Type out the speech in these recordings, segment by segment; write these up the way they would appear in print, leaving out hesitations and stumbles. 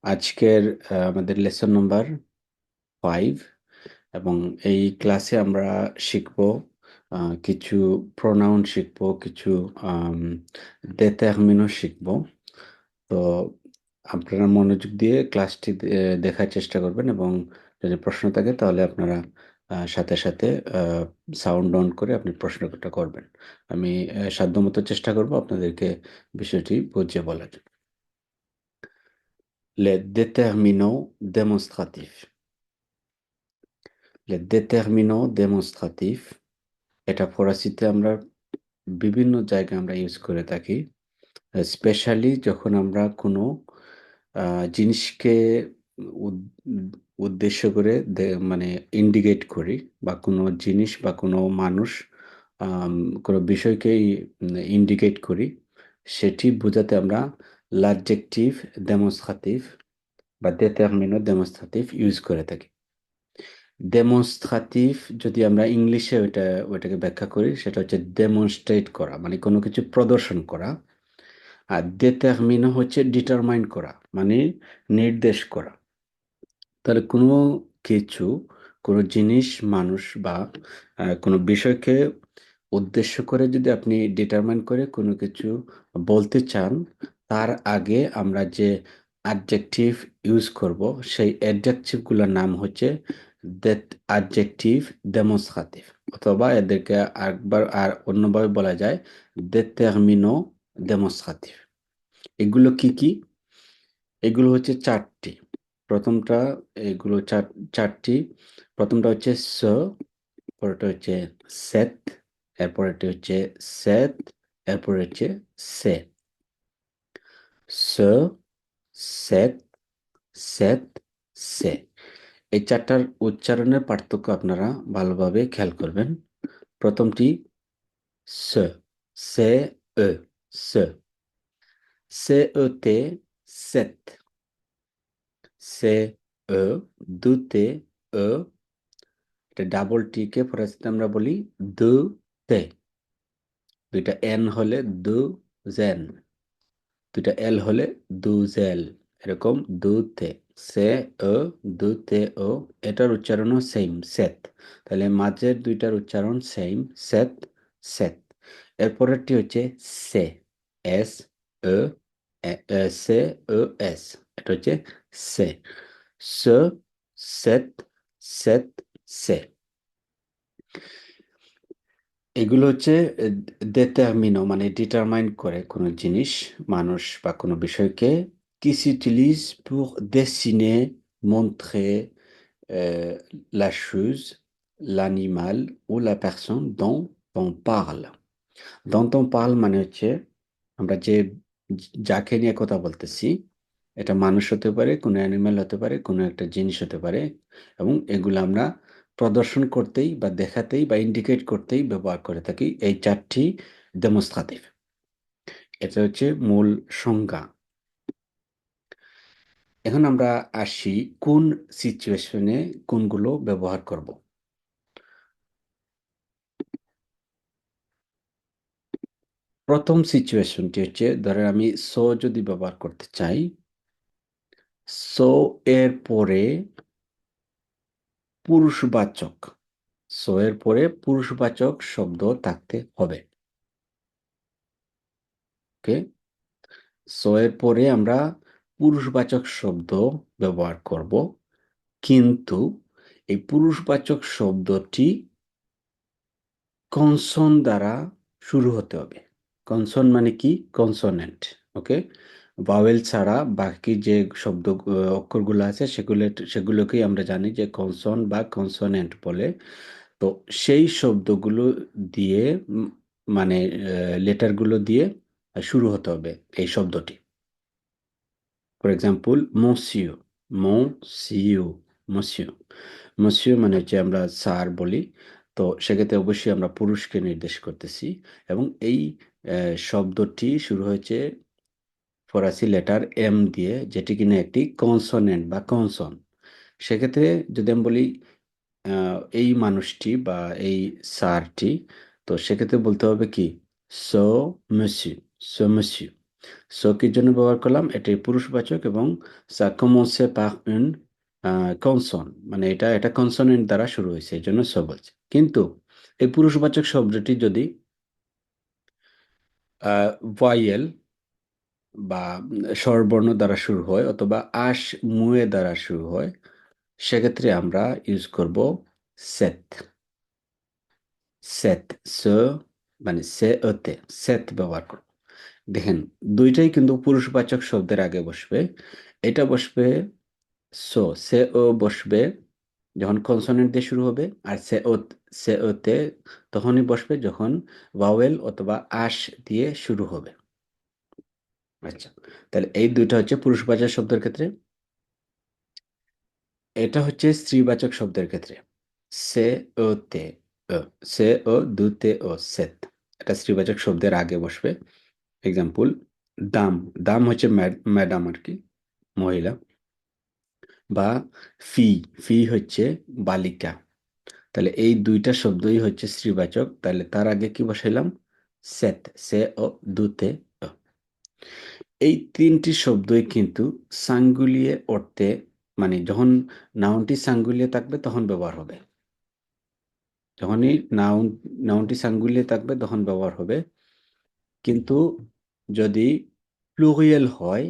আজকের আমাদের lesson number 5 এবং এই ক্লাসে আমরা শিখব কিছু প্রোনাউন শিখব, কিছু দেটারমিনও শিখব। তো আপনারা মনোযোগ দিয়ে ক্লাসটি দেখার চেষ্টা করবেন এবং যদি প্রশ্ন থাকে তাহলে আপনারা সাথে সাথে সাউন্ড অন করে আপনি প্রশ্নটা করবেন। আমি সাধ্যমতো চেষ্টা করব আপনাদেরকে বিষয়টি বুঝিয়ে বলার। Les déterminants démonstratifs. Les déterminants démonstratifs এটা ফরাসিতে আমরা বিভিন্ন জায়গায় আমরা ইউজ করে থাকি। স্পেশালি যখন আমরা কোনো জিনিসকে উদ- উদ্দেশ্য করে মানে ইন্ডিকেট করি, বা কোনো জিনিস বা কোনো মানুষ, কোনো বিষয়কে ইন্ডিকেট করি, সেটি বোঝাতে আমরা l'adjectif démonstratif বা déterminant démonstratif ইউজ করে থাকি। ডেমনস্ট্রেটিভ যদি আমরা ইংলিশে ওইটাকে ব্যাখ্যা করি, সেটা হচ্ছে ডেমনস্ট্রেট করা, মানে কোনো কিছু প্রদর্শন করা। আর ডিটারমিন হচ্ছে ডিটারমাইন করা, মানে নির্দেশ করা। তাহলে কোনো কিছু, কোনো জিনিস, মানুষ বা কোনো বিষয়কে উদ্দেশ্য করে যদি আপনি ডিটারমাইন করে কোনো কিছু বলতে চান, তার আগে আমরা যে অ্যাডজেক্টিভ ইউজ করব, সেই অ্যাডজেক্টিভগুলোর নাম হচ্ছে দ্যাট অ্যাডজেক্টিভ ডেমনস্ট্রেটিভ, অথবা এদেরকে একবার আর অন্যভাবে বলা যায় ডেটারমিনো ডেমনস্ট্রেটিভ। এগুলো কি কি? এগুলো হচ্ছে চারটি। প্রথমটা, এগুলো চারটি। প্রথমটা হচ্ছে স, পরেরটা হচ্ছে সেট, এরপরেরটা হচ্ছে সেট, এরপরে হচ্ছে সে। স, সেট, সেট, সে। এই চারটার উচ্চারণের পার্থক্য আপনারা ভালোভাবে খেয়াল করবেন। প্রথমটি স, সে, এ, স। সে তে সেট, সে এ, দুতে এ। এটা ডাবল টি কে ফরাসিতে আমরা বলি দু তে। দুইটা এন হলে দু জেন, দুইটা এল হলে দু জেল। এরকম দু তে, সে ও, দু তে ও। এটার উচ্চারণও সেম, সেট। তাহলে মাঝের দুইটার উচ্চারণ সেম, সেট, সেট। এরপরেরটি হচ্ছে সে, এস ও, সে ও এস। এটা হচ্ছে সে। স, সেট, সেট, সে। এগুলো হচ্ছে déterminant, মানে ডিটারমাইন করে কোনো জিনিস, মানুষ বা কোনো বিষয়কে। qui s'utilise pour dessiner, montrer euh, la chose, l'animal ou la personne dont on parle. Dont on parle মানে হচ্ছে আমরা যে যাকে নিয়ে কথা বলতেছি, এটা মানুষ হতে পারে, কোনো অ্যানিমেল হতে পারে, কোনো একটা জিনিস হতে পারে, এবং এগুলো আমরা প্রদর্শন করতেই বা দেখাতেই বা ইন্ডিকেট করতেই ব্যবহার করে থাকি এই চারটি ডেমনস্ট্রেটিভ। এটা হচ্ছে মূল সংজ্ঞা। এখন আমরা আসি কোন সিচুয়েশনে কোনগুলো ব্যবহার করব। প্রথম সিচুয়েশনটি হচ্ছে, ধরেন আমি সো যদি ব্যবহার করতে চাই, সো এর পরে পুরুষবাচক, সো এর পরে পুরুষবাচক শব্দ থাকতে হবে। ওকে, সো এর পরে আমরা পুরুষবাচক শব্দ ব্যবহার করব, কিন্তু এই পুরুষবাচক শব্দটি কনসন দ্বারা শুরু হতে হবে। কনসন মানে কি? কনসোনেন্ট। ওকে, ভাওয়েল ছাড়া বাকি যে শব্দ অক্ষরগুলো আছে সেগুলোকেই আমরা জানি যে কনসন বা কনসোনেন্ট বলে। তো সেই শব্দগুলো দিয়ে, মানে লেটারগুলো দিয়ে শুরু হতে হবে এই শব্দটি। For example, মসিও, মসিও, মসিও। মসিও মানে হচ্ছে আমরা স্যার বলি, তো সেক্ষেত্রে অবশ্যই আমরা পুরুষকে নির্দেশ করতেছি। এবং এই শব্দটি শুরু হয়েছে ফরাসি লেটার এম দিয়ে, যেটি কিনা একটি কনসোনেন্ট বা কনসন। সেক্ষেত্রে যদি আমি বলি এই মানুষটি বা এই স্যারটি, তো সেক্ষেত্রে বলতে হবে কি? সো মসিউ, সো মসিউ। সো কি জন্য ব্যবহার করলাম? এটি পুরুষবাচক এবং সা commence par une consonne, মানে এটা কনসোনেন্ট দ্বারা শুরু হয়েছে, এই জন্য সো বলছে। কিন্তু এই পুরুষবাচক শব্দটি যদি ভয়েল বা স্বরবর্ণ দ্বারা শুরু হয় অথবা আশ মুয়ে দ্বারা শুরু হয়, সেক্ষেত্রে আমরা ইউজ করব সেত। সেত স মানে সে অতে সেত ব্যবহার করব। দেখেন, দুইটাই কিন্তু পুরুষবাচক শব্দের আগে বসবে। এটা বসবে সো, সে ও বসবে যখন কনসোনেন্ট দিয়ে শুরু হবে, আর সে ওতে তখনই বসবে যখন ভাওয়েল অথবা আশ দিয়ে শুরু হবে। আচ্ছা, তাহলে এই দুইটা হচ্ছে পুরুষবাচক শব্দের ক্ষেত্রে। এটা হচ্ছে স্ত্রীবাচক শব্দের ক্ষেত্রে। সে ও তে ও, সে ও দুতে ও সেত, এটা স্ত্রীবাচক শব্দের আগে বসবে। এক্সাম্পল, দাম। দাম হচ্ছে ম্যাডাম আর কি, মহিলা। বা ফি, ফি হচ্ছে বালিকা। তাহলে এই দুইটা শব্দই হচ্ছে স্ত্রীবাচক, তাহলে তার আগে কি বসাইলাম? সেত, সে ও দুতে ও। এই তিনটি শব্দই কিন্তু সাঙ্গুলিয়ে অর্থে, মানে যখন নাউনটি সাঙ্গুলিয়ে থাকবে তখন ব্যবহার হবে। যখনই নাউনটি সাঙ্গুলিয়ে থাকবে তখন ব্যবহার হবে। কিন্তু যদি প্লুরিয়াল হয়,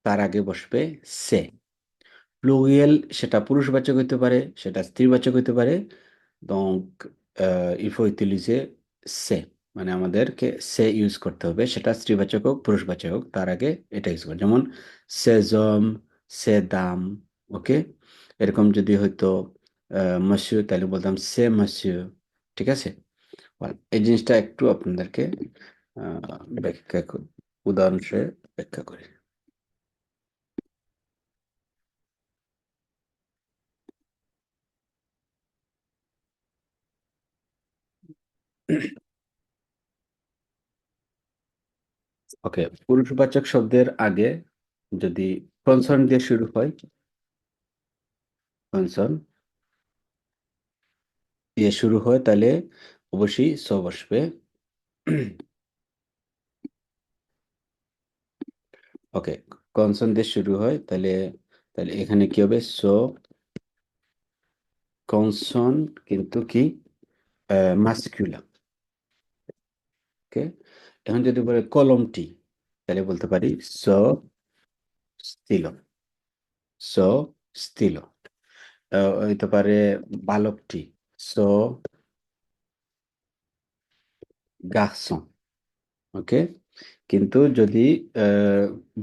তার আগে বসবে সে। প্লুরিয়াল সেটা পুরুষবাচক হইতে পারে, সেটা স্ত্রীবাচক হইতে পারে। donc il faut utiliser সে, মানে আমাদেরকে সে ইউজ করতে হবে, সেটা স্ত্রীবাচক হোক পুরুষবাচক হোক, তার আগে এটা ইউজ করে। যেমন সে জম, সে দাম। ওকে, এরকম যদি হয়তো মসিউ, তাহলে বলতাম সে মসিউ। ঠিক আছে? এই জিনিসটা একটু আপনাদেরকে উদাহরণ সে ব্যাখ্যা করি। ওকে, পুরুষবাচক শব্দের আগে যদি কনসন দিয়ে শুরু হয়, কনসন দিয়ে শুরু হয়, তাহলে অবশ্যই স বসবে। ওকে, কনসন দিয়ে শুরু হয়, তাহলে তাহলে এখানে কি হবে? সো কনসন কিন্তু কি মাস্কুলাম। ওকে, এখন যদি বলে কলমটি, তাহলে বলতে পারি স স্থিল, স স্থিল। হইতে পারে বালকটি, স গার্সন। ওকে, কিন্তু যদি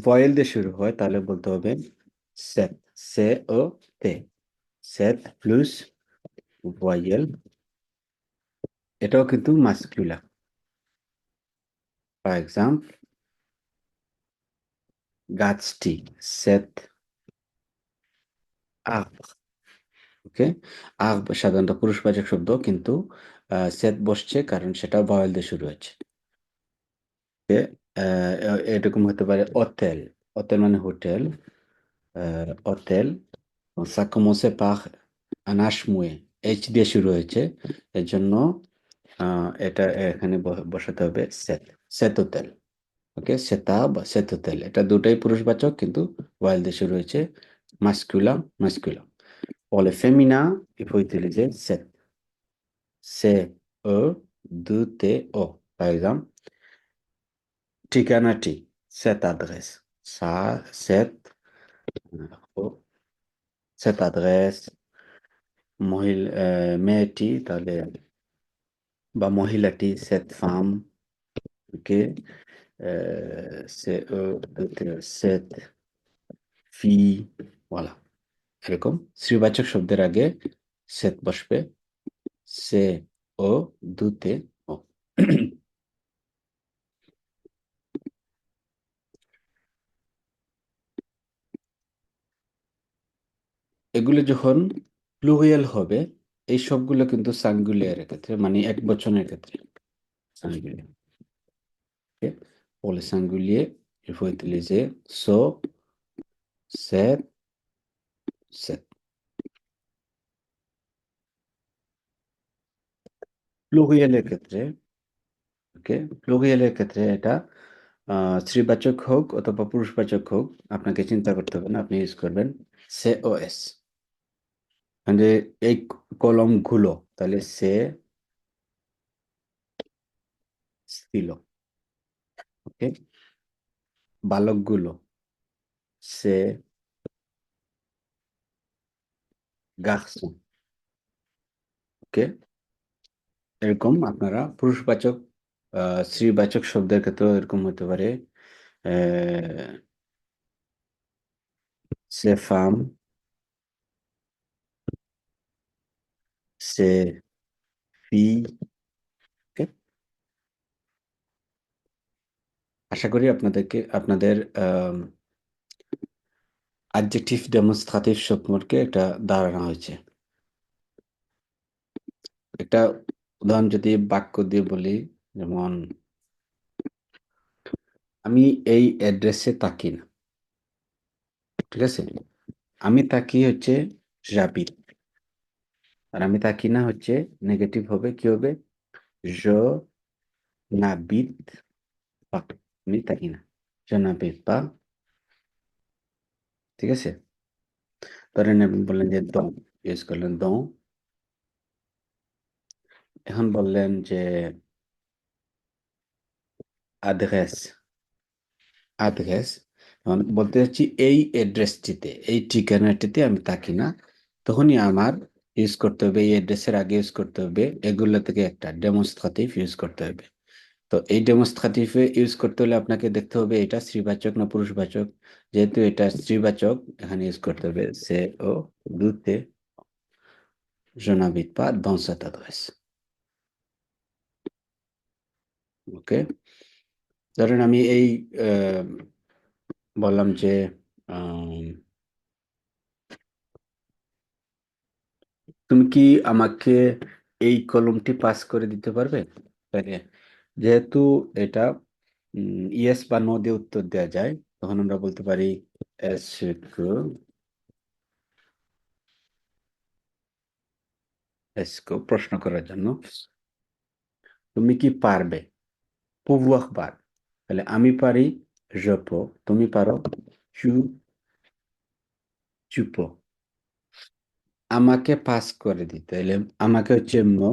ভয়েল দিয়ে শুরু হয়, তাহলে বলতে হবে সেত, সে ও তে, সেত প্লাস ভয়েল। এটাও কিন্তু মাস্কুলা। ফর এক্সাম্পল, গাছটি, সেত আর্bre। ওকে, আর্ব সাধারণত পুরুষবাচক শব্দ, কিন্তু সেত বসছে কারণ সেটা ভয়েল দিয়ে শুরু হচ্ছে। এরকম হতে পারে হোটেল। হোটেল মানে hotel, hotel. ça commence par un H মুয়ে, এইচ দিয়ে শুরু হয়েছে, এর জন্য এটা এখানে বসাতে হবে সেত, সেত হোটেল। ওকে, সেতা বা সেত হোটেল, এটা দুটাই পুরুষবাচক কিন্তু ওয়াইল দিয়ে শুরু হয়েছে, মাস্কুলাম মাস্কুলাম। Pour le féminin, il faut utiliser set, C, E, 2 T, O. Par exemple, ঠিকানাটি, cette adresse, ça, cette, ও, cette adresse, মেয়েটি, তাহলে বা মহিলাটি, cette femme, ok, c'est cette fille, voilà, এরকম শ্রীবাচক শব্দের আগে সেত বসবে, সে ও দুতে ও। এগুলো যখন প্লুরিয়াল হবে, এই সবগুলো কিন্তু সাঙ্গুলিয়ারের ক্ষেত্রে, মানে এক বচনের ক্ষেত্রে singulier. Ok? Pour le singulier, il faut utiliser so, set, set. প্লুরিয়ালের ক্ষেত্রে, ওকে, প্লুরিয়ালের ক্ষেত্রে এটা স্ত্রীবাচক হোক অথবা পুরুষবাচক হোক, আপনাকে চিন্তা করতে হবে না, আপনি ইউজ করবেন সে ও এস। মানে এই কলমগুলো, তাহলে সে ছিল, ওকে। বালকগুলো, সে গার্সন, ওকে। এরকম আপনারা পুরুষবাচক স্ত্রীবাচক শব্দের ক্ষেত্রেও এরকম হতে পারে। সে ফাম, সে ফি, ওকে। আশা করি আপনাদের অ্যাডজেক্টিভ ডেমনস্ট্রেটিভ সম্পর্কে একটা ধারণা হয়েছে। একটা উদাহরণ যদি বাক্য দিয়ে বলি, যেমন আমি এই অ্যাড্রেসে তাকি না, ঠিক আছে। আমি তাকি হচ্ছে রাবিত, আর আমি তাকি না হচ্ছে নেগেটিভ হবে, কি হবে? জ নাবিত পা, আমি তাকি না, জ নাবিত পা, ঠিক আছে। ধরেন আপনি বললেন যে দং, ইউজ করলেন দং। এখন বললেন যে আদরেস, আদরেস। এখন বলতে চাচ্ছি এই অ্যাড্রেসটিতে, এই ঠিকানাটিতে আমি থাকি না, তখনই আমার ইউজ করতে হবে, এই অ্যাড্রেসের আগে ইউজ করতে হবে এগুলো থেকে একটা ডেমনস্ট্রেটিভ ইউজ করতে হবে। তো এই ডেমনস্ট্রেটিভে ইউজ করতে হলে আপনাকে দেখতে হবে এটা স্ত্রীবাচক না পুরুষবাচক। যেহেতু এটা স্ত্রীবাচক, এখানে ইউজ করতে হবে সে ও দুতে, je n'habite pas dans cette adresse, ওকে। ধরেন আমি এই আহ, বললাম যে আম, তুমি কি আমাকে এই কলমটি পাস করে দিতে পারবে? তাহলে যেহেতু এটা ইয়েস বা নো দিয়ে উত্তর দেওয়া যায়, তখন আমরা বলতে পারি এসকো, এসকো প্রশ্ন করার জন্য, তুমি কি পারবে? pouvoir পার, তাহলে আমি পারি je peux, তুমি পারো tu, tu peux। আমাকে পাস করে দিতে, তাহলে আমাকে হচ্ছে মো,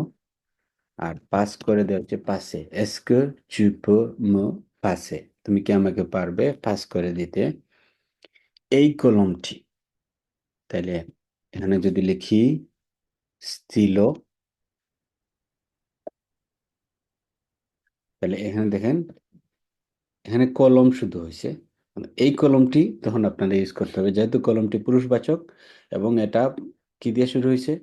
আর পাস করে দেওয়া হচ্ছে পাসে, Essco tu peux me passer, তুমি কি আমাকে পারবে পাস করে দিতে এই কলমটি? তাহলে এখানে যদি লিখি স্থিল, তাহলে এখানে দেখেন, এখানে কলম শুধু হয়েছে, মানে এই কলমটি তখন আপনারা ইউজ করতে হবে, যেহেতু কলমটি পুরুষবাচক এবং এটা কি দিয়ে শুরু হয়েছে?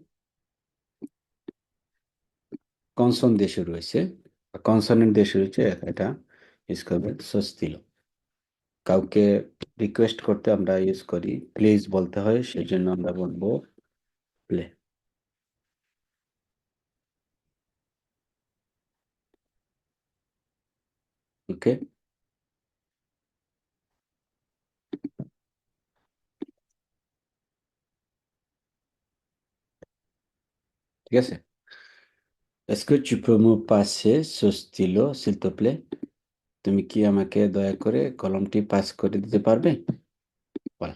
কনসন দিয়ে শুরু হয়েছে, কনসনেন্ট দিয়ে শুরু হয়েছে, এটা ইউজ করবে স্বস্তিল। কাউকে রিকোয়েস্ট করতে আমরা ইউজ করি প্লিজ বলতে হয়, সেই জন্য আমরা বলবো প্লে, ওকে। ঠিক আছে, est-ce que tu peux me passer ce stylo s'il te plaît? তুমি কি আমাকে দয়া করে কলমটি পাস করে দিতে পারবে? বল।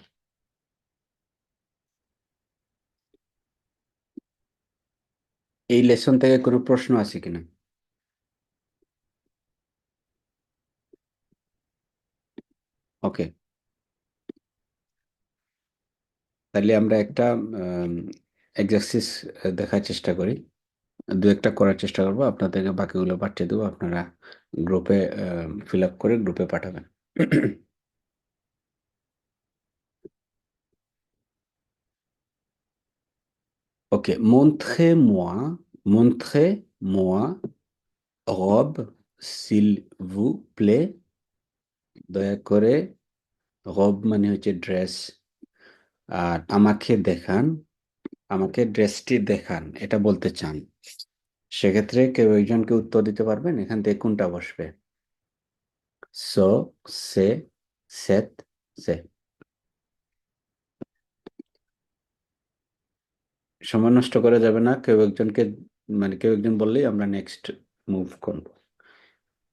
এই লেসন থেকে কোনো প্রশ্ন আছে কিনা? ওকে, তাহলে আমরা একটা এক্সারসাইজ দেখার চেষ্টা করি, দু একটা করার চেষ্টা করবো, আপনাদেরকে বাকিগুলো পাঠিয়ে দেবো, আপনারা গ্রুপে ফিল আপ করে গ্রুপে পাঠাবেন। ওকে, montrez-moi robe s'il vous plaît, দয়া করে, রব মানে হচ্ছে ড্রেস, আর আমাকে দেখান, আমাকে ড্রেসটি দেখান এটা বলতে চান, সেক্ষেত্রে কেউ একজনকে উত্তর দিতে পারবেন এখান থেকে কোনটা বসবে? সো, সে, সেট, সে। সময় নষ্ট করা যাবে না, কেউ একজনকে, মানে কেউ একজন বললেই আমরা নেক্সট মুভ করবো।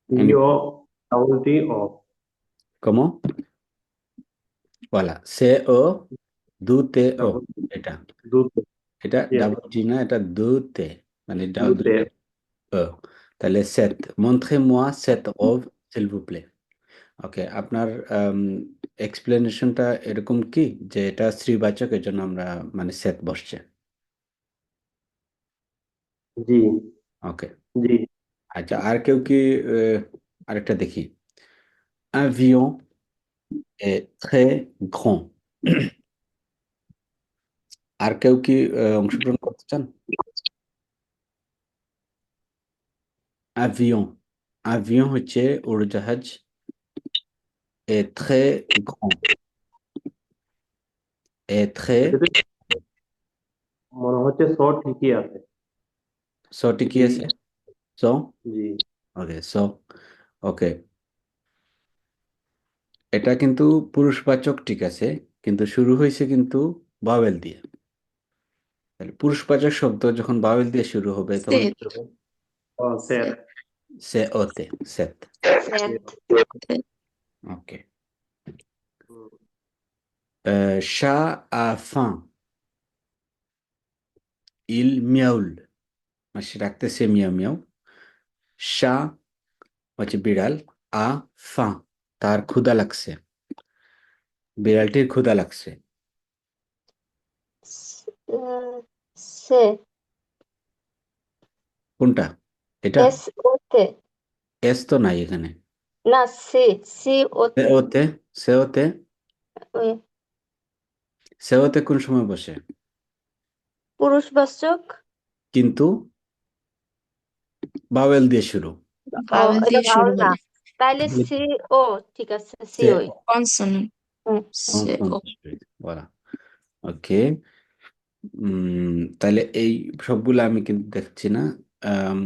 Io, double T, O. Comment? Voilà, C-O, দু-তে-ও, double এটা দুধ এটা yes ডাবল টি না, এটা দু-তে, মানে দুধে দুইটা ও। তাহলে set, montrez-moi cette robe s'il vous plaît. ওকে, আপনার এক্সপ্লেনেশনটা এরকম কি যে এটা স্ত্রীবাচক, এর জন্য আমরা মানে সেট বসছে। জি ওকে, জি আচ্ছা, আর কেউ কি আরেকটা দেখি। avion est très grand. আর কেউ কি অংশগ্রহণ করতে চান? avion, avion হচ্ছে উড়োজাহাজ, est très grand, est très, এটাতে মনে হচ্ছে শর্ট ঠিকই আছে সঠিক কি জি আছে? সো, জি ওকে, সো, ওকে, এটা কিন্তু পুরুষবাচক, ঠিক আছে, কিন্তু শুরু হয়েছে কিন্তু ভাওয়েল দিয়ে। তাহলে পুরুষবাচক শব্দ যখন ভাওয়েল দিয়ে শুরু হবে তখন Set. কি হবে? ও স্যার সে ওতে, সেত। Set. Okay, chat a faim, il miaule, মানে সে ডাকতেছে মিয়াও মিয়াও। chat হচ্ছে বিড়াল, a faim, তার ক্ষুধা লাগছে, বিড়ালটির ক্ষুধা লাগছে। সে কোনটা? এটা এস ওতে এস তো নাই এখানে। না সি সি সে ওতে ওতে, সে ওতে, ওই সে ওতে কোন সময় বসে? পুরুষবাচক কিন্তু ভাওয়েল দিয়ে শুরু। ও ভাওয়েল এটা দিয়ে শুরু ভাওয়াল না, হলে তাইলে সি ও ঠিক আছে সি সে ওই কনসোনেন্ট হুম, সে ও বলা। ওকে, তাহলে এই সবগুলো আমি কিন্তু দেখছি না। আম,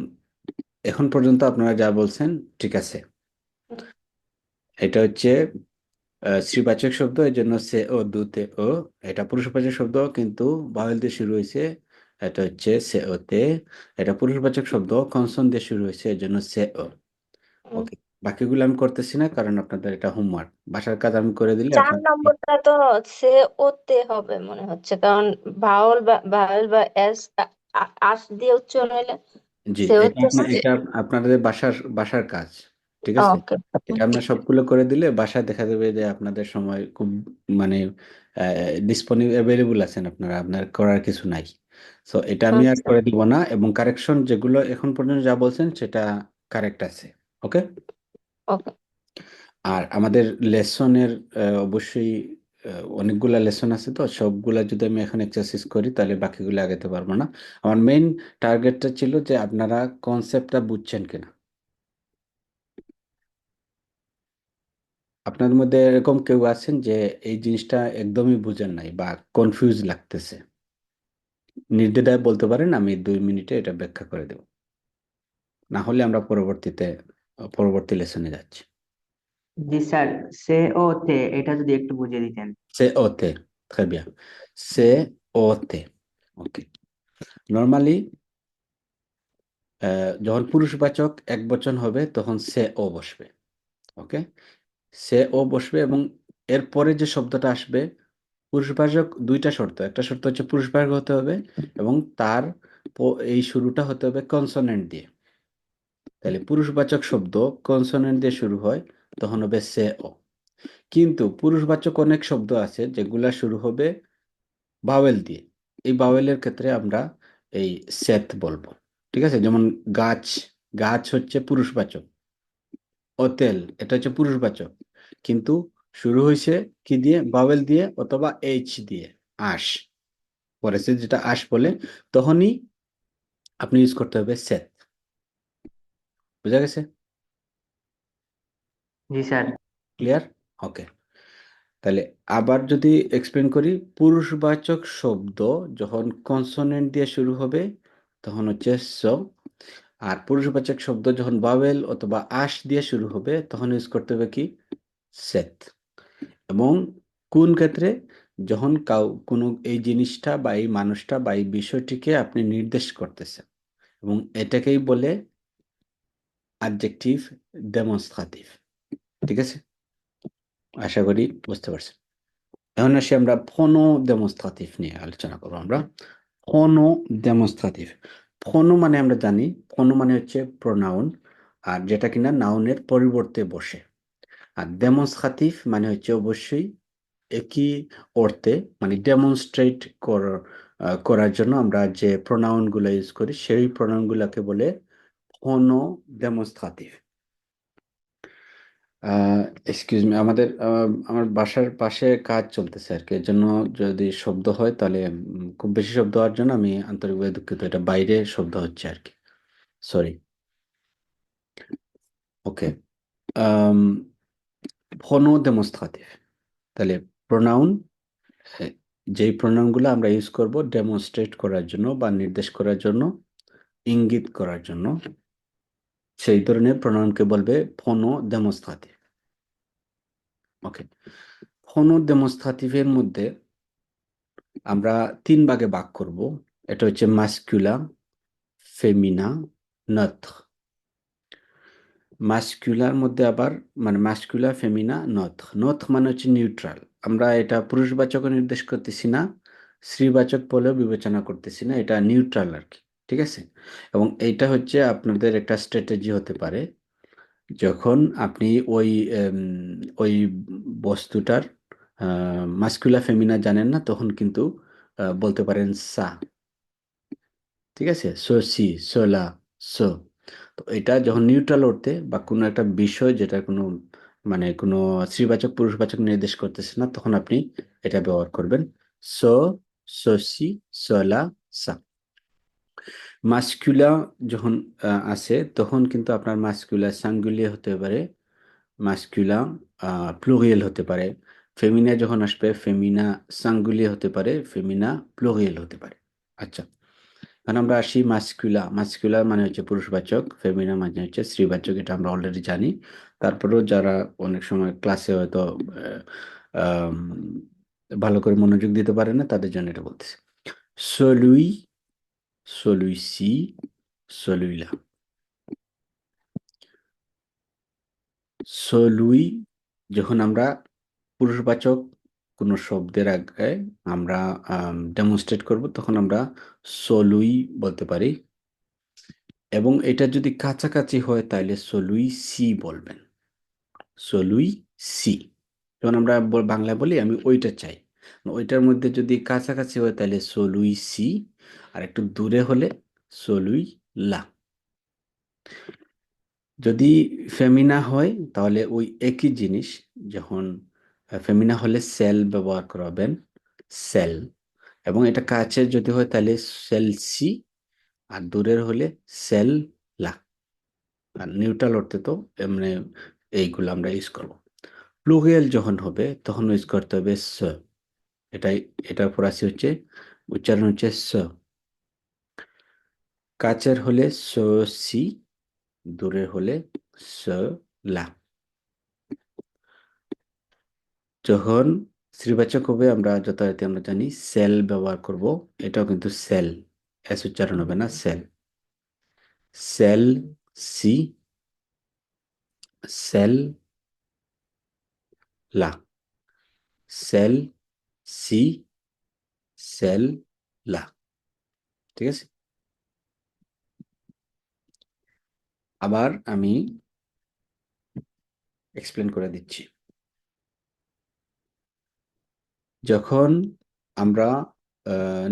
এখন পর্যন্ত আপনারা যা বলছেন ঠিক আছে। হুম, এটা হচ্ছে স্ত্রীবাচক শব্দ, এই জন্য সে ও দুতে ও। এটা পুরুষবাচক শব্দ কিন্তু ভাওয়েল দিয়ে শুরু হয়েছে, এটা হচ্ছে সে ওতে। এটা পুরুষবাচক শব্দ কনসন দিয়ে শুরু হয়েছে, এই জন্য সে ও। হুম। ওকে, বাকিগুলো আমি করতেছি না কারণ আপনাদের এটা হোমওয়ার্ক, বাসার কাজ আমি করে দিলে চার আপনার। নম্বরটা তো সে ওতে হবে মনে হচ্ছে, কারণ ভাওয়াল বা এস আস দিয়ে উচ্চারণ হইলে জি, সে এটা ওতে আপনার, এটা আপনাদের বাসার বাসার কাজ, ঠিক আছে। ওকে এটা আপনার সবগুলো করে দিলে বাসায় দেখা যাবে যে আপনাদের সময় খুব মানে অ্যাভেলেবল আছেন আপনারা, আপনার করার কিছু নাই। সো এটা আমি আর করে দিব না, এবং কারেকশন যেগুলো এখন পর্যন্ত যা বলছেন সেটা কারেক্ট আছে। ওকে, ওকে আর আমাদের লেসনের অবশ্যই অনেকগুলা লেসন আছে, তো সবগুলা যদি আমি এখন এক্সারসাইজ করি তাহলে বাকিগুলো আগাতে পারবো না। আমার মেইন টার্গেটটা ছিল যে আপনারা কনসেপ্টটা বুঝছেন কিনা। আপনাদের মধ্যে এরকম কেউ আছেন যে এই জিনিসটা একদমই বুঝেন নাই বা কনফিউজ লাগতেছে? নির্দ্বিধায় বলতে পারেন, আমি 2 মিনিটে এটা ব্যাখ্যা করে দেব। না হলে আমরা পরবর্তী লেসনে যাচ্ছি। জি স্যার, সে ও তে এটা যদি একটু বুঝিয়ে দিতেন। সে ওতে, très bien, সে ওতে। ওকে, নর্মালি যখন পুরুষবাচক এক বচন হবে তখন সে ও বসবে। ওকে, সে ও বসবে, এবং এরপরে যে শব্দটা আসবে, পুরুষবাচক দুইটা শর্ত, একটা শর্ত হচ্ছে পুরুষবাচক হতে হবে, এবং তার এই শুরুটা হতে হবে কনসোনেন্ট দিয়ে। তাহলে পুরুষবাচক শব্দ কনসোনেন্ট দিয়ে শুরু হয়, তখন হবে সে ও। কিন্তু পুরুষবাচক অনেক শব্দ আছে যেগুলা শুরু হবে ভাওয়েল দিয়ে, এই ভাওয়েলের ক্ষেত্রে আমরা এই সেত বলবো। ঠিক আছে, যেমন গাছ, গাছ হচ্ছে পুরুষবাচক। হোটেল, এটা হচ্ছে পুরুষবাচক, কিন্তু শুরু হয়েছে কি দিয়ে? ভাওয়েল দিয়ে অথবা এইচ দিয়ে, আশ, পরেছে যেটা আশ বলে, তখনই আপনি ইউজ করতে হবে সেত। বুঝা গেছে? জি স্যার। ক্লিয়ার? ওকে, তাহলে আবার যদি এক্সপ্লেন করি, পুরুষবাচক শব্দ যখন কনসোনেন্ট দিয়ে শুরু হবে তখন হচ্ছে স, আর পুরুষবাচক শব্দ যখন ভাওয়েল অথবা আশ দিয়ে শুরু হবে তখন ইউজ করতে হবে কি? সেত। এবং কোন ক্ষেত্রে? যখন কোনো এই জিনিসটা বা এই মানুষটা বা এই বিষয়টিকে আপনি নির্দেশ করতেছেন, এবং এটাকেই বলে অ্যাডজেক্টিভ ডেমনস্ট্রেটিভ। ঠিক আছে? আশা করি বুঝতে পারছেন। এখন আসি আমরা ফোনো ডেমনস্ট্রাটিভ নিয়ে আলোচনা করবো আমরা। ফোনো ডেমনস্ট্রাটিভ, ফোনো মানে আমরা জানি, ফোনো মানে হচ্ছে প্রোনাউন, আর যেটা কিনা নাউনের পরিবর্তে বসে। আর ডেমনস্ট্রাটিভ মানে হচ্ছে অবশ্যই একই অর্থে, মানে ডেমনস্ট্রেট করার জন্য আমরা যে প্রোনাউনগুলো ইউজ করি সেই প্রোনাউনগুলোকে বলে ফোনো ডেমনস্ট্রাটিভ। এক্সকিউজ মি, আমার বাসার পাশে কাজ চলতেছে আর কি, এর জন্য যদি শব্দ হয় তাহলে খুব বেশি শব্দ হওয়ার জন্য আমি আন্তরিকভাবে দুঃখিত, এটা বাইরে শব্দ হচ্ছে আর কি, সরি। ওকে, ফোনো ডেমনস্ট্রাটিভ, তাহলে প্রোনাউন, যেই প্রোনাউনগুলো আমরা ইউজ করব ডেমনস্ট্রেট করার জন্য বা নির্দেশ করার জন্য, ইঙ্গিত করার জন্য, সেই ধরনের প্রোনাউনকে বলবে ফোনো ডেমনস্ট্রাটিভ। ওকে, ফোনো ডেমনস্ট্রাটিভের মধ্যে আমরা 3 ভাগে ভাগ করব। এটা হচ্ছে মাস্কুলা, ফেমিনা, নথ। মাস্কুলার মধ্যে আবার, মানে মাস্কুলা, ফেমিনা, নথ। নথ মানে হচ্ছে নিউট্রাল, আমরা এটা পুরুষবাচকও নির্দেশ করতেছি না, স্ত্রীবাচক বলেও বিবেচনা করতেছি না, এটা নিউট্রাল আর কি, ঠিক আছে। এবং এইটা হচ্ছে আপনাদের একটা স্ট্র্যাটেজি হতে পারে, যখন আপনি ওই বস্তুটার মাস্কুলা ফেমিনা জানেন না, তখন কিন্তু বলতে পারেন সা, ঠিক আছে, সো সি, সোলা, সো। তো এটা যখন নিউট্রাল অর্থে বা কোনো একটা বিষয় যেটা কোনো, মানে কোনো স্ত্রীবাচক পুরুষবাচক নির্দেশ করতেছে না, তখন আপনি এটা ব্যবহার করবেন, সো, সোসি, সোলা, সা। মাস্কুলা যখন আসে তখন কিন্তু আপনার মাস্কুলা সিঙ্গুলিয়ার হতে পারে, মাস্কুলা প্লুরিয়াল হতে পারে। ফেমিনা যখন আসবে ফেমিনা সিঙ্গুলিয়ার হতে পারে, ফেমিনা প্লুরিয়াল হতে পারে। আচ্ছা, এখন আমরা আসি মাস্কুলা। মাস্কুলা মানে হচ্ছে পুরুষবাচক, ফেমিনা মানে হচ্ছে স্ত্রীবাচক, এটা আমরা অলরেডি জানি। তারপরেও যারা অনেক সময় ক্লাসে হয়তো আম, ভালো করে মনোযোগ দিতে পারে না, তাদের জন্য এটা বলতেছি। celui, celui-ci, celui-là। celui যখন আমরা পুরুষবাচক কোনো শব্দের আগে আমরা ডেমনস্ট্রেট করব, তখন আমরা celui বলতে পারি। এবং এটা যদি কাছাকাছি হয় তাহলে celui-ci বলবেন, celui-ci। যখন আমরা বাংলায় বলি আমি ওইটা চাই, ওইটার মধ্যে যদি কাছাকাছি হয় তাহলে celui-ci, আর একটু দূরে হলে celui-là। যদি ফেমিনা হয় তাহলে ওই একই জিনিস, যখন ফেমিনা হলে সেল ব্যবহার করবেন, সেল। এবং এটা কাছের যদি হয় তাহলে সেলসি, আর দূরের হলে সেল লা। আর নিউট্রাল অর্থে তো মানে এইগুলো আমরা ইউজ করব। প্লুরিয়াল যখন হবে তখন ইউজ করতে হবে স। এটাই, এটার ফরাসি হচ্ছে, উচ্চারণ হচ্ছে স। কাছের হলে সি, দূরের হলে স লা। যখন স্ত্রীবাচক হবে আমরা যথারীতি আমরা জানি সেল ব্যবহার করব, এটাও কিন্তু সেল, এস উচ্চারণ হবে না, সেল। সেল সি, সেল লা, সেল সি, সেল লা, ঠিক আছে। আবার আমি এক্সপ্লেন করে দিচ্ছি। যখন আমরা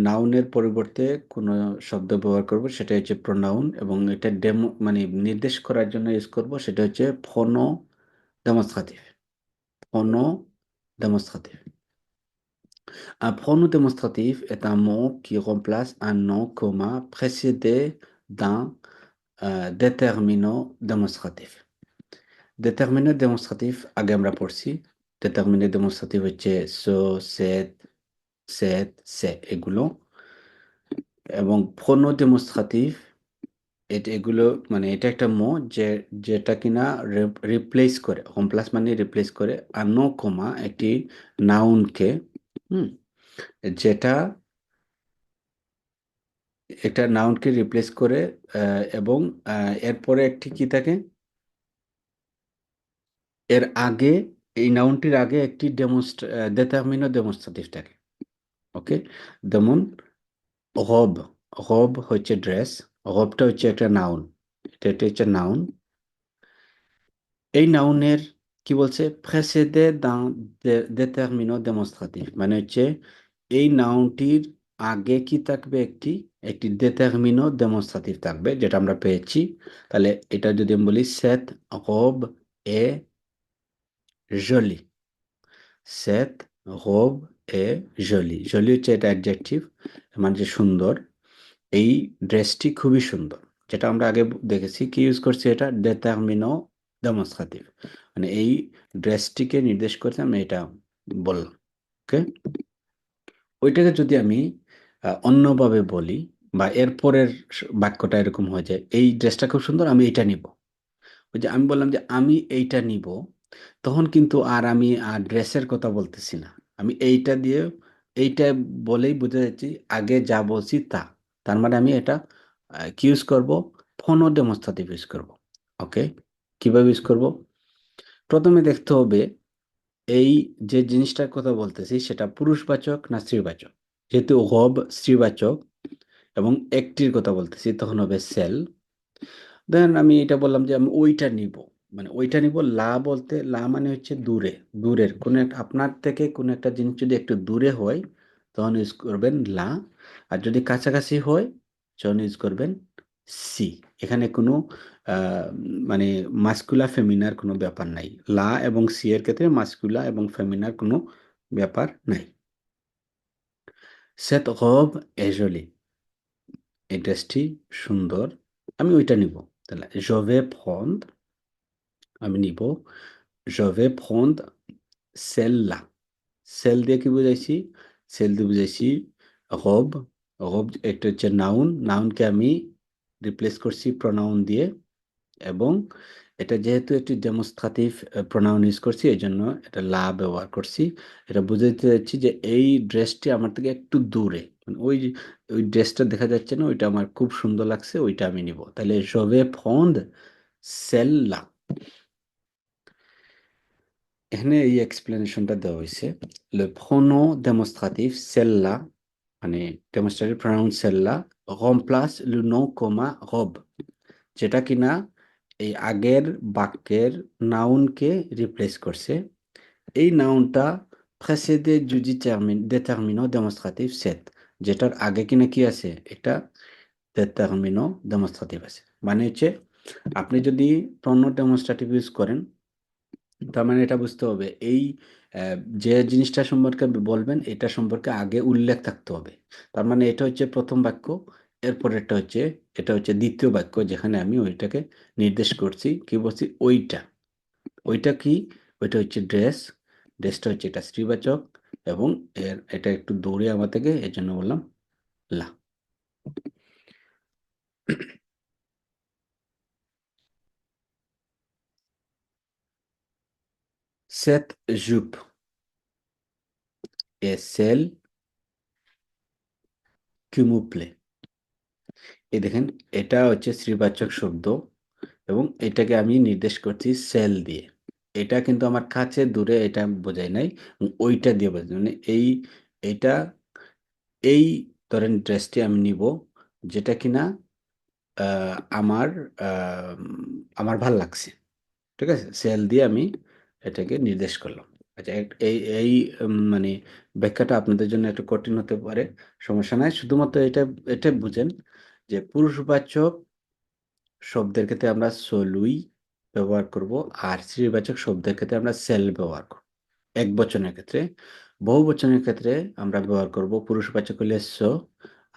নাউনের পরিবর্তে কোনো শব্দ ব্যবহার করব সেটা হচ্ছে প্রোনাউন, এবং এটা ডেমো মানে নির্দেশ করার জন্য ইউজ করব, সেটা হচ্ছে ফোনো ডেমনস্ট্রাটিভ, ফোনো ডেমনস্ট্রাটিভ। Un pronom démonstratif est un mot qui remplace un nom commun précédé d'un déterminant démonstratif. Déterminant démonstratif, আগে আমরা পড়ছি। Déterminant démonstratif হচ্ছে so, set, সে, এগুলো। এবং pronom démonstratif, এগুলো মানে এটা একটা মো যেটা কিনা রিপ্লেস করে, হোমপ্লাস মানে রিপ্লেস করে, আর নো কমা একটি নাউনকে, হুম, যেটা একটা নাউনকে রিপ্লেস করে, এবং এরপরে একটি কি থাকে, এর আগে এই নাউনটির আগে একটি দেটারমিনো ডেমনস্ট্রেটিভ থাকে। ওকে, যেমন রব, রব হচ্ছে ড্রেস, রবটা হচ্ছে একটা নাউন, এটা হচ্ছে নাউন। এই নাউনের কি বলছে, প্রেসেদে দাঁ দেটারমিনো ডেমনস্ট্রেটিভ, মানে হচ্ছে এই নাউনটির আগে কি থাকবে, একটি একটি দেটারমিনো ডেমনস্ট্রেটিভ থাকবে, যেটা আমরা পেয়েছি। তাহলে এটা যদি আমি বলি সেট রব এ জলি, সেট রব এ জলি, জলি হচ্ছে এটা অ্যাডজেক্টিভ, মানে যে সুন্দর, এই ড্রেসটি খুবই সুন্দর, যেটা আমরা আগে দেখেছি কি ইউজ করছি, এটা ডেটারমিনো ডেমনস্ট্রেটিভ, মানে এই ড্রেসটিকে নির্দেশ করতে আমি এটা বললাম। ওকে, ওইটাকে যদি আমি অন্যভাবে বলি, বা এরপরের বাক্যটা এরকম হয়ে যায়, এই ড্রেসটা খুব সুন্দর, আমি এইটা নিব। ওই যে আমি বললাম যে আমি এইটা নিব, তখন কিন্তু আর আমি আর ড্রেসের কথা বলতেছি না, আমি এইটা দিয়ে এইটা বলেই বুঝে যাচ্ছি আগে যা বলছি তা। তার মানে আমি এটা কি ইউজ করব, ফোনো ডেমনস্ট্রেটিভ ইউজ করব। ওকে, কিভাবে ইউজ করব, প্রথমে দেখতে হবে এই যে জিনিসটার কথা বলতেছি সেটা পুরুষবাচক না স্ত্রীবাচক। যেহেতু হব স্ত্রীবাচক এবং একটির কথা বলতেছি, তখন হবে সেল। দেন আমি এটা বললাম যে আমি ওইটা নিব, মানে ওইটা নিব, লা বলতে, লা মানে হচ্ছে দূরে, দূরের কোন একটা, আপনার থেকে কোন একটা জিনিস যদি একটু দূরে হয় তখন ইউজ করবেন লা, আর যদি কাছাকাছি হয় তখন ইউজ করবেন সি। এখানে কোনো মানে মাস্কুলা ফেমিনার কোনো ব্যাপার নাই, লা এবং সি এর ক্ষেত্রে মাস্কুলা এবং ফেমিনার কোনো ব্যাপার নাই। সেট রব এ জলি, এই ড্রেসটি সুন্দর, আমি ওইটা নিব। তাহলে জবে ফ্রন্ড, আমি নিব, জবে ফ্রন্ড সেল-লা, সেল দিয়ে কি বুঝাইছি, সেল দিয়ে বুঝাইছি রব, রব একটা হচ্ছে নাউন, নাউনকে আমি রিপ্লেস করছি প্রোনাউন দিয়ে, এবং এটা যেহেতু একটি ডেমনস্ট্রেটিভ প্রোনাউন ইউজ করছি, এই জন্য এটা লা ব্যবহার করছি। এটা বুঝাইতে চাচ্ছি যে এই ড্রেসটি আমার থেকে একটু দূরে, মানে ওই ওই ড্রেসটা দেখা যাচ্ছে না, ওইটা আমার খুব সুন্দর লাগছে, ওইটা আমি নিব। তাহলে জবে ফ্রন্ড সেল-লা, এখানে এই এক্সপ্লেনেশনটা দেওয়া হয়েছে। le pronom démonstratif celle-là, মানে ডেমনস্ট্রেটিভ প্রোনাউন সেল-লা remplace le nom commun robe, যেটা কিনা এই আগের বাক্যের নাউনকে রিপ্লেস করছে। এই নাউনটা précédé du déterminant démonstratif set, যেটার আগে কিনা কি আছে, এটা déterminant démonstratif আছে। মানে হচ্ছে আপনি যদি প্রোনাউন ডেমনস্ট্রেটিভ ইউজ করেন, তার মানে এটা বুঝতে হবে এই যে জিনিসটা সম্পর্কে বলবেন এটা সম্পর্কে আগে উল্লেখ থাকতে হবে। তার মানে এটা হচ্ছে প্রথম বাক্য, এরপরেরটা হচ্ছে, এটা হচ্ছে দ্বিতীয় বাক্য, যেখানে আমি ওইটাকে নির্দেশ করছি, কি বলছি, ওইটা, ওইটা কি, ওইটা হচ্ছে ড্রেস, ড্রেসটা হচ্ছে এটা স্ত্রীবাচক, এবং এটা একটু দূরে আমার থেকে, এর জন্য বললাম লা। Cette jupe est celle qui me plaît। এই দেখেন, এটা হচ্ছে স্ত্রীবাচক শব্দ, এবং এটাকে আমি নির্দেশ করছি সেল দিয়ে। এটা কিন্তু আমার কাছে দূরে এটা বোঝায় নাই, ওইটা দিয়ে বোঝায়, মানে এইটা, এই ধরেন ড্রেসটি আমি নিব, যেটা কিনা আমার আমার ভাল লাগছে, ঠিক আছে, সেল দিয়ে আমি এটাকে নির্দেশ করলাম। আচ্ছা, এই মানে ব্যাখ্যাটা আপনাদের জন্য একটু কঠিন হতে পারে, সমস্যা নাই, শুধুমাত্র এটা এটা বুঝেন যে পুরুষবাচক শব্দের ক্ষেত্রে আমরা সলুই ব্যবহার করব, আর স্ত্রীবাচক শব্দের ক্ষেত্রে আমরা সেল ব্যবহার করব একবচনের ক্ষেত্রে। বহুবচনের ক্ষেত্রে আমরা ব্যবহার করব পুরুষবাচক হইলে সো,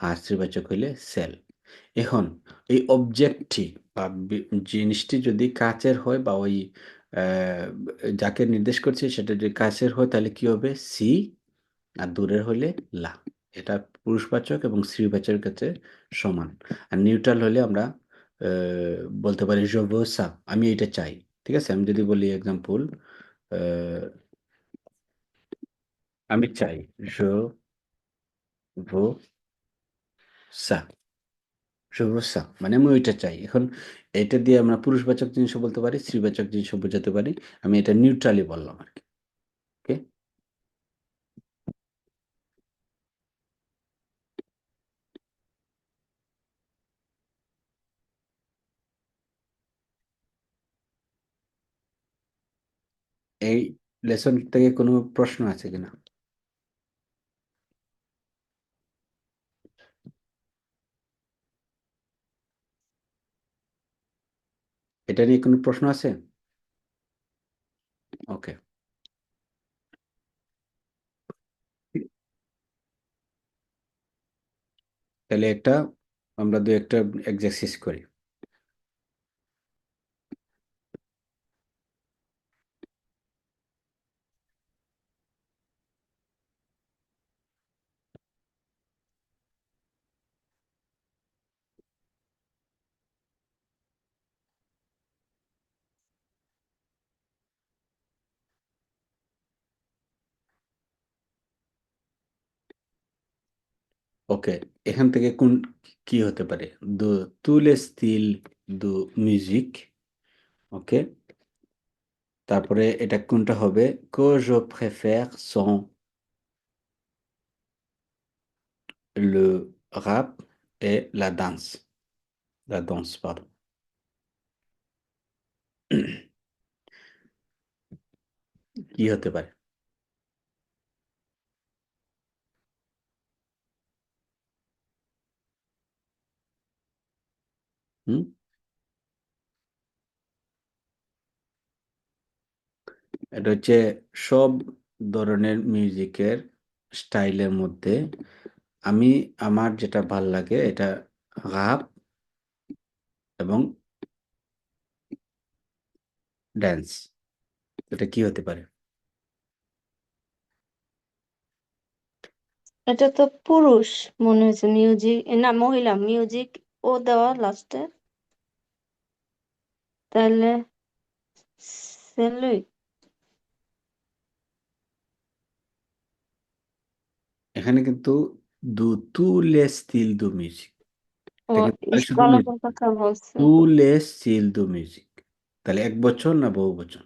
আর স্ত্রীবাচক হইলে সেল। এখন এই অবজেক্টটি বা জিনিসটি যদি কাচের হয়, বা ওই যাকে নির্দেশ করছে সেটা যদি কাছের হয়, তাহলে কি হবে, সি, আর দূরের হলে লা। এটা পুরুষবাচক এবং স্ত্রীবাচকের ক্ষেত্রে সমান। আর নিউট্রাল হলে আমরা বলতে পারি je veux ça, আমি এটা চাই। ঠিক আছে, আমি যদি বলি এক্সাম্পল, আমি চাই, je veux ça, je veux ça, মানে আমি ওইটা চাই। এখন এটা দিয়ে আমরা পুরুষবাচক জিনিসও বলতে পারি, স্ত্রীবাচক জিনিসও বোঝাতে পারি, আমি এটা নিউট্রালি বললাম আর কি। এই লেসন থেকে কোনো প্রশ্ন আছে কিনা? এটা নিয়ে কোনো প্রশ্ন আছে? ওকে, তাহলে আমরা দু একটা এক্সারসাইজ করি। ওকে, এখান থেকে কি হতে পারে? tous les styles de musique, ওকে। তারপরে এটা কোনটা হবে? que je préfère sont le rap et la danse, pardon. কি হতে পারে? হুম এটা হচ্ছে সব ধরনের মিউজিকের স্টাইলের মধ্যে আমার যেটা ভাল লাগে এটা রাপ এবং ড্যান্স। এটা কি হতে পারে? এটা তো পুরুষ মনে হচ্ছে, মিউজিক না মহিলা, মিউজিক ও দেওয়া লাস্টে, তাহলে সেলুই। এখানে কিন্তু দু তু লে স্টিল দু মিউজিক, ও এটা কিন্তু তাহলে শুধু স্কলার মিউজিক। কথা বলছে। তু লে স্টিল দু মিউজিক, তাহলে এক বছর না বহু বচন?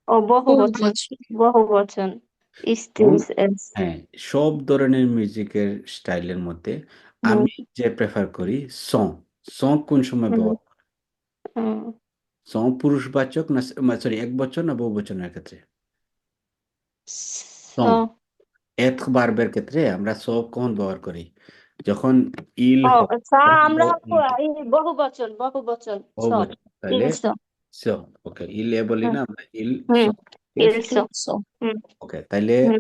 ও বহু বহু বচন, বছর। বহু বচন। এবং স্টিলস এস। হ্যাঁ, সব ধরনের মিউজিকের স্টাইলের মধ্যে হুম আমি যে প্রেফার করি সং। সং কোন সময় হুম ব্যবহার? হুম। সং পুরুষবাচক না, সরি, এক বচন না বহু বচনের ক্ষেত্রে? সং স- এথ বার্বের ক্ষেত্রে আমরা স কখন ব্যবহার করি? যখন ইল ও হয়, সা তখন আমরা বহু বচন, বহু বচন। স বহু বচন, তাহলে ইলস। স। ওকে, ইল এ বলি হুম না আমরা, ইল স। হুম ঠিক আছে, ইলস। ইলসো। হুম ওকে, তাইলে হুম।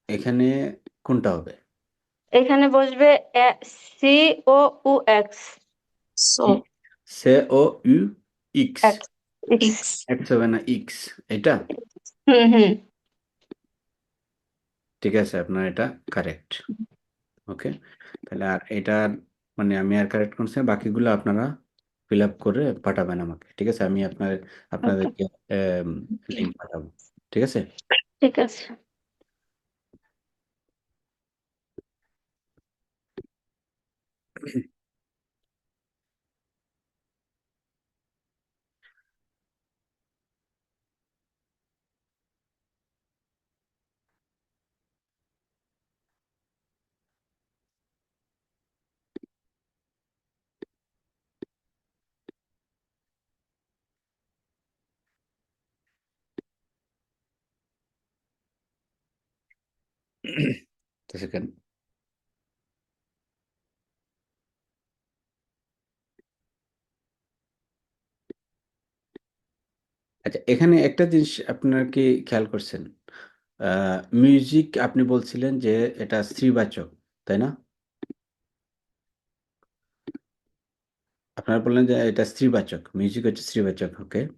এখানে কোনটা হবে? এখানে বসবে সি ও উ এক্স। সো। সে ও ইউ ইক্স। X X. এক্স। এক্স হবে না ইক্স? এটা হুম হুম। ঠিক আছে, আপনার এটা কারেক্ট। ওকে, তাহলে আর এটা মানে আমি আর কারেক্ট করছি না, বাকিগুলো আপনারা ফিল আপ করে পাঠাবেন আমাকে, ঠিক আছে? আমি ওকে, আপনাদেরকে লিঙ্ক পাঠাবো, ঠিক আছে? ঠিক আছে। তো সেখানে আচ্ছা, এখানে একটা জিনিস আপনার কি খেয়াল করছেন? মিউজিক আপনি বলছিলেন যে এটা স্ত্রীবাচক, তাই না? আপনারা বললেন যে এটা স্ত্রীবাচক, মিউজিক হচ্ছে স্ত্রীবাচক, ওকে।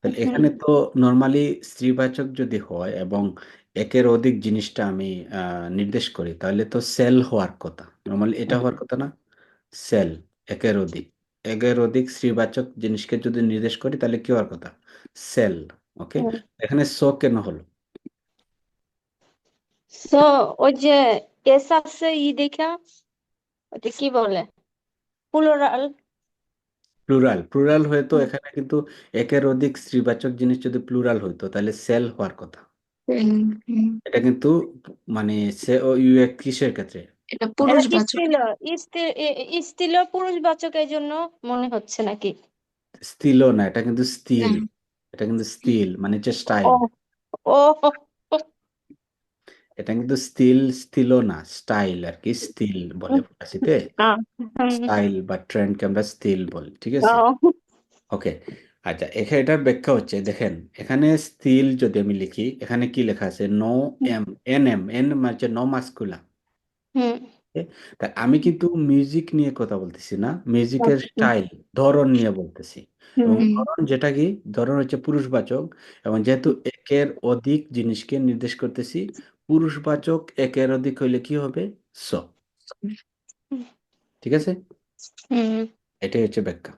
তাহলে হুম এখানে তো নর্মালি স্ত্রীবাচক যদি হয় এবং একের অধিক জিনিসটা আমি নির্দেশ করি, তাহলে তো সেল হওয়ার কথা, নর্মালি এটা হওয়ার কথা না? সেল, একের অধিক, একের অধিক স্ত্রীবাচক জিনিসকে যদি নির্দেশ করি তাহলে কি হওয়ার কথা? সেল, ওকে। হুম। এখানে সো কেন হলো? সো ওই যে এস আছে ই দেখা, ওটা কি বলে, প্লুরাল। প্লুরাল হয়তো এখানে কিন্তু একের অধিক স্ত্রীবাচক জিনিস যদি প্লুরাল হইতো তাহলে সেল হওয়ার কথা। হুম, হুম। এটা কিন্তু মানে সে ও ইউ এক কিসের ক্ষেত্রে? এটা এটা পুরুষবাচক। স্ত্রীল পুরুষবাচক, এই জন্য মনে হচ্ছে নাকি? স্থিল না, এটা কিন্তু না, স্থিল। এটা কিন্তু স্টিল মানে হচ্ছে স্টাইল। ও ও এটা কিন্তু স্টিলও না, স্টাইল আর কি, স্টিল বলে ফরাসিতে। স্টাইল বা ট্রেন্ডকে আমরা স্টিল বলি, ঠিক আছে? ওকে, আচ্ছা, এখানে এটার ব্যাখ্যা হচ্ছে, দেখেন এখানে স্টিল যদি আমি লিখি, এখানে কি লেখা আছে? নো এম, এন মানে হচ্ছে নো মাস্কুলা। হুম তা আমি কিন্তু মিউজিক নিয়ে কথা বলতেছি না, মিউজিকের স্টাইল, ধরন নিয়ে বলতেছি। এবং হুম ধরন যেটা কি, ধরন হচ্ছে পুরুষবাচক, এবং যেহেতু একের অধিক জিনিসকে নির্দেশ করতেছি, পুরুষবাচক একের অধিক হইলে কি হবে? স। ঠিক আছে, হুম এটাই হচ্ছে ব্যাখ্যা।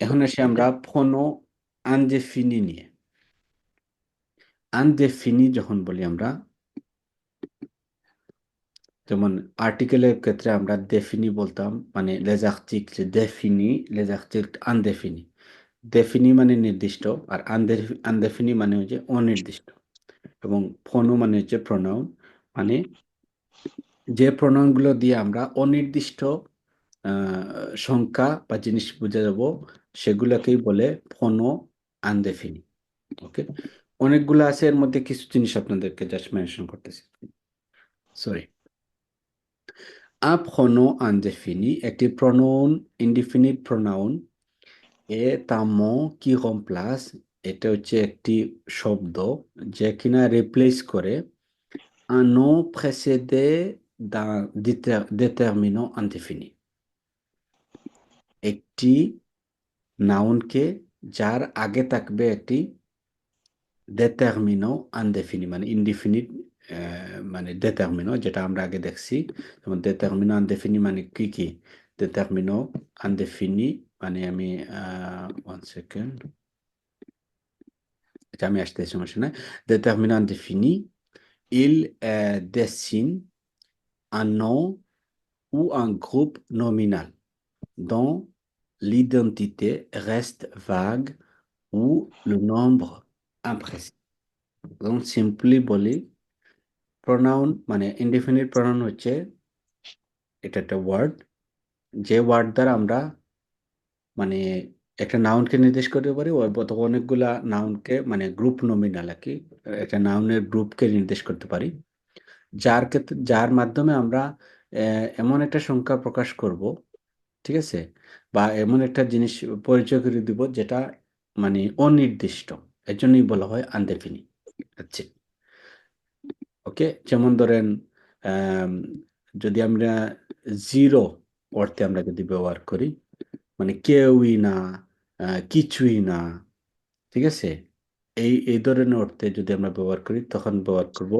এখন আসি আমরা ফোনো আনডেফিনি নিয়ে। আনডেফিনি যখন বলি আমরা, যেমন আর্টিকেলের ক্ষেত্রে আমরা ডেফিনি বলতাম, মানে les articles définis, les articles indéfinis। ডেফিনি মানে নির্দিষ্ট, আর আনডেফিনি মানে হচ্ছে অনির্দিষ্ট। এবং ফোনো মানে হচ্ছে প্রোনাউন, মানে যে প্রোনাউনগুলো দিয়ে আমরা অনির্দিষ্ট সংখ্যা বা জিনিস বুঝে যাব, সেগুলোকেই বলে ফোনো আনডেফিনি। ওকে, অনেকগুলো আছে, এর মধ্যে কিছু জিনিস আপনাদেরকে জাস্ট মেনশন করতেছি, সরি। Un pronom indéfini একটি pronoun, indefinite pronoun est un mot qui remplace, এটা হচ্ছে একটি শব্দ যে কিনা রিপ্লেস করে un nom précédé d'un déterminant indéfini। একটি নাউনকে যার আগে থাকবে একটি déterminant indéfini, মানে ইনডিফিনিট, মানে déterminant, যেটা আমরা আগে দেখছি। যেমন déterminant indéfini মানে কি কি? déterminant indéfini মানে আমি ওয়ান সেকেন্ড, এটা আমি আসতে সমস্যা নাই। déterminant indéfini, il dessine un nom ou un groupe nominal dont l'identité reste vague ou le nombre imprécis। donc simply বলি, প্রোনাউন মানে ইনডিফিনিট প্রোনাউন হচ্ছে, এটা একটা ওয়ার্ড, যে ওয়ার্ড দ্বারা আমরা মানে একটা নাউনকে নির্দেশ করতে পারি, অথবা অনেকগুলা নাউনকে, মানে গ্রুপ নমিনাল আর কি, একটা নাউনের গ্রুপকে নির্দেশ করতে পারি, যার ক্ষেত্রে, যার মাধ্যমে আমরা এমন একটা সংখ্যা প্রকাশ করব, ঠিক আছে, বা এমন একটা জিনিস পরিচয় করে দিব যেটা মানে অনির্দিষ্ট, এর জন্যই বলা হয় আনডেফিনি। আচ্ছা, ওকে, যেমন ধরেন আম, যদি আমরা জিরো অর্থে আমরা যদি ব্যবহার করি, মানে কেউই না, কিছুই না, ঠিক আছে, এই ধরনের অর্থে যদি আমরা ব্যবহার করি, তখন ব্যবহার করব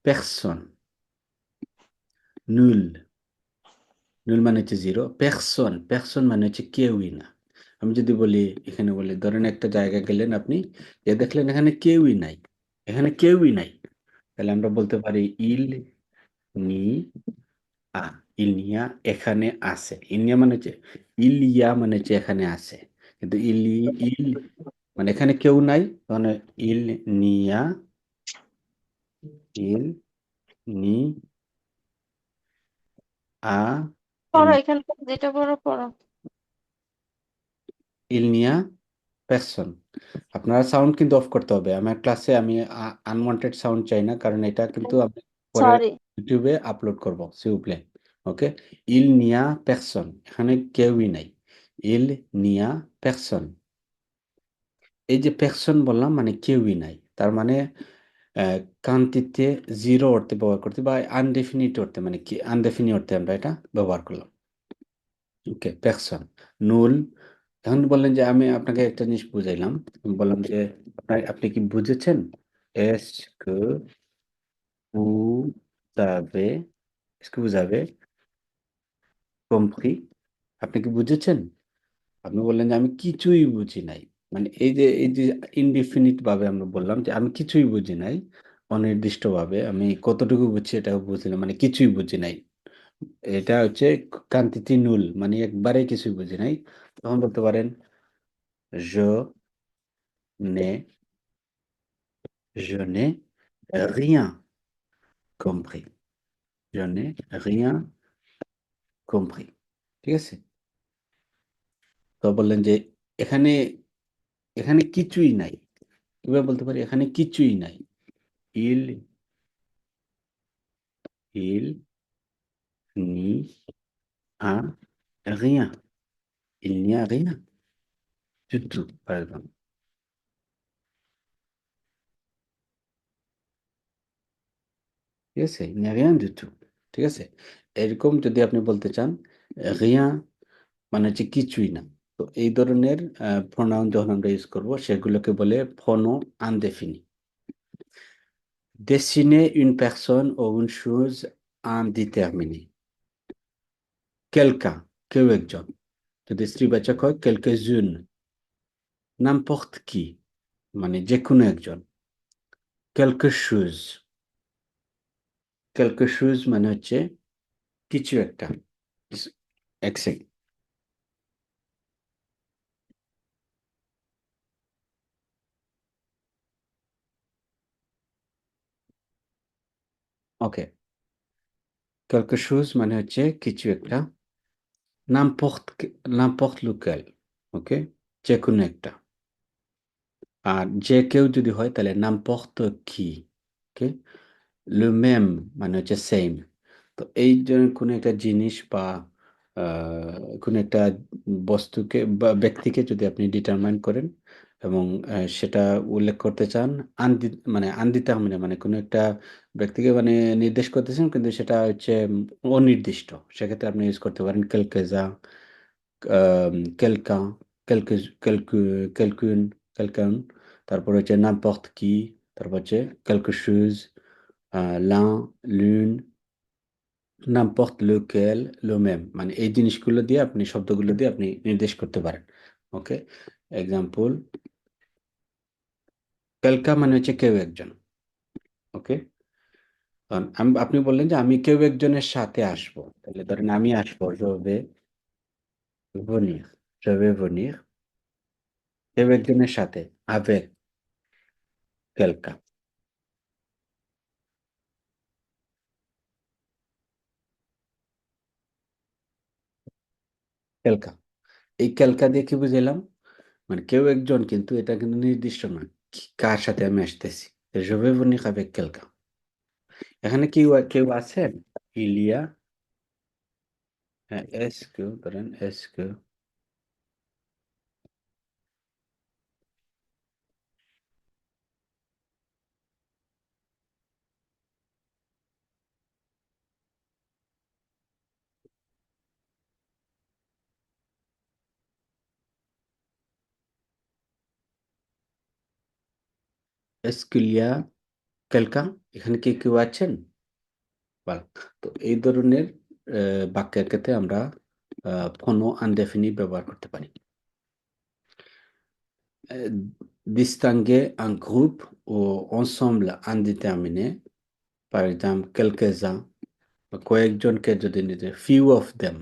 পেরসন। নুল, নুল মানে হচ্ছে জিরো, পেরসন, পেরসন মানে হচ্ছে কেউই না। আমি যদি বলি, এখানে বলি, ধরেন একটা জায়গায় গেলেন আপনি, যে দেখলেন এখানে কেউই নাই, এখানে কেউই নাই, তাহলে আমরা বলতে পারি ইল নি আ, ইলনিয়া এখানে আছে। ইলনিয়া মানে হচ্ছে, ইলিয়া মানে হচ্ছে এখানে আছে, কিন্তু ইল মানে এখানে কেউ নাই, মানে ইল নিয়া, ইল নি আ, ইল পড়ো এখানে যেটা পড়ো পড়ো। ইল নিয়া পারসন। আপনারা সাউন্ড কিন্তু অফ করতে হবে, আমার ক্লাসে আমি আনওয়ান্টেড সাউন্ড চাই না, কারণ এটা কিন্তু আমি পরে সরি। ইউটিউবে আপলোড করব, সিউপ্লে। ওকে, ইল নিয়া পারসন, এখানে কেউই নাই, ইল নিয়া পারসন। এই যে পারসন বললাম মানে কেউই নাই, তার মানে কান্তিতে জিরো অর্থে ব্যবহার করতে, বা আনডেফিনিট অর্থে, মানে কি আনডেফিনিট অর্থে আমরা এটা ব্যবহার করলাম। ওকে, পারসন, নুল। এখন বললেন যে আমি আপনাকে একটা জিনিস বুঝাইলাম, আমি বললাম যে আপনি কি বুঝেছেন? S K vous avez, est-ce que vous avez compris? আপনি কি বুঝেছেন? আপনি বললেন যে আমি কিছুই বুঝি নাই, মানে এই যে ইনডিফিনিট ভাবে আমরা বললাম যে আমি কিছুই বুঝি নাই, অনির্দিষ্ট ভাবে আমি কতটুকু বুঝছি এটা বুঝি না, মানে কিছুই বুঝি নাই, এটা হচ্ছে কান্তিতি নুল, মানে একবারে কিছুই বুঝি নাই। তখন বলতে পারেন je n'ai je n'ai rien compris, je n'ai rien compris, ঠিক আছে? তো বললেন যে এখানে এখানে কিছুই নাই, কিভাবে বলতে পারি এখানে কিছুই নাই? ইল ইল নি আ rien, il n'y a rien du tout, par exemple. ঠিক আছে, il n'y a rien du tout, ঠিক আছে। এরকম যদি আপনি বলতে চান rien মানে হচ্ছে কিছুই না, তো এই ধরনের প্রোনাউন যখন আমরা ইউজ করব সেগুলোকে বলে প্রnom indéfini। Dessiner une personne ou une chose indéterminée, quelqu'un, কেউ একজন, যদি স্ত্রীবাচক হয় quelques-unes, n'importe qui মানে যে কোনো একজন, quelque chose, quelque chose মানে হচ্ছে কিছু একটা। এক সেকেন্ড, ওকে, quelque chose মানে হচ্ছে কিছু একটা, n'importe lequel, ওকে, যে কোনো একটা। আর যে কেউ যদি হয় তাহলে n'importe qui, ওকে। le même মানে হচ্ছে সেম। তো এই জন্য কোনো একটা জিনিস বা কোনো একটা বস্তুকে বা ব্যক্তিকে যদি আপনি ডিটারমাইন করেন এবং সেটা উল্লেখ করতে চান মানে আনডিটারমিনে মানে কোনো একটা ব্যক্তিকে মানে নির্দেশ করতেছেন কিন্তু সেটা হচ্ছে অনির্দিষ্ট, সেক্ষেত্রে আপনি ইউজ করতে পারেন quelques-uns, quelqu'un, quelqu'une, quelqu'un, তারপর হচ্ছে n'importe qui, তারপর হচ্ছে quelque chose, l'un, l'une, n'importe lequel, le même, মানে এই জিনিসগুলো দিয়ে আপনি শব্দগুলো দিয়ে আপনি নির্দেশ করতে পারেন। ওকে, এক্সাম্পল, quelqu'un মানে হচ্ছে কেউ একজন। ওকে, আপনি বললেন যে আমি কেউ একজনের সাথে আসবো, তাহলে ধরেন আমি আসবো, je vais venir, je vais venir কেউ একজনের সাথে, avec quelqu'un, quelqu'un, এই quelqu'un দিয়ে কি বুঝাইলাম? মানে কেউ একজন, কিন্তু এটা কিন্তু নির্দিষ্ট নয় কার সাথে আমি আসতেছি। je vais venir avec quelqu'un, এখানে কেউ কেউ আছেন, ইলিয়া, হ্যাঁ, এসকে ধরেন, এসকে, এসকুলিয়া, কেলকা, এখানে কি কেউ আছেন? বা, তো এই ধরনের বাক্যের ক্ষেত্রে আমরা ফোনো আনডেফিনি ব্যবহার করতে পারি। Distinguer un groupe ou ensemble indéterminé, par exemple quelques-uns বা কয়েকজনকে যদি নিতে, few of them,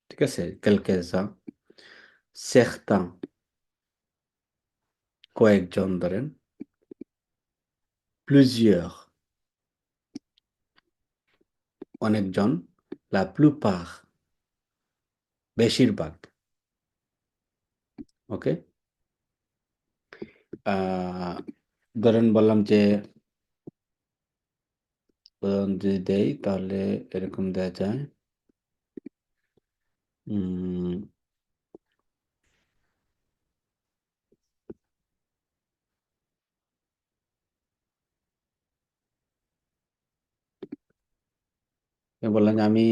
ঠিক আছে, quelques-uns, certains কয়েকজন ধরেন, plusieurs অনেকজন, la plupart বেশিরভাগ। ওকে, ধরেন বললাম যে উদাহরণ যদি দেই তাহলে এরকম দেয়া যায়, উম, বললাম যে আমি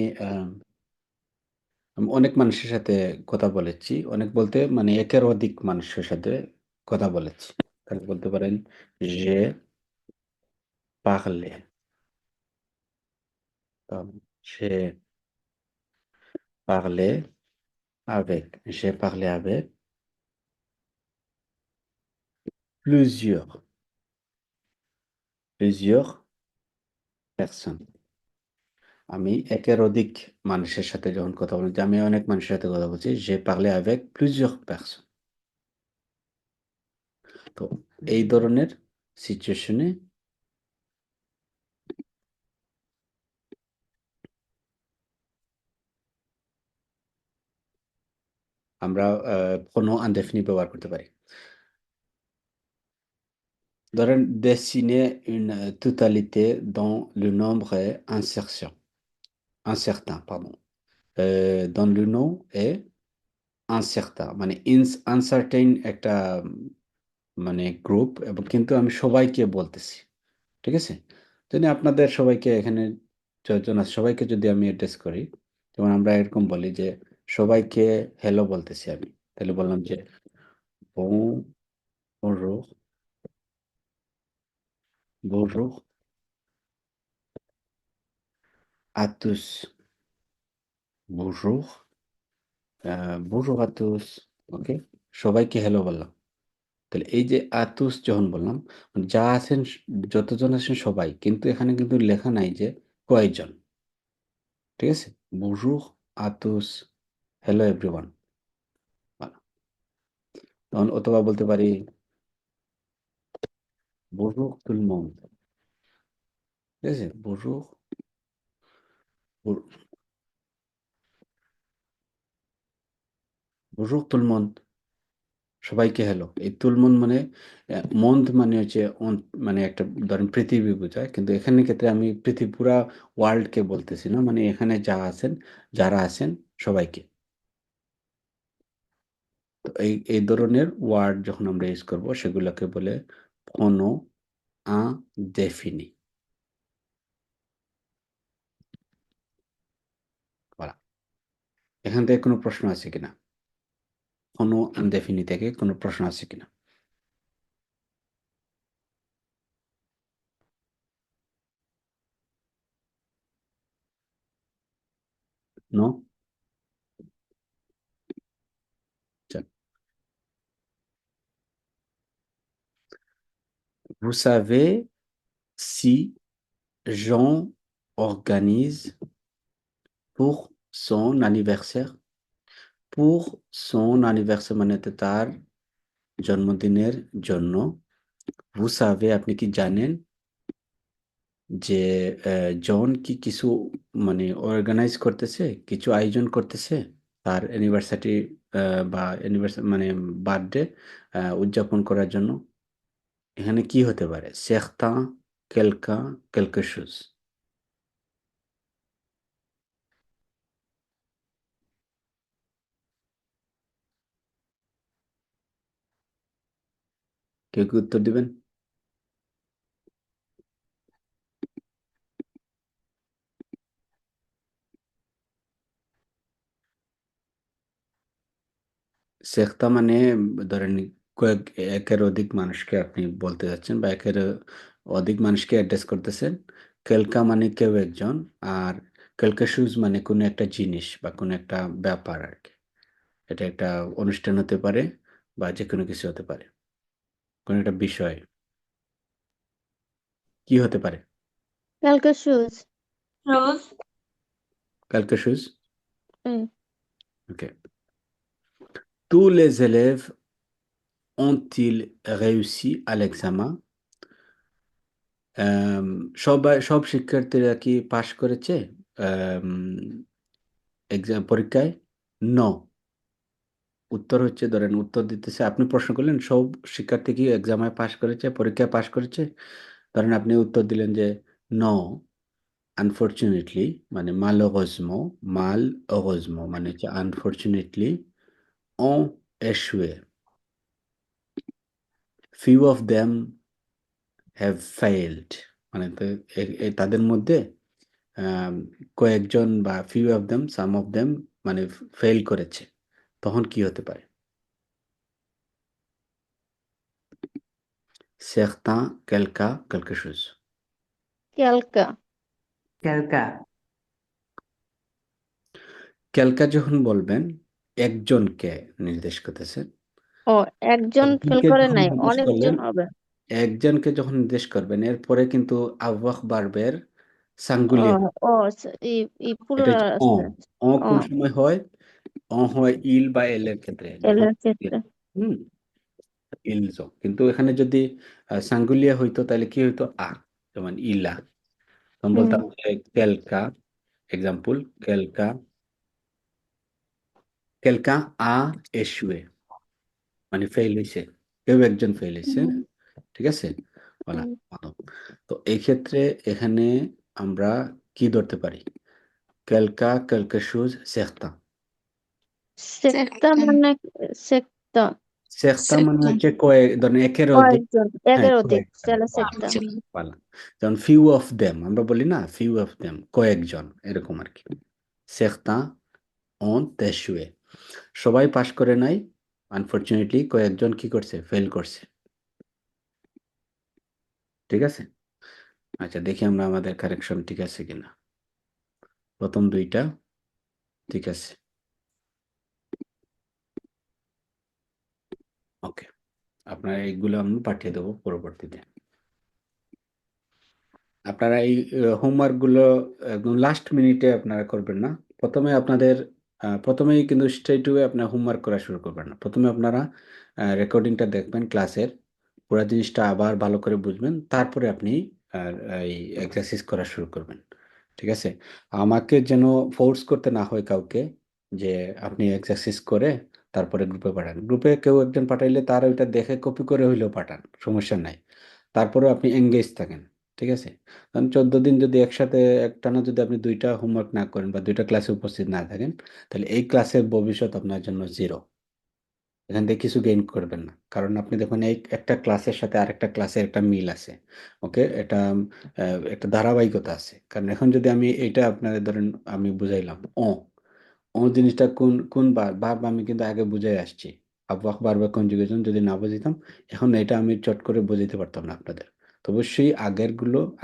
অনেক মানুষের সাথে কথা বলেছি, অনেক বলতে মানে একের অধিক মানুষের সাথে কথা বলেছি, তাহলে বলতে পারেন যে পারলে, সে পারলে avec, j'ai parlé avec plusieurs personnes, আমি একের অধিক মানুষের সাথে যখন কথা বলছি, আমি অনেক মানুষের সাথে কথা বলছি, j'ai parlé avec plusieurs personnes। তো এই ধরনের সিচুয়েশনে আমরা কোনো আনডেফিনি ব্যবহার করতে পারি। ধরেন dessiner une totalité dont le nombre est incertain, pardon. Dont le nom est incertain, মানে uncertain একটা মানে গ্রুপ, এবং কিন্তু আমি সবাইকে বলতেছি, ঠিক আছে? যদি আপনাদের সবাইকে এখানে যতজন আছে সবাইকে যদি আমি অ্যাড্রেস করি, যেমন আমরা এরকম বলি যে সবাইকে হ্যালো বলতেছি আমি, তাহলে বললাম যে bonjour, bonjour à tous, bonjour, bonjour à tous, ওকে? সবাইকে হ্যালো বললাম। তাহলে এই যে আতুস যখন বললাম, মানে যা আছেন যতজন আছেন সবাই, কিন্তু এখানে কিন্তু লেখা নাই যে কয়জন, ঠিক আছে? bonjour à tous, hello everyone, তখন অথবা বলতে পারি bonjour tout le monde, ঠিক আছে? bonjour bonjour tout le monde, সবাইকে হ্যালো। এই তুলমন মানে মন্দ মানে হচ্ছে মানে একটা ধরেন পৃথিবী বোঝায়, কিন্তু এখানে ক্ষেত্রে আমি পৃথিবী পুরা ওয়ার্ল্ডকে বলতেছি না, মানে এখানে যারা আছেন সবাইকে। তো এই ধরনের ওয়ার্ড যখন আমরা ইউজ করব সেগুলোকে বলে pronom indéfini। voilà। এখান থেকে কোনো প্রশ্ন আছে কিনা? pronom indéfini থেকে কোনো প্রশ্ন আছে কিনা? নো? চল। Vous savez si Jean organise pour son anniversaire? pour son anniversaire মানে তো তার জন্মদিনের জন্য। vous savez আপনি কি জানেন যে জন কি কিছু মানে অর্গানাইজ করতেছে, কিছু আয়োজন করতেছে তার অ্যানিভার্সারি বা অ্যানিভার্সারি মানে বার্থডে উদযাপন করার জন্য। এখানে কি হতে পারে? certains, quelqu'un, quelque chose। কেউ কি উত্তর দিবেন? সেক্তা মানে ধরেন কয়েক একের অধিক মানুষকে আপনি বলতে যাচ্ছেন, বা একের অধিক মানুষকে অ্যাড্রেস করতেছেন। কেলকা মানে কেউ একজন, আর কেলকা শুজ মানে কোনো একটা জিনিস বা কোনো একটা ব্যাপার আর কি। এটা একটা অনুষ্ঠান হতে পারে বা যে কোনো কিছু হতে পারে, কোনো একটা বিষয়। কি হতে পারে? কালকে শুজ। Rose, কেলকা শুজ, হুম। ওকে। tous les élèves ont-ils réussi à l'examen? সব শিক্ষার্থীরা কি পাশ করেছে পরীক্ষায়? নো। উত্তর হচ্ছে, ধরেন উত্তর দিতেছে, আপনি প্রশ্ন করলেন সব শিক্ষার্থী কি এক্সামে পাশ করেছে, পরীক্ষায় পাশ করেছে? ধরেন আপনি উত্তর দিলেন যে নো, আনফরচুনেটলি, মানে malheureusement মানে হচ্ছে unfortunately, ont échoué, few of them have failed, মানে তাদের মধ্যে কয়েকজন বা few of them, some of them মানে ফেল করেছে। তখন কি হতে পারে? certains, quelqu'un, quelque chose। ক্যালকা। ক্যালকা। ক্যালকা যখন বলবেন একজনকে নির্দেশ করতেছেন। ও, একজন ফেল একজনকে করে যখন নাই, নির্দেশ করলেন, অনেকজন হবে। একজনকে যখন নির্দেশ করবেন এরপরে কিন্তু আবওয়াহ বার্বের ও, সাঙ্গুলিয়া, ও ই ই এটা পুরো হচ্ছে আছে। ও, কোন সময় হয়? হয় ইল বা এল এর ক্ষেত্রে, যখন এলের ক্ষেত্রে। হুম ইলজো। কিন্তু এখানে যদি সাঙ্গুলিয়া হইতো তাহলে কি হইতো? যেমন ইলা, তখন হুম। বলতাম যে কেলকা, এক্সাম্পল কেলকা quelqu'un a échoué মানে ফেল হয়েছে, কেউ একজন ফেল হয়েছে, mm, ঠিক আছে? বলা mm. ভালো। তো এই ক্ষেত্রে এখানে আমরা কি ধরতে পারি? quelqu'un quelque chose certain। সেক্তা Second, মানে সেক্তা certain মানে second, হচ্ছে কয়েক, ধরেন একের অধিক, কয়েকজন, হ্যাঁ একের অধিক কয়েকজন, সেটা সেক্তা। কয়েকজন, একজন, ভালো। যেমন few of them আমরা বলি না, few of them কয়েকজন, এরকম আর কি। certains ont échoué, সবাই পাস করে নাই, আনফরচুনেটলি কয়েকজন কি করছে, ফেল করছে, ঠিক আছে? আচ্ছা দেখি আমরা আমাদের কারেকশন ঠিক আছে কিনা। প্রথম দুইটা ঠিক আছে, ওকে। আপনারা এইগুলো আমি পাঠিয়ে দেবো পরবর্তীতে। আপনারা এই হোমওয়ার্কগুলো একদম লাস্ট মিনিটে আপনারা করবেন না। প্রথমে আপনাদের প্রথমেই কিন্তু স্ট্রেইট ওয়ে আপনার হোমওয়ার্ক করা শুরু করবেন না। প্রথমে আপনারা রেকর্ডিংটা দেখবেন ক্লাসের, পুরো জিনিসটা আবার ভালো করে বুঝবেন, তারপরে আপনি আর এই এক্সারসাইজ করা শুরু করবেন, ঠিক আছে? আমাকে যেন ফোর্স করতে না হয় কাউকে যে আপনি এক্সারসাইজ করে তারপরে গ্রুপে পাঠান। গ্রুপে কেউ একজন পাঠাইলে তার ওইটা দেখে কপি করে হইলেও পাঠান, সমস্যা নাই। তারপরেও আপনি এঙ্গেজ থাকেন, ঠিক আছে? কারণ 14 দিন যদি একসাথে একটানা যদি আপনি 2টা হোমওয়ার্ক না করেন বা 2টা ক্লাসে উপস্থিত না থাকেন, তাহলে এই ক্লাসের ভবিষ্যৎ আপনার জন্য জিরো। এখান থেকে কিছু গেইন করবেন না, কারণ আপনি দেখুন এই একটা ক্লাসের সাথে আরেকটা ক্লাসের একটা মিল আছে, ওকে? এটা একটা ধারাবাহিকতা আছে। কারণ এখন যদি আমি এটা আপনাদের ধরেন আমি বুঝাইলাম ও জিনিসটা কোন কোন ভার্ব আমি কিন্তু আগে বুঝাই আসছি, অবজেক্ট ভার্ব কনজুগেশন যদি না বুঝিতাম, এখন এটা আমি চট করে বুঝাইতে পারতাম না আপনাদের। তো অবশ্যই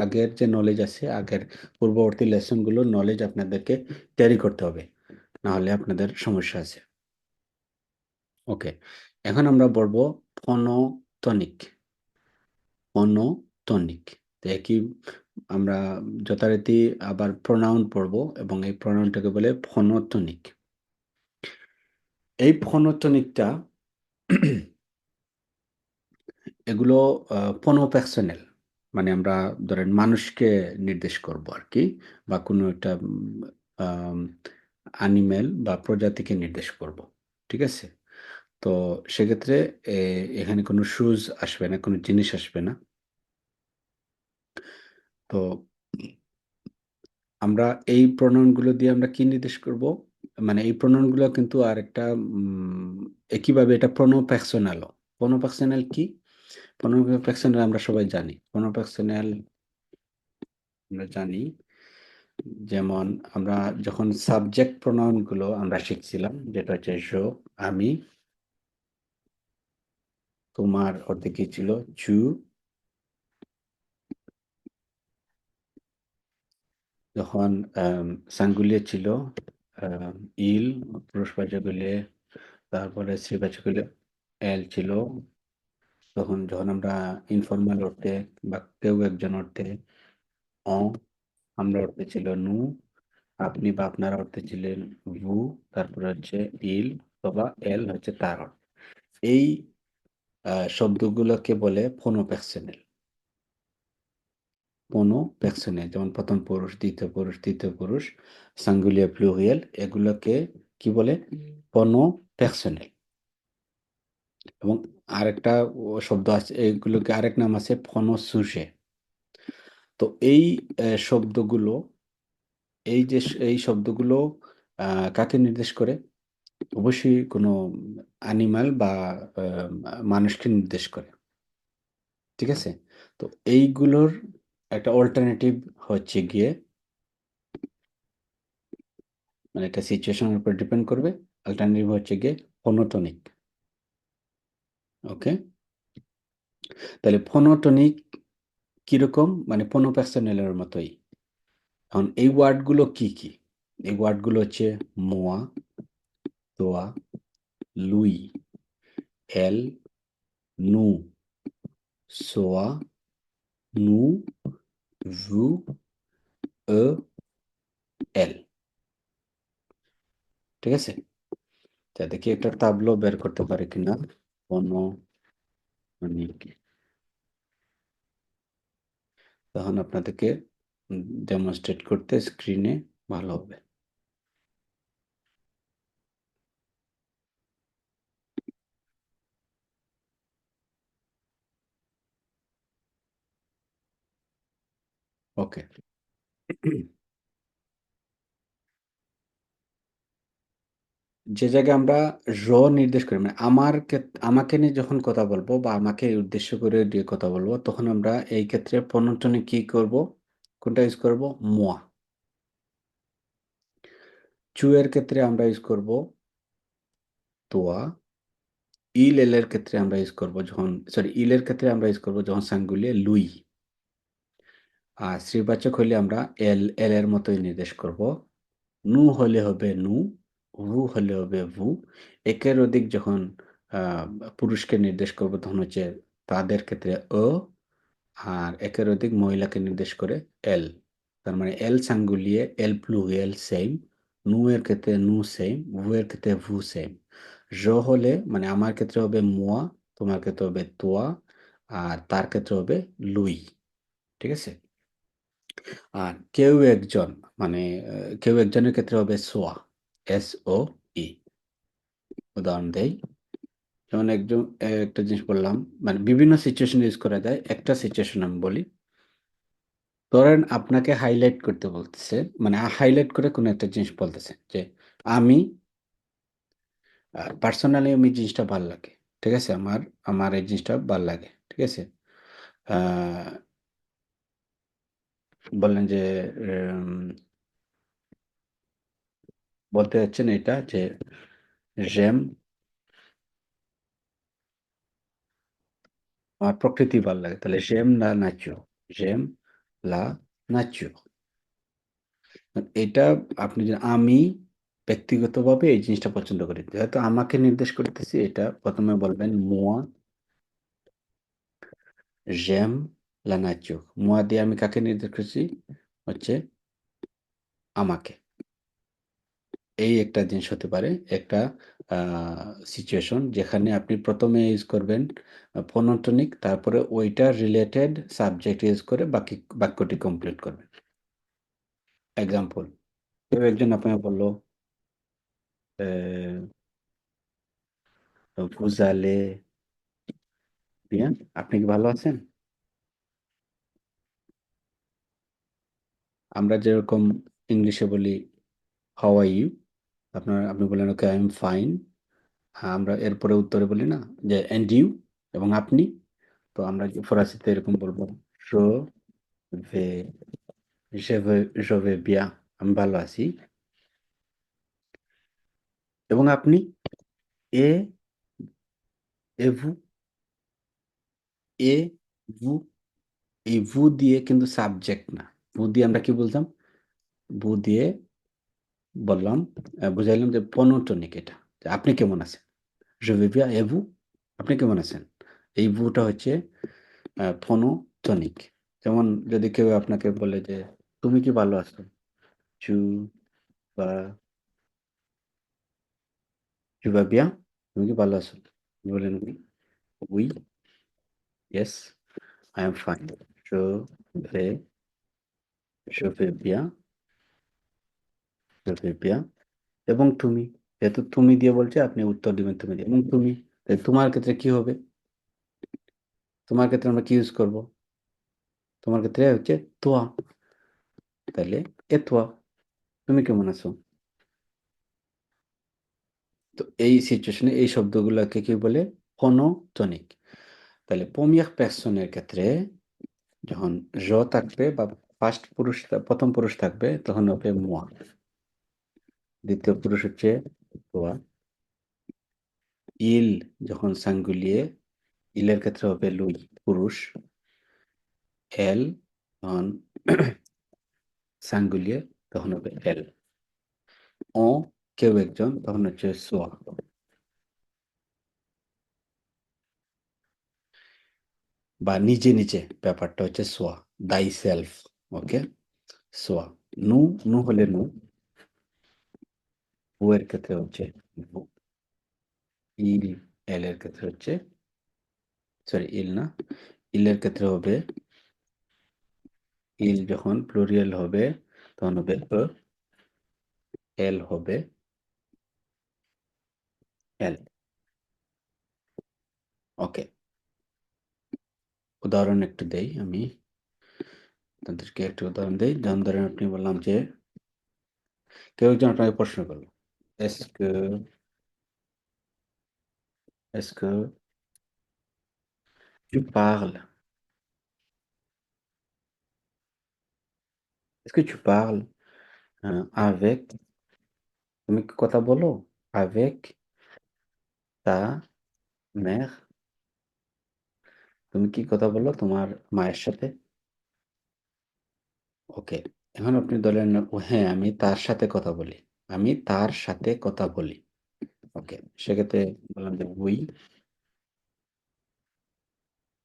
আগের যে নলেজ আছে, আগের পূর্ববর্তী লেসনগুলো নলেজ আপনাদেরকে ক্যারি করতে হবে, না হলে আপনাদের সমস্যা আছে, ওকে? এখন আমরা বলবো ফনোটনিক। ফনোটনিক তো একই, আমরা যথারীতি আবার প্রোনাউন পড়বো এবং এই প্রোনাউনটাকে বলে ফনোটনিক। এই ফনোটনিকটা এগুলো ফনোপ্যাকশনাল, মানে আমরা ধরেন মানুষকে নির্দেশ করব আর কি, বা কোনো একটা অ্যানিমেল বা প্রজাতিকে নির্দেশ করব, ঠিক আছে? তো সেক্ষেত্রে এখানে কোনো শুজ আসবে না, কোনো জিনিস আসবে না। তো আমরা এই প্রণয়নগুলো দিয়ে আমরা কি নির্দেশ করব? মানে এই প্রণয়নগুলো কিন্তু আরেকটা একইভাবে এটা প্রনোপ্যাকশনালও। প্রনোপ্যাকশনাল কি? প্রনোপ্যাকশনাল আমরা সবাই জানি। প্রনোপ্যাকশনাল আমরা জানি, যেমন আমরা যখন সাবজেক্ট প্রোনাউন গুলো আমরা শিখছিলাম, যেটা হচ্ছে জো, আমি, তোমার অর্থে কি ছিল, চু, যখন সাঙ্গুলিয়া ছিল ইল, পুরুষবাচক হলে, তারপরে স্ত্রীবাচক হলে এল ছিল, তখন যখন আমরা ইনফর্মাল অর্থে বা কেউ একজন অর্থে অ, আমরা অর্থে ছিল নু, আপনি বা আপনার অর্থে ছিলেন ভু, তারপরে হচ্ছে ইল অথবা এল হচ্ছে তার অর্থ। এই শব্দগুলোকে বলে ফোনোপ্যাকশনাল। ফোনোপ্যাকশনাল যেমন প্রথম পুরুষ, দ্বিতীয় পুরুষ, তৃতীয় পুরুষ, সিঙ্গুলিয়ার, প্লুরিয়াল, এগুলোকে কি বলে? ফোনোপ্যাকশনাল। এবং আরেকটা শব্দ আছে, এগুলোকে আরেক নাম আছে ফনোসুশে। তো এই শব্দগুলো, এই যে এই শব্দগুলো কাকে নির্দেশ করে? অবশ্যই কোনো অ্যানিমাল বা মানুষকে নির্দেশ করে, ঠিক আছে? তো এইগুলোর একটা অল্টারনেটিভ হচ্ছে গিয়ে, মানে একটা সিচুয়েশনের উপর ডিপেন্ড করবে, অল্টারনেটিভ হচ্ছে গিয়ে ফোনোটনিক, ওকে? তাহলে ফোনোটনিক কিরকম? মানে ফোনোপ্যাকশনালের মতোই। এখন এই ওয়ার্ডগুলো কি কি? এই ওয়ার্ডগুলো হচ্ছে মোয়া, তোয়া, লুই, এল, নু, সোয়া, নু, ভু, এ, এল, ঠিক আছে? তা দেখি একটা তাবলো বের করতে পারে কিনা ফোনোটনিক। তখন আপনাদেরকে ডেমনস্ট্রেট করতে স্ক্রিনে ভালো হবে। ওকে। যে জায়গায় আমরা র নির্দেশ করি মানে আমাকে নিয়ে যখন কথা বলবো বা আমাকে উদ্দেশ্য করে দিয়ে কথা বলবো তখন আমরা এই ক্ষেত্রে পণ্যটনে কি করব? কোনটা ইউজ করব? মোয়া। চু এর ক্ষেত্রে আমরা ইউজ করব তোয়া। এর ক্ষেত্রে আমরা ইউজ করব যখন ইলের ক্ষেত্রে আমরা ইউজ করব যখন সাঙ্গুলিয়ে লুই। আর স্ত্রীবাচক হলে আমরা এল এর মতোই নির্দেশ করব। নু হলে হবে নু, ভু হলে হবে ভু। একের অধিক যখন পুরুষকে নির্দেশ করব তখন হচ্ছে তাদের ক্ষেত্রে অ, আর একের অধিক মহিলাকে নির্দেশ করে এল। তার মানে এল সাঙ্গুলিয়ে এল প্লুরিয়াল সেম, নু এর ক্ষেত্রে নু সেম, ভু এর ক্ষেত্রে ভু সেম। জ হলে মানে আমার ক্ষেত্রে হবে মোয়া, তোমার ক্ষেত্রে হবে তোয়া, আর তার ক্ষেত্রে হবে লুই। ঠিক আছে? আর কেউ একজন মানে কেউ একজনের ক্ষেত্রে হবে সোয়া, SOE। উদাহরণ দেই, যেমন একটা জিনিস বললাম, মানে বিভিন্ন সিচুয়েশন ইউজ করা যায়। একটা সিচুয়েশন আমি বলি, ধরেন আপনাকে হাইলাইট করতে বলতেছে, মানে হাইলাইট করে কোনো একটা জিনিস বলতেছে যে আমি পার্সোনালি আমি জিনিসটা ভাল লাগে। ঠিক আছে? আমার আমার এই জিনিসটা ভাল লাগে। ঠিক আছে? আহ, বললেন যে বলতে যাচ্ছেন এটা যে জ্যাম, আমার প্রকৃতি ভাল লাগে, তাহলে জ্যাম লা নাচুর, জ্যাম লা নাচুর। এটা আপনি যে আমি ব্যক্তিগতভাবে এই জিনিসটা পছন্দ করি, যেহেতু আমাকে নির্দেশ করতেছি, এটা প্রথমে বলবেন মোয়া জ্যাম লা নাচুর। মোয়া দিয়ে আমি কাকে নির্দেশ করছি? হচ্ছে আমাকে। এই একটা জিনিস হতে পারে, একটা সিচুয়েশন যেখানে আপনি প্রথমে ইউজ করবেন ফোনোটনিক, তারপরে ওইটার রিলেটেড সাবজেক্ট ইউজ করে বাক্যটি কমপ্লিট করবেন। এক্সাম্পল, কেউ একজন আপনাকে বললো বুঝালে বিয়ান, আপনি কি ভালো আছেন? আমরা যেরকম ইংলিশে বলি হাউ আর ইউ, আপনি বলেন ওকে আই এম ফাইন। আমরা এরপরে উত্তরে বলি না যে এন্ড ইউ, এবং আপনি। তো আমরা ফরাসিতে এরকম বলবো জো ভে, je vais bien, আমি ভালো আছি। এবং আপনি এ এ ভু, এ ভু, এই ভু দিয়ে কিন্তু সাবজেক্ট না। ভু দিয়ে আমরা কি বলতাম? ভু দিয়ে বললাম, বুঝাইলাম যে পনোটনিক এটা, যে আপনি কেমন আছেন? je vais bien et vous, আপনি কেমন আছেন? এই ভুটা হচ্ছে ফোনোটনিক। যেমন যদি কেউ আপনাকে বলে যে তুমি কি ভালো আছো, চু বা tu vas bien, তুমি কি ভালো আছো? আপনি বলেন we, yes, I am fine, je vais je vais bien, je vais bien। এবং তুমি, যেহেতু তুমি দিয়ে বলছে আপনি উত্তর দিবেন তুমি দিয়ে, এবং তুমি, তাই তোমার ক্ষেত্রে কি হবে? তোমার ক্ষেত্রে আমরা কি ইউজ করব? তোমার ক্ষেত্রে হচ্ছে তোয়া, তাহলে এ তোয়া, তুমি কেমন আছো? তো এই সিচুয়েশনে এই শব্দগুলোকে কি বলে? ফোনোটনিক। তাহলে প্রমিয়ার পার্সনের ক্ষেত্রে যখন জ থাকবে বা প্রথম পুরুষ থাকবে তখন হবে মোয়া, দ্বিতীয় পুরুষ হচ্ছে তোয়া। ইল যখন সাঙ্গুলিয়ে, ইলের ক্ষেত্রে হবে লুই পুরুষ। এল যখন সাঙ্গুলিয়ে তখন হবে এল। ও কেউ একজন তখন হচ্ছে সোয়া। বা নিজে নিজে, ব্যাপারটা হচ্ছে সোয়া, দাই সেলফ। ওকে, সোয়া। নু, নু হলে নু, ও এর ক্ষেত্রে হচ্ছে ভু। ইল, এল এর ক্ষেত্রে হচ্ছে, ইল না, ইলের ক্ষেত্রে হবে, ইল যখন প্লুরিয়াল হবে তখন হবে এল হবে এল। ওকে, উদাহরণ একটু দেই আমি। তাদেরকে একটি উদাহরণ দিই। যেমন ধরেন আপনি বললাম যে কেউ একজন আপনাকে প্রশ্ন করলো, SK SK tu parles est-ce que tu parles avec তুমি কি কথা বলো avec ta mère তুমি কি কথা বলো তোমার মায়ের সাথে? ওকে, এখন আপনি বললেন হ্যাঁ আমি তার সাথে কথা বলি, আমি তার সাথে কথা বলি। ওকে, সেক্ষেত্রে বললাম যে oui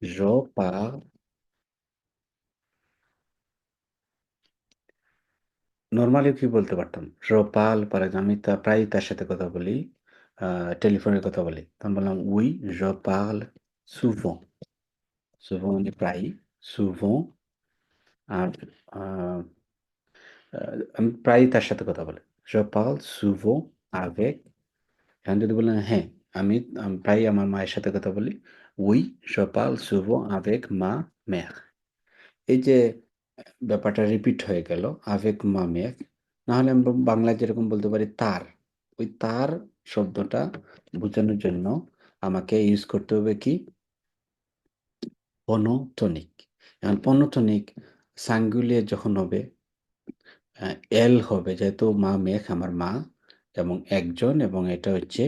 je parle। নরমালি কি বলতে পারতাম, je parle par exemple আমি প্রায়ই তার সাথে কথা বলি, টেলিফোনে কথা বলি, তখন বললাম oui je parle souvent। souvent মানে প্রায়ই, souvent। আর আহ, আমি প্রায়ই তার সাথে কথা বলি, je parle souvent avec। এখন যদি বলেন হ্যাঁ আমি প্রায়ই আমার মায়ের সাথে কথা বলি, oui je parle souvent avec ma mère। এই যে ব্যাপারটা রিপিট হয়ে গেল avec ma mère, না হলে আমরা বাংলায় যেরকম বলতে পারি তার, ওই তার শব্দটা বোঝানোর জন্য আমাকে ইউজ করতে হবে কি পনোটনিক। এখন পনোটনিক সাঙ্গুলিয়ার যখন হবে এল হবে, যেহেতু মা মেঘ আমার মা এবং একজন এবং এটা হচ্ছে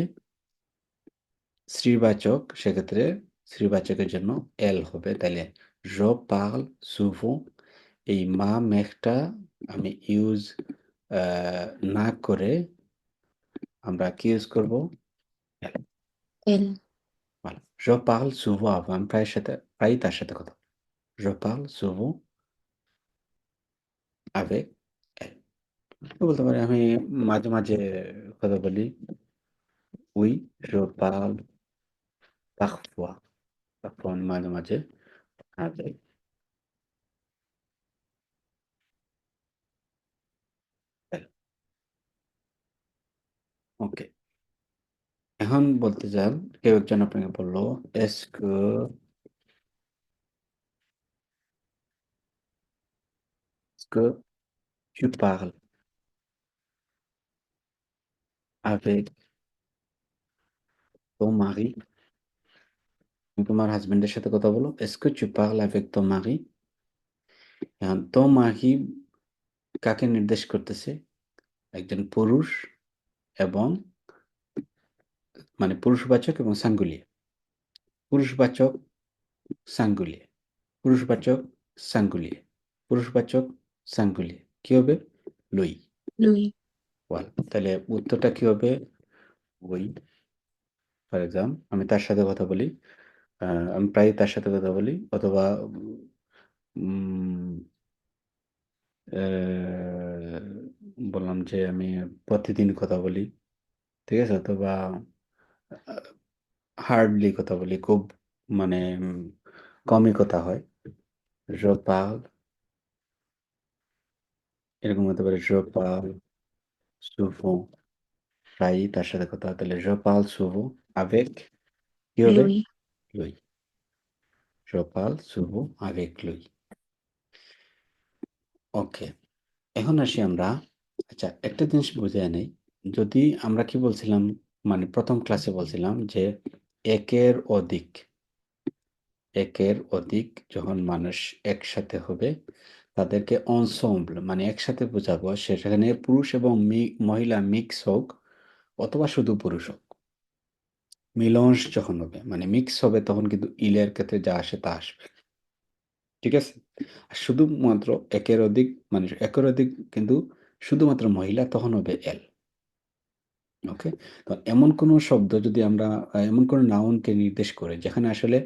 স্ত্রীবাচক, সেক্ষেত্রে স্ত্রীবাচকের জন্য এল হবে। তাহলে je parle souvent, এই মা মেঘটা আমি ইউজ না করে আমরা কি ইউজ করব এল। El. ভালো, je parle souvent আমি প্রায় তার সাথে কথা বলি। je parle souvent avec elle। বলতে পারি আমি মাঝে মাঝে কথা বলি, oui je parle parfois, আমি মাঝে মাঝে avec elle। ওকে, এখন বলতে চান কেউ একজন আপনাকে বললো est-ce que tu parles avec ton mari? তুমি তোমার হাজবেন্ডের সাথে কথা বলো, est-ce que tu parles avec ton mari? এখন ton mari কাকে নির্দেশ করতেছে? একজন পুরুষ এবং মানে পুরুষবাচক এবং সাঙ্গুলিয়া, পুরুষবাচক সাঙ্গুলিয়া, পুরুষবাচক সাঙ্গুলিয়া, পুরুষবাচক সাঙ্গুলিয়া, কি হবে লই। Lui. ওয়াল, তাহলে উত্তরটা কি হবে ওই। ফর এক্সাম্পল আমি তার সাথে কথা বলি, আমি প্রায় তার সাথে কথা বলি, অথবা উম, বললাম যে আমি প্রতিদিন কথা বলি, ঠিক আছে, অথবা হার্ডলি কথা বলি, খুব মানে কমই কথা হয়, je parle, এরকম হতে পারে je parle souvent, প্রায়ই তার সাথে কথা হয়, তাহলে je parle souvent avec কি হবে Lui. lui, je parle souvent avec lui। ওকে, এখন আসি আমরা, আচ্ছা একটা জিনিস বুঝে নেই, যদি আমরা কি বলছিলাম মানে প্রথম ক্লাসে বলছিলাম যে একের অধিক, একের অধিক যখন মানুষ একসাথে হবে তাদেরকে ensemble মানে একসাথে বোঝাবো, সেখানে পুরুষ এবং মহিলা মিক্স হোক অথবা শুধু পুরুষ হোক, মিলনস যখন হবে মানে মিক্স হবে তখন কিন্তু ইলের ক্ষেত্রে যা আসে তা আসবে, ঠিক আছে। আর শুধুমাত্র একের অধিক মানে একের অধিক কিন্তু শুধুমাত্র মহিলা তখন হবে এল। ওকে, তো এমন কোনো শব্দ যদি আমরা এমন কোনো নাউনকে নির্দেশ করে যেখানে আসলে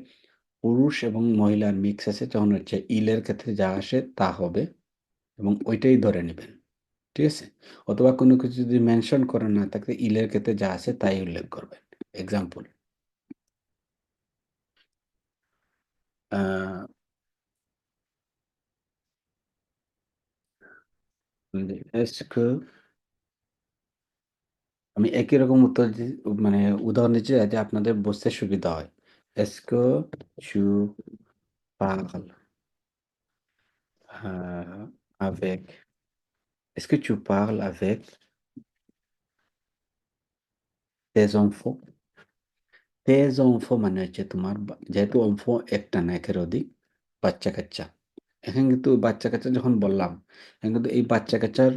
পুরুষ এবং মহিলার মিক্স আছে, তখন হচ্ছে ইলের ক্ষেত্রে যা আসে তা হবে এবং ওইটাই ধরে নেবেন, ঠিক আছে। অথবা কোনো কিছু যদি মেনশন করা না থাকে ইলের ক্ষেত্রে যা আছে তাই উল্লেখ করবেন। এক্সাম্পল, আমি একই রকম উত্তর মানে উদাহরণ দিচ্ছি যাতে আপনাদের বুঝতে সুবিধা হয়। এসকো চু পাগল avec. Est-ce que tu parles avec tes enfants? tes enfants মানে হচ্ছে তোমার যেহেতু অংশ একটা না একের অধিক বাচ্চা কাচ্চা, এখানে কিন্তু বাচ্চা কাচ্চা যখন বললাম, এখানে কিন্তু এই বাচ্চা কাচ্চার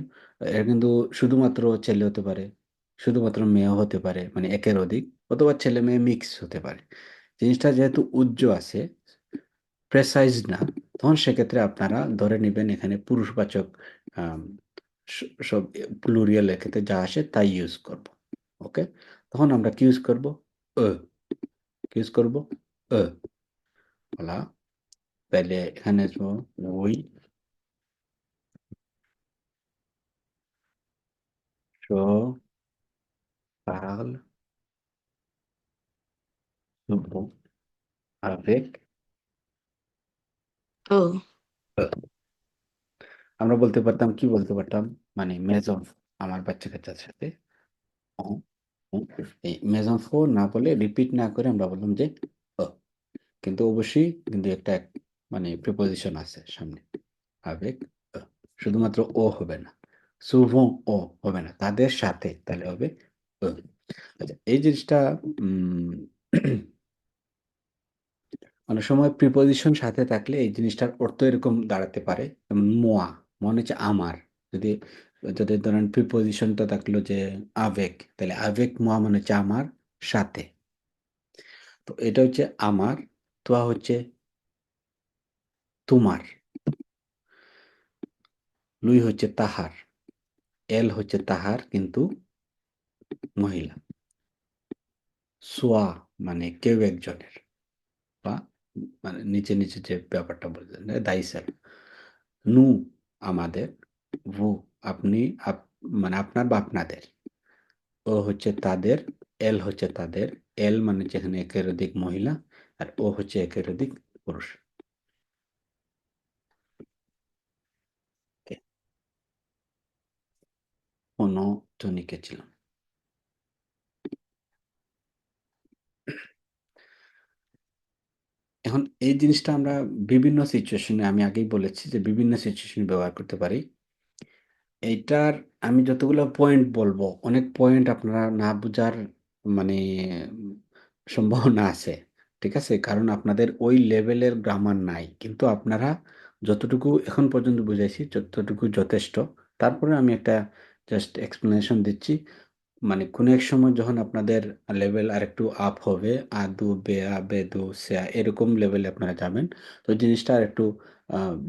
এর কিন্তু শুধুমাত্র ছেলে হতে পারে, শুধুমাত্র মেয়েও হতে পারে, মানে একের অধিক, অথবা ছেলে মেয়ে মিক্স হতে পারে। জিনিসটা যেহেতু আছে, প্রেসাইজ না, তখন সেক্ষেত্রে আপনারা ধরে নেবেন এখানে পুরুষবাচক আম, সব প্লুরিয়াল ক্ষেত্রে যা আসে তাই ইউজ করব। ওকে, তখন আমরা কি ইউজ করব? কি ইউজ করব? বলা। তাহলে এখানে আসবো ওই parle souvent avec Oh. eux। আমরা বলতে পারতাম, কি বলতে পারতাম, মানে মেজন, আমার বাচ্চা কাচ্চার সাথে on, on। এই মেজন ফো না বলে, রিপিট না করে আমরা বললাম যে eux। কিন্তু অবশ্যই কিন্তু একটা মানে প্রিপোজিশন আছে সামনে, avec eux। শুধুমাত্র ও হবে না, souvent ও হবে না, তাদের সাথে, তাহলে হবে eux। আচ্ছা, এই জিনিসটা উম অনেক সময় প্রিপোজিশন সাথে থাকলে এই জিনিসটার অর্থ এরকম দাঁড়াতে পারে, যেমন মোয়া, মনে হচ্ছে আমার। যদি যদি ধরেন প্রিপোজিশনটা থাকলো যে আবেগ, তাহলে আবেগ মোয়া মানে হচ্ছে আমার সাথে। তো এটা হচ্ছে আমার, তোয়া হচ্ছে তোমার, লুই হচ্ছে তাহার, এল হচ্ছে তাহার কিন্তু মহিলা, সোয়া মানে কেউ একজনের, বা মানে নিচে নিচে যে ব্যাপারটা বলছেন দাইসেল। নু আমাদের, ভু আপনি, মানে আপনার বা আপনাদের, ও হচ্ছে তাদের, এল হচ্ছে তাদের, এল মানে যেখানে একের অধিক মহিলা, আর ও হচ্ছে একের অধিক পুরুষ। মনোটনিকে ছিলাম। এখন এই জিনিসটা আমরা বিভিন্ন সিচুয়েশনে, আমি আগেই বলেছি যে বিভিন্ন সিচুয়েশনে ব্যবহার করতে পারি। এইটার আমি যতগুলো পয়েন্ট বলবো, অনেক পয়েন্ট আপনারা না বুঝার মানে সম্ভাবনা আছে। ঠিক আছে? কারণ আপনাদের ওই লেভেলের গ্রামার নাই। কিন্তু আপনারা যতটুকু এখন পর্যন্ত বুঝাইছি, যতটুকু যথেষ্ট। তারপরে আমি একটা জাস্ট এক্সপ্লেনেশন দিচ্ছি। মানে কোনো এক সময় যখন আপনাদের লেভেল আরেকটু আপ হবে, আদু, বেয়া, বেদু, সেয়া এরকম লেভেলে আপনারা যাবেন, তো জিনিসটা আরেকটু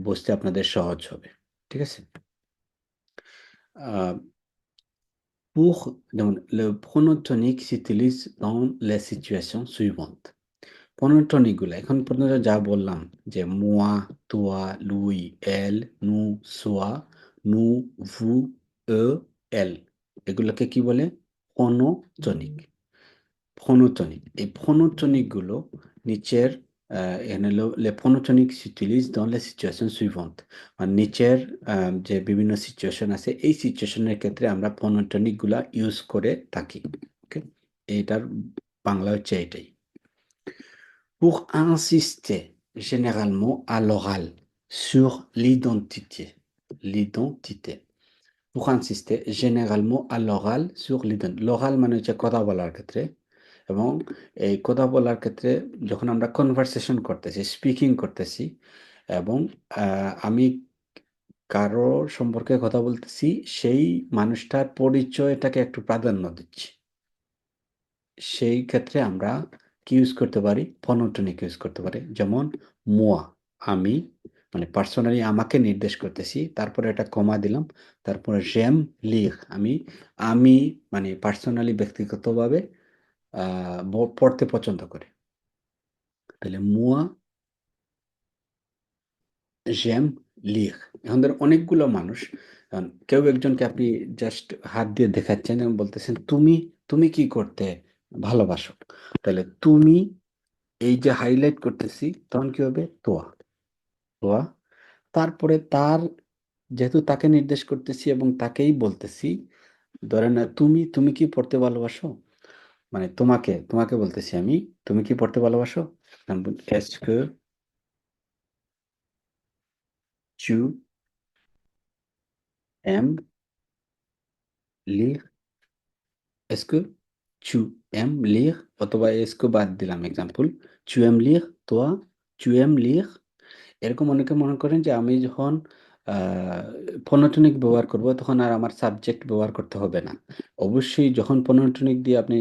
বুঝতে আপনাদের সহজ হবে। ঠিক আছে? আ Pour donc le pronontonique s'utilise dans les situations suivantes. Pronontonique গুলা এখন পর্যন্ত যা বললাম যে moi, toi, lui, elle, nous, soi, nous, vous, eux, elle, এগুলোকে কি বলে? ফোনোটনিক। ফোনোটনিক। এই ফোনোটনিক গুলো নিচের এখানে হলো les phonotoniques s'utilisent dans les situations suivantes। আর নিচের যে বিভিন্ন সিচুয়েশন আছে, এই সিচুয়েশনের ক্ষেত্রে আমরা ফোনোটনিক গুলা ইউজ করে থাকি। ওকে, এইটার বাংলা হচ্ছে এটাই। Pour insister généralement à l'oral sur l'identité, pour insister généralement à l'oral sur l'identité, l'oral মানে হচ্ছে কথা বলার ক্ষেত্রে, এবং এই কথা বলার ক্ষেত্রে যখন আমরা কনভারসেশন করতেছি, স্পিকিং করতেছি, এবং আমি কারো সম্পর্কে কথা বলতেছি, সেই মানুষটার পরিচয়টাকে একটু প্রাধান্য দিচ্ছি, সেই ক্ষেত্রে আমরা কি ইউজ করতে পারি? ফনোটনিক ইউজ করতে পারি। যেমন মোয়া, আমি, মানে পার্সোনালি আমাকে নির্দেশ করতেছি, তারপরে একটা কমা দিলাম, তারপরে জ্যাম লিখ, আমি, আমি মানে পার্সোনালি ব্যক্তিগতভাবে পড়তে পছন্দ করি। তাহলে মোয়া জ্যাম লিখ। এখন ধরেন অনেকগুলো মানুষ, কেউ একজনকে আপনি জাস্ট হাত দিয়ে দেখাচ্ছেন এবং বলতেছেন তুমি, তুমি কি করতে ভালোবাসো? তাহলে তুমি, এই যে হাইলাইট করতেছি, তখন কি হবে? তোয়া, তোয়া। তারপরে তার, যেহেতু তাকে নির্দেশ করতেছি এবং তাকেই বলতেছি, ধরেন তুমি, তুমি কি পড়তে ভালোবাসো? মানে তোমাকে, তোমাকে বলতেছি আমি, তুমি কি পড়তে ভালোবাসো? Est-ce que tu aimes lire? Est-ce que tu aimes lire? অথবা est-ce que বাদ দিলাম example. Tu aimes lire? toi, tu aimes lire? এরকম অনেকে মনে করেন যে আমি যখন আ ফোনোটনিক ব্যবহার করব তখন আর আমার সাবজেক্ট ব্যবহার করতে হবে না। অবশ্যই যখন ফোনোটনিক দিয়ে আপনি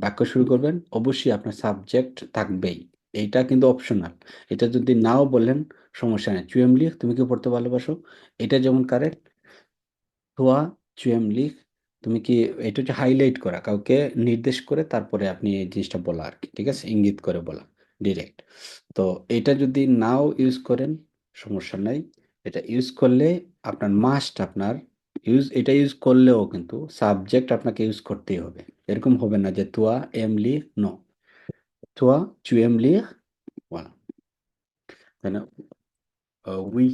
বাক্য শুরু করবেন, অবশ্যই আপনার সাবজেক্ট থাকবেই। এইটা কিন্তু অপশনাল। এটা যদি নাও বলেন সমস্যা নাই। "Tu aimes lire?" তুমি কি পড়তে ভালোবাসো? এটা যেমন correct. "Toi, tu aimes lire?" তুমি কি এটা হচ্ছে হাইলাইট করা। কাউকে নির্দেশ করে তারপরে আপনি এই জিনিসটা বলা আরকি। ঠিক আছে? ইঙ্গিত করে বলা, ডিরেক্ট। তো এটা যদি নাও ইউজ করেন সমস্যা নাই। এটা ইউজ করলে আপনার এটা ইউজ করলেও কিন্তু সাবজেক্ট আপনাকে ইউজ করতেই হবে। এরকম হবে না যে "Toi aimes lire?" No. "Toi, tu aimes lire?" voilà. তাই না? "Oui,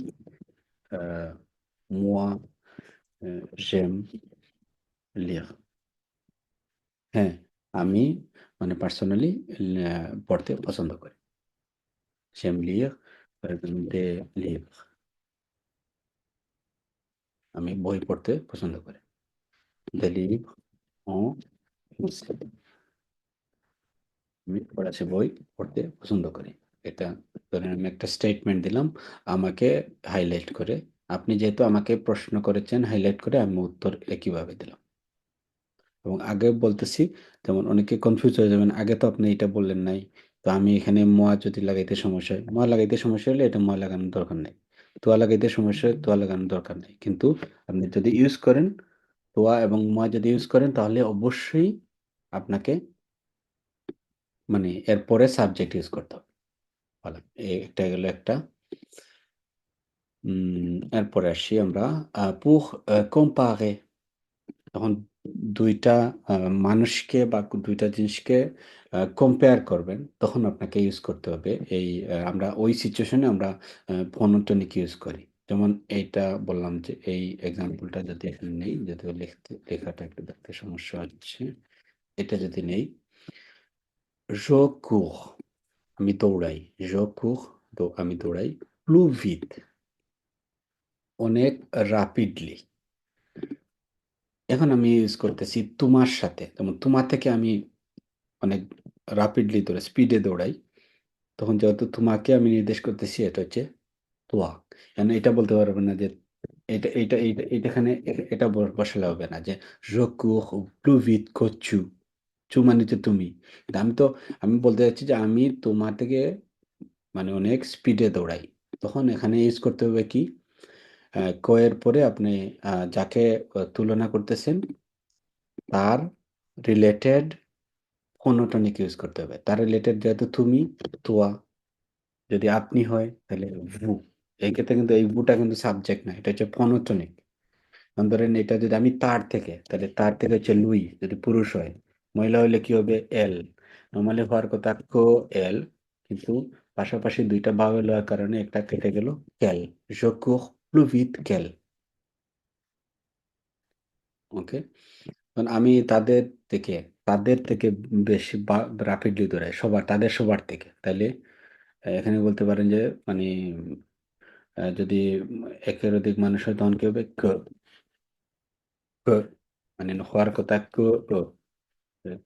moi, j'aime lire." হ্যাঁ, আমি মানে পার্সোনালি পড়তে পছন্দ করি। J'aime lire, des livres. আমি বই পড়তে পছন্দ করি। Des livres en français. আমি ফরাসি বই পড়তে পছন্দ করি। এটা ধরেন আমি একটা স্টেটমেন্ট দিলাম, আমাকে হাইলাইট করে। আপনি যেহেতু আমাকে প্রশ্ন করেছেন হাইলাইট করে আমি উত্তর একইভাবে দিলাম। এবং আগে বলতেছি যেমন অনেকে কনফিউজ হয়ে যাবেন, আগে তো আপনি এটা বললেন নাই। তো আমি এখানে "মই" যদি লাগাইতে সমস্যা হয়, "মই" লাগাইতে সমস্যা হলে এটা "মই" লাগানোর দরকার নাই। "তোয়া" লাগাইতে সমস্যা হয়, "তোয়া" লাগানোর দরকার নাই। কিন্তু আপনি যদি ইউজ করেন, "তোয়া" এবং "মই" যদি ইউজ করেন তাহলে অবশ্যই আপনাকে মানে এরপরে সাবজেক্ট ইউজ করতে হবে। ভালো। এটা গেল একটা। এরপরে আসি আমরা pour comparer যখন ২ টা মানুষকে বা ২ টা জিনিসকে কম্পেয়ার করবেন, তখন আপনাকে ইউজ করতে হবে এই আমরা ওই সিচুয়েশনে আমরা ফোনোটনিক ইউজ করি। যেমন এইটা বললাম যে এই এক্সাম্পলটা যদি এখানে নেই, যদিও লেখাটা একটু দেখতে সমস্যা হচ্ছে। এটা যদি নেই, "Je cours" আমি দৌড়াই। "Je cours" আমি দৌড়াই। "plus vite" অনেক রাপিডলি। এখন আমি ইউজ করতেছি তোমার সাথে। যেমন তোমার থেকে আমি অনেক রাপিডলি স্পিডে দৌড়াই। তখন যেহেতু তোমাকে আমি নির্দেশ করতেছি এটা হচ্ছে "তোয়া"। এখন এটা বলতে পারবেন না যে এইটাখানে এটা বসালে হবে না যে "Je cours plus vite que tu" মানে হচ্ছে তুমি। কিন্তু আমি বলতে চাচ্ছি যে আমি তোমার থেকে মানে অনেক স্পিডে দৌড়াই। তখন এখানে ইউজ করতে হবে কি? ক এর পরে আপনি যাকে তুলনা করতেছেন তার রিলেটেড ফোনোটনিক ইউজ করতে হবে। তার রিলেটেড যেহেতু তুমি, "তোয়া"। যদি আপনি হয় তাহলে "vous" এই ক্ষেত্রে কিন্তু এই "vous" টা কিন্তু সাবজেক্ট না। এটা হচ্ছে ফোনোটনিক। যেমন ধরেন এটা যদি আমি তার থেকে, তাহলে তার থেকে হচ্ছে "lui" যদি পুরুষ হয়। মহিলা হইলে কি হবে? "elle" নরমালি হওয়ার কথা "elle" কিন্তু পাশাপাশি ২ টা ভাওয়েল হওয়ার কারণে একটা কেটে গেল "qu'elle" "Je cours plus vite qu'elle" ওকে? কারণ আমি তাদের থেকে বেশি রাপিডলি দৌড়াই। তাদের সবার থেকে। তাইলে এখানে বলতে পারেন যে মানে যদি একের অধিক মানুষ হয় তখন কি হবে? ক মানে হওয়ার কথা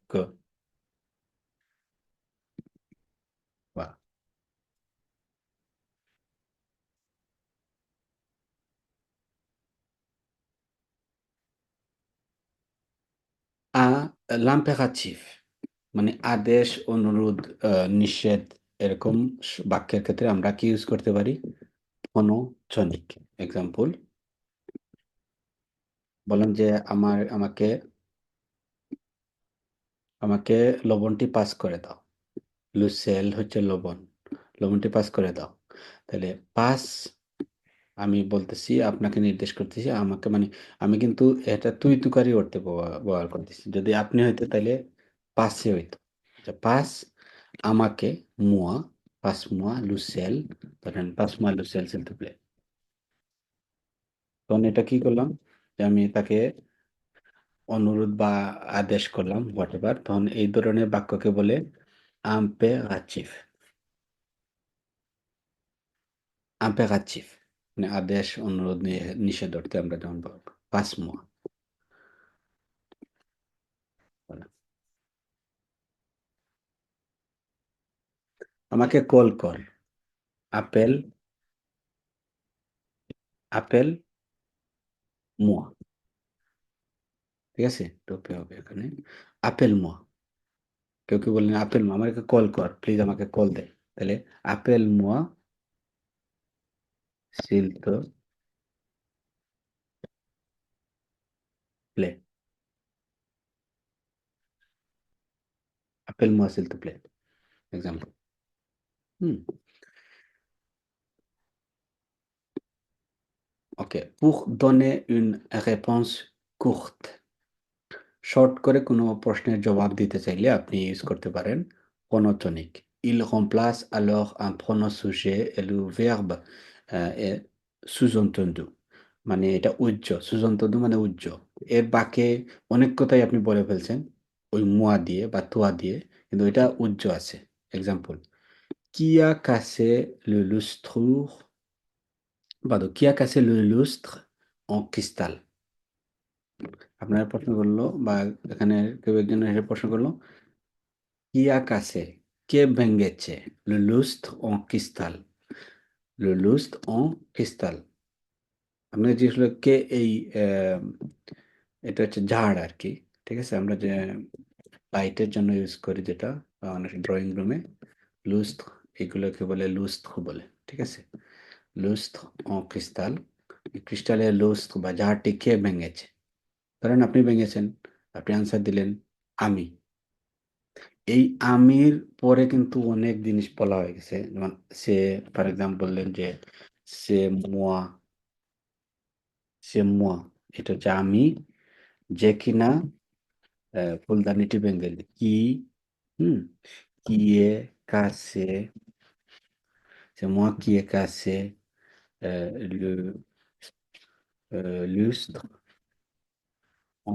ক বাহ! আ l'impératif মানে আদেশ, অনুরোধ, নিষেধ এরকম বাক্যের ক্ষেত্রে আমরা কি ইউজ করতে পারি? ফোনোটনিক। এক্সাম্পল বললাম যে আমাকে লবণটি পাস করে দাও। লুসেল হচ্ছে লবণ। লবণটি পাস করে দাও। তাহলে পাস আমি বলতেছি আপনাকে নির্দেশ করতেছি আমাকে মানে আমি কিন্তু এটা তুই তুকারি অর্থে ব্যবহার করতেছি। যদি আপনি হইতো তাইলে পাসে হইতো। আচ্ছা পাস আমাকে moi, passe-moi le sel ধরেন passe-moi le sel s'il te plaît। তখন এটা কি করলাম? যে আমি তাকে অনুরোধ বা আদেশ করলাম হোয়াটএভার। তখন এই ধরনের বাক্যকে বলে impératif। impératif মানে আদেশ, অনুরোধ, নিষেধ অর্থে আমরা যেমন বলবো পাঁচ-moi। আমাকে কল কর, আপেল moi, ঠিক আছে? টোপে হবে এখানে আপেল moi। কেউ কেউ বললেন আপেল moi, আমাকে কল কর, প্লিজ আমাকে কল দে। তাহলে appelle-moi s'il te plaît, appelle-moi s'il te plaît, exemple। Ok, pour donner une réponse courte, short করে কোনো প্রশ্নের জবাব দিতে চাইলে আপনি ইউজ করতে পারেন পনোটনিক। Il remplace alors un pronom sujet et le verbe est sous-entendu। মানে এটা উজ্জ, sous-entendu মানে উজ্জ। এর বাকে অনেক কথাই আপনি বলে ফেলছেন ওই moi দিয়ে বা toi দিয়ে, কিন্তু এটা উজ্জ আছে। Example, qui a cassé le lustre, pardon, qui a cassé le lustre en cristal? আপনার প্রশ্ন করলো বা এখানে কেউ একজন এসে প্রশ্ন করলো, কি a cassé, কে ভেঙেছে le lustre en cristal, le lustre en cristal। আপনাকে জিজ্ঞেস করলো কে এই এটা হচ্ছে ঝাড় আর কি, ঠিক আছে? আমরা যে লাইটের জন্য ইউজ করি যেটা অনেক ড্রয়িং রুমে, লুস্ত্র, এগুলোকে বলে লুস্ত্র বলে, ঠিক আছে? লুস্ত্র en cristal, ক্রিস্টালের লুস্ত্র বা ঝাড়টি কে ভেঙেছে? ধরেন আপনি ভেঙেছেন, আপনি আনসার দিলেন আমি। এই আমির পরে কিন্তু অনেক জিনিস বলা হয়ে গেছে, যেমন সে, ফর এক্সাম্পল বললেন যে সে moi, সে moi, এটা হচ্ছে আমি, যে কিনা ফুলদানিটি ভেঙে দিল। কি, কি এ কাছে, c'est moi qui ai cassé le lustre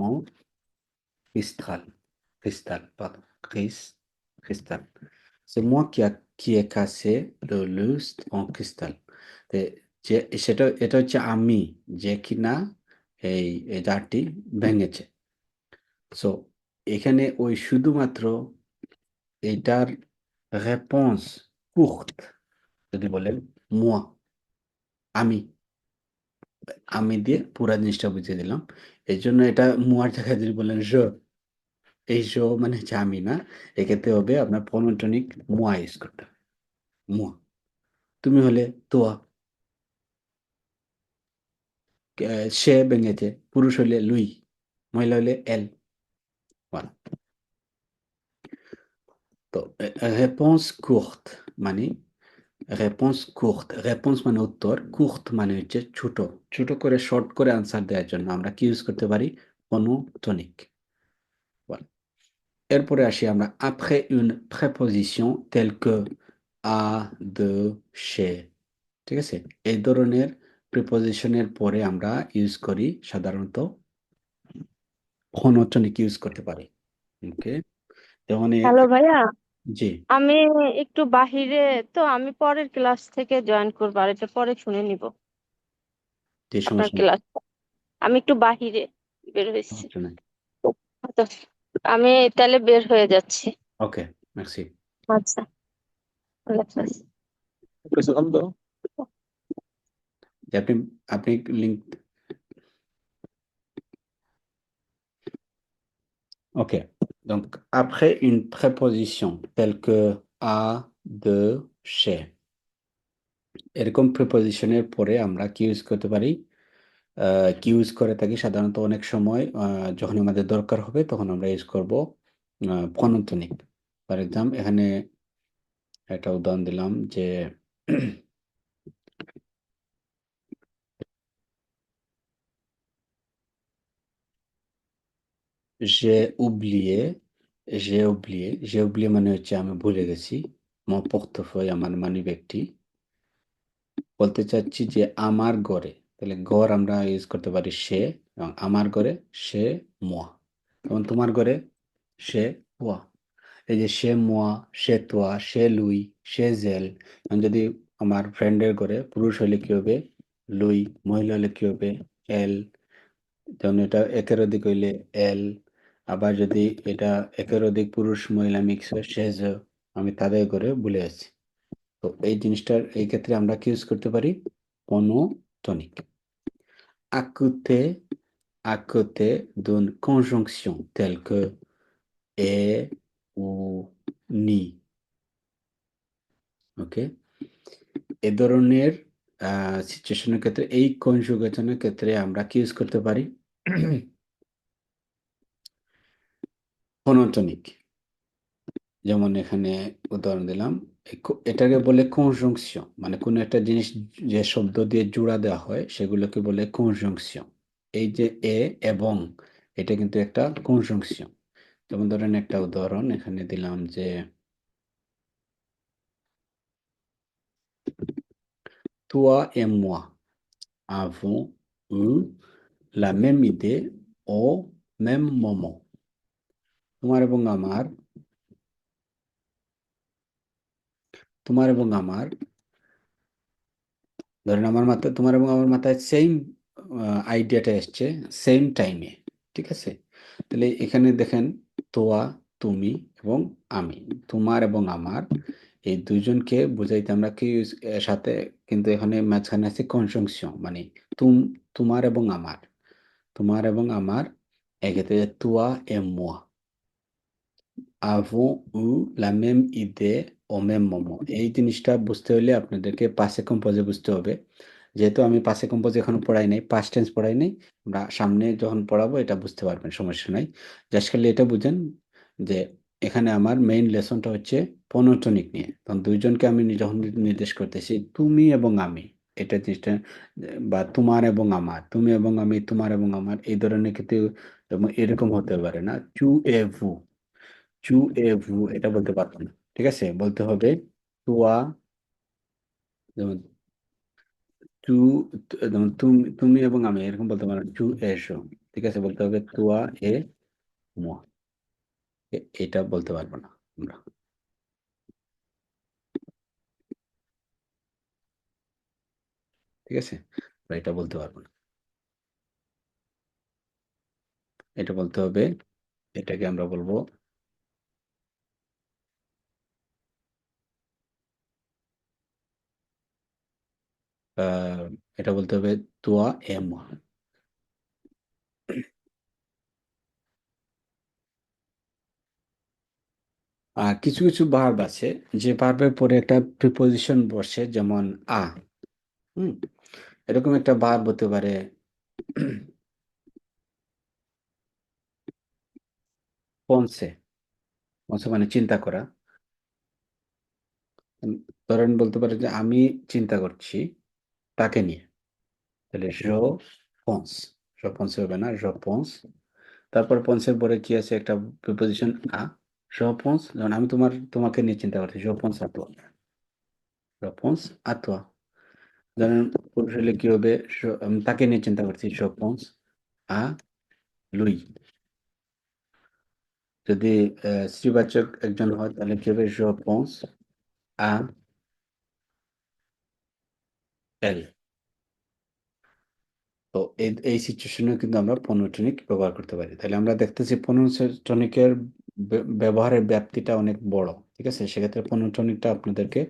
en cristal, pardon, cristal। C'est moi qui ai cassé le lustre en cristal। তে যে সেটা, এটা হচ্ছে আমি, যে কিনা এই জারটি ভেঙেছে। সো এখানে ওই শুধুমাত্র এইটার রেপন্স কুর্ট যদি বলেন moi, আমি, আমি দিয়ে পুরা জিনিসটা বুঝিয়ে দিলাম। এই জন্য এটা মুয়ার জায়গায় যদি বলেন je, এই je মানে হচ্ছে আমি না, এক্ষেত্রে হবে আপনার পনোটনিক moi ইউজ করতে হবে, moi। তুমি হলে toi, সে ভেঙেছে, পুরুষ হলে lui, মহিলা হলে elle, voilà। তো রেপন্স কুর্ট মানে রেপন্স মানে উত্তর, কুর্ট মানে হচ্ছে ছোট, ছোট করে শর্ট করে আনসার দেওয়ার জন্য আমরা কি ইউজ করতে পারি? পনোটনিক। এরপরে আসি আমরা après une préposition telle que à, de, chez, ঠিক আছে? এই ধরনের প্রিপোজিশনের পরে আমরা ইউজ করি সাধারণত পনোটনিক ইউজ করতে পারি। ওকে, যেমন হ্যালো ভাইয়া, জি, আমি একটু বাহিরে, তো আমি পরের ক্লাস থেকে জয়েন করবো, আর এটা পরে শুনে নিব যে আপনার সমস্যা নেই, ক্লাস। আমি একটু বাহিরে বের হয়েছি, সমস্যা নেই। তো আমি তাহলে বের হয়ে যাচ্ছি। ওকে, মেরসি। আচ্ছা, আল্লাহ হাফেজ। যে আপনি আপনি link, ok, donc après une préposition telle que à, de, chez, এরকম প্রিপোজিশনের পরে আমরা কি ইউজ করতে পারি? কি ইউজ করে থাকি সাধারণত অনেক সময় যখন আমাদের দরকার হবে তখন আমরা ইউজ করব পনোটনিক। ফর এক্সাম্পল এখানে একটা উদাহরণ দিলাম যে j'ai oublié, j'ai oublié মানে হচ্ছে আমি ভুলে গেছি mon portefeuille, আমার মানিব্যাগটি। বলতে চাচ্ছি যে আমার ঘরে, তাহলে ঘর আমরা ইউজ করতে পারি সে, এবং আমার ঘরে সে moi, এবং তোমার ঘরে সে toi। এই যে সে moi, সে toi, সে lui, সে elle, আমি যদি আমার ফ্রেন্ডের ঘরে পুরুষ হলে কি হবে? লুই, মহিলা হলে কি হবে এল, যেমন এটা একের অধিক হইলে এল, আবার যদি এটা একের অধিক পুরুষ মহিলা মিক্স হয় সেজ, আমি তাদের করে বলে আছি। তো এই জিনিসটার এই ক্ষেত্রে আমরা কি ইউজ করতে পারি, পনোটনিক। À côté d'une conjonction telle que et ou ni, ওকে, এ ধরনের সিচুয়েশনের ক্ষেত্রে এই কনজুগেশনের ক্ষেত্রে আমরা কি ইউজ করতে পারি, পনোটনিক। যেমন এখানে উদাহরণ দিলাম, এটাকে বলে কনজাংশন, মানে কোনো একটা জিনিস যে শব্দ দিয়ে জোড়া দেওয়া হয় সেগুলোকে বলে কনজাংশন। এই যে এ এবং, এটা কিন্তু একটা কনজাংশন। যেমন ধরেন একটা উদাহরণ এখানে দিলাম যে toi et moi avons eu la même idée au même moment. তোমার এবং আমার, ধরেন আমার মাথায়, তোমার এবং আমার মাথায় সেম আইডিয়াটা এসছে সেম টাইমে, ঠিক আছে। তাহলে এখানে দেখেন তোয়া, তুমি এবং আমি, তোমার এবং আমার, এই দুইজনকে বোঝাইতে আমরা কি সাথে, কিন্তু এখানে মাঝখানে আছে কনজাংশন, মানে তুম, তোমার এবং আমার, তোমার এবং আমার, এক্ষেত্রে তোয়া এ moi avons eu la même idée au même moment। এই জিনিসটা বুঝতে হলে আপনাদেরকে পাসে কম্পোজে বুঝতে হবে। যেহেতু আমি পাসে কম্পোজ এখনো পড়াই নাই, পাস্ট টেন্স পড়াই নাই, আমরা সামনে যখন পড়াবো এটা বুঝতে পারবেন, সমস্যা নাই। জাস্ট খালি এটা বুঝেন যে এখানে আমার মেইন লেসনটা হচ্ছে পনোটনিক নিয়ে। তখন দুইজনকে আমি যখন নির্দেশ করতেছি তুমি এবং আমি, এটা জিনিসটা, বা তোমার এবং আমার, তুমি এবং আমি, তোমার এবং আমার, এই ধরনের ক্ষেত্রে এবং এরকম হতে পারে না চু এ ভু, চু এ ভু এটা বলতে পারবো না, ঠিক আছে। বলতে হবে তুয়া, যেমন তু, যেমন তুমি, তুমি এবং আমি এরকম বলতে পারবো না, চু এসো, ঠিক আছে। বলতে হবে তুয়া এ মুয়া, এটা বলতে পারবো না আমরা, ঠিক আছে। আমরা এটা বলতে পারবো না, এটা বলতে হবে, এটাকে আমরা বলবো আহ এটা বলতে হবে তুয়া এ মুয়া। আর কিছু কিছু ভার্ব আছে যে ভার্বের পরে একটা প্রিপোজিশন বসে, যেমন আ, হুম, এরকম একটা ভার্ব হতে পারে পনসে, পনসে মানে চিন্তা করা। ধরেন বলতে পারে যে আমি চিন্তা করছি তাকে নিয়ে, তাহলে পন্স, পন্সে হবে না, পন্স। তারপর পন্সের পরে কি আছে, একটা প্রিপোজিশন আ, পন্স, যেমন আমি তোমাকে নিয়ে চিন্তা করছি, পন্স আ toi, পন্স আ toi। ধরেন পুরুষ হলে কি হবে, আমি তাকে নিয়ে চিন্তা করছি, পন্স আ lui। যদি স্ত্রীবাচক একজন হয় তাহলে কি হবে, পন্স আ elle। তো এই সিচুয়েশনে কিন্তু আমরা পনোটনিক ব্যবহার করতে পারি। তাহলে আমরা দেখতেছি পনোটনিকের ব্যবহারের ব্যাপ্তিটা অনেক বড়, ঠিক আছে। সেক্ষেত্রে পনোটনিকটা আপনাদেরকে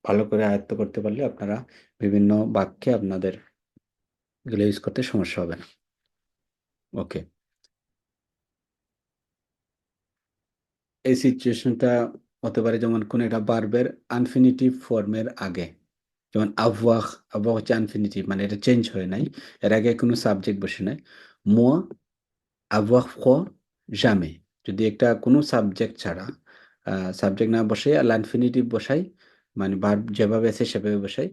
ভালো করে আয়ত্ত করতে পারলে আপনারা বিভিন্ন বাক্যে আপনাদের এগুলো ইউজ করতে সমস্যা হবে না। ওকে, এই সিচুয়েশনটা হতে পারে যেমন কোন একটা ভার্বের আনফিনিটিভ ফর্মের আগে, যেমন আভওয়াহ, আভওয়াহ হচ্ছে আনফিনিটিভ, মানে এটা চেঞ্জ হয় নাই, এর আগে কোনো সাবজেক্ট বসে নাই। moi avoir froid jamais, যদি একটা কোনো সাবজেক্ট ছাড়া, সাবজেক্ট না বসে ইনফিনিটিভ বসাই, মানে ভার্ব যেভাবে আছে সেভাবে বসাই,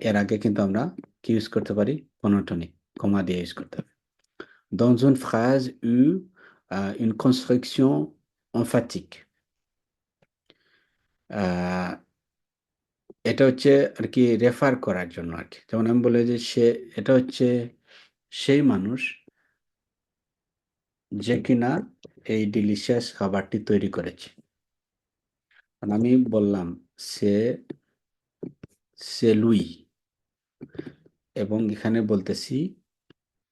এর আগে কিন্তু আমরা কি ইউজ করতে পারি, পনোটনিক, কমা দিয়ে ইউজ করতে হবে। dans une phrase ou une construction emphatique, আহ, এটা হচ্ছে আর কি রেফার করার জন্য আর কি। যেমন আমি বলে যে সে, এটা হচ্ছে সেই মানুষ যে কিনা এই ডিলিশিয়াস খাবারটি তৈরি করেছে। কারণ আমি বললাম সে, লুই, এবং এখানে বলতেছি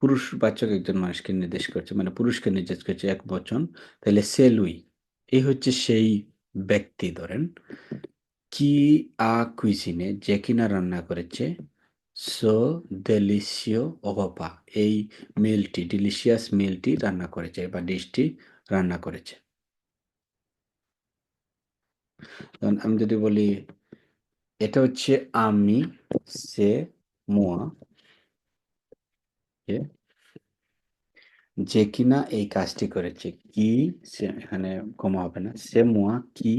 পুরুষবাচক একজন মানুষকে নির্দেশ করছে, মানে পুরুষকে নির্দেশ করছে এক বচন, তাহলে সে লুই, এই হচ্ছে সেই ব্যক্তি। ধরেন কি আ কুইজিনে, যে কিনা রান্না করেছে সো দেলিসিও অগপা, এই মিলটি, ডিলিশিয়াস মিলটি রান্না করেছে বা ডিশটি রান্না করেছে। যেমন আমি যদি বলি এটা হচ্ছে আমি, সে, মোয়া, যে কিনা এই কাজটি করেছে। কি, সে এখানে কমা হবে না, সে মোয়া কি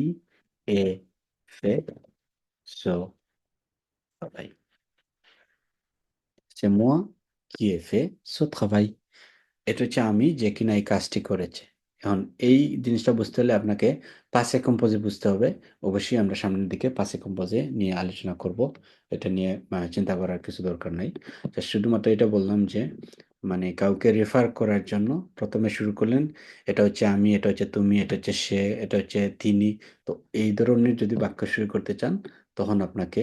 এ ফে so travail, c'est moi qui ai fait ce travail। এটা হচ্ছে আমি, যে কিনা এই কাজটি করেছে। এখন এই জিনিসটা বুঝতে হলে আপনাকে পাসে কম্পোজে বুঝতে হবে। অবশ্যই আমরা সামনের দিকে পাসে কম্পোজে নিয়ে আলোচনা করব। এটা নিয়ে চিন্তা করার কিছু দরকার নাই। জাস্ট শুধুমাত্র এটা বললাম যে মানে কাউকে রেফার করার জন্য প্রথমে শুরু করলেন, এটা হচ্ছে আমি, এটা হচ্ছে তুমি, এটা হচ্ছে সে, এটা হচ্ছে তিনি। তো এই ধরনের যদি বাক্য শুরু করতে চান, তখন আপনাকে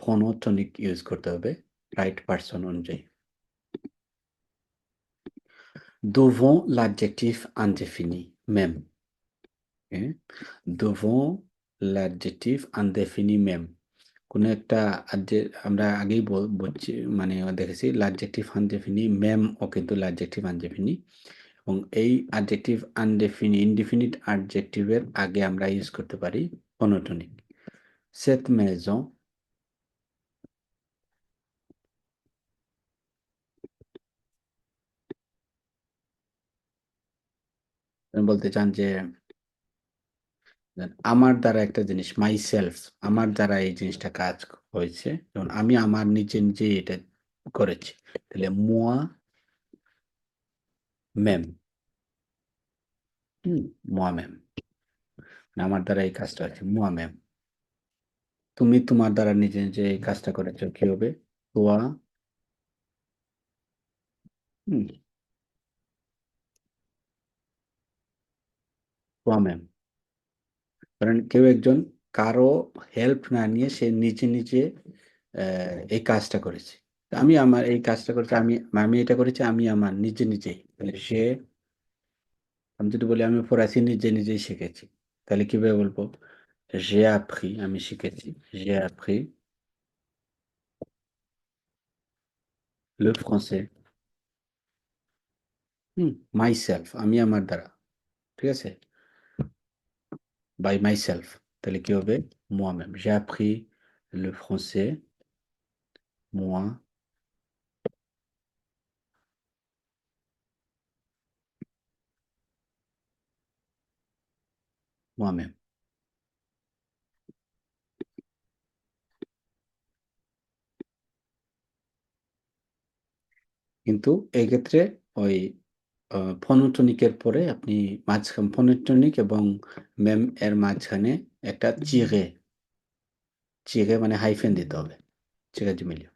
ফোনোটনিক ইউজ করতে হবে রাইট পারসন অনুযায়ী। Devant l'adjectif indéfini, même. Okay? Devant l'adjectif indéfini même. কোনো একটা আমরা আগেই বলছি, মানে দেখেছি l'adjectif indéfini même ও কিন্তু l'adjectif indéfini, এবং এই adjectif indéfini indefinite adjectiveর আগে আমরা ইউজ করতে পারি phonotonic। Cette maison, বলতে চান যে আমার দ্বারা একটা জিনিস, মাই সেলফ, আমার দ্বারা এই জিনিসটা কাজ হয়েছে, যেমন আমি আমার নিজে নিজে এটা করেছি, তাহলে মোয়া ম্যাম, মোয়া ম্যাম, আমার দ্বারা এই কাজটা হয়েছে মোয়া ম্যাম। তুমি তোমার দ্বারা নিজে নিজে এই কাজটা করেছো, কি হবে তোয়া, হুম, তোয়া ম্যাম। কারণ কেউ একজন কারো হেল্প না নিয়ে সে নিজে নিজে এই কাজটা করেছে। তো আমি আমার এই কাজটা করেছি, আমি আমি এটা করেছি আমি আমার নিজে নিজেই, তাহলে সে, আমি যদি বলি আমি ফরাসি নিজে নিজেই শিখেছি, তাহলে কিভাবে বলবো j'ai appris, আমি শিখেছি, j'ai appris le français, myself, আমি আমার দ্বারা, ঠিক আছে, by myself, তাহলে কি হবে moi-même, j'ai appris le français moi moi-même। কিন্তু এই ক্ষেত্রে ওই ফনোটনিকের পরে আপনি মাঝখান, ফনোটনিক এবং ম্যাম এর মাঝখানে একটা চিরে, চিরে মানে হাইফেন দিতে হবে, চিরে du milieu।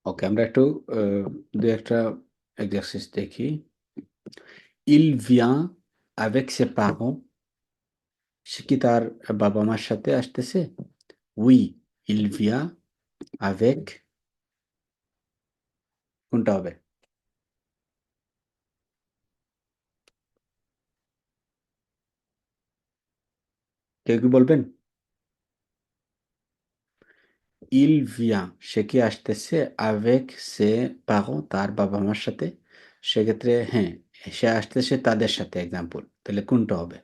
ওকে, আমরা একটু দু একটা এক্সারসাইজ দেখি। il vient avec ses parents, সে কি তার বাবা মার সাথে আসতেছে? oui il vient avec, কোনটা হবে? কেউ কি বলবেন? il vient, সে কি আসতেছে avec ses parents, তার বাবা মার সাথে? সেক্ষেত্রে হ্যাঁ, সে আসতেছে তাদের সাথে, এক্সাম্পল, তাহলে কোনটা হবে?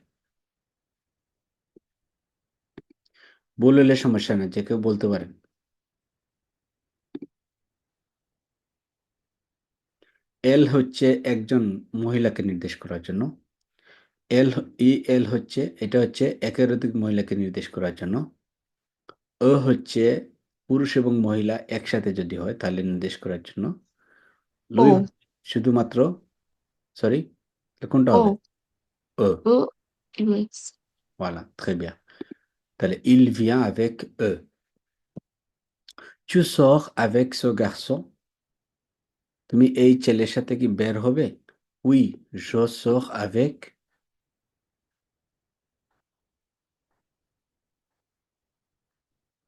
ভুল হলে সমস্যা না, যে কেউ বলতে পারেন। এল হচ্ছে একজন মহিলাকে নির্দেশ করার জন্য, এল এল হচ্ছে এটা হচ্ছে একের অধিক মহিলাকে নির্দেশ করার জন্য। হচ্ছে পুরুষ এবং মহিলা একসাথে যদি হয় তাহলে নির্দেশ করার জন্য। Luis O. শুধুমাত্র, সরি, কোনটা হবে? O. ও, O. Yes. voilà, très bien. তাহলে il vient avec eux. Tu sors avec ce garçon. তুমি এই ছেলের সাথে কি বের হবে? Oui, je sors avec.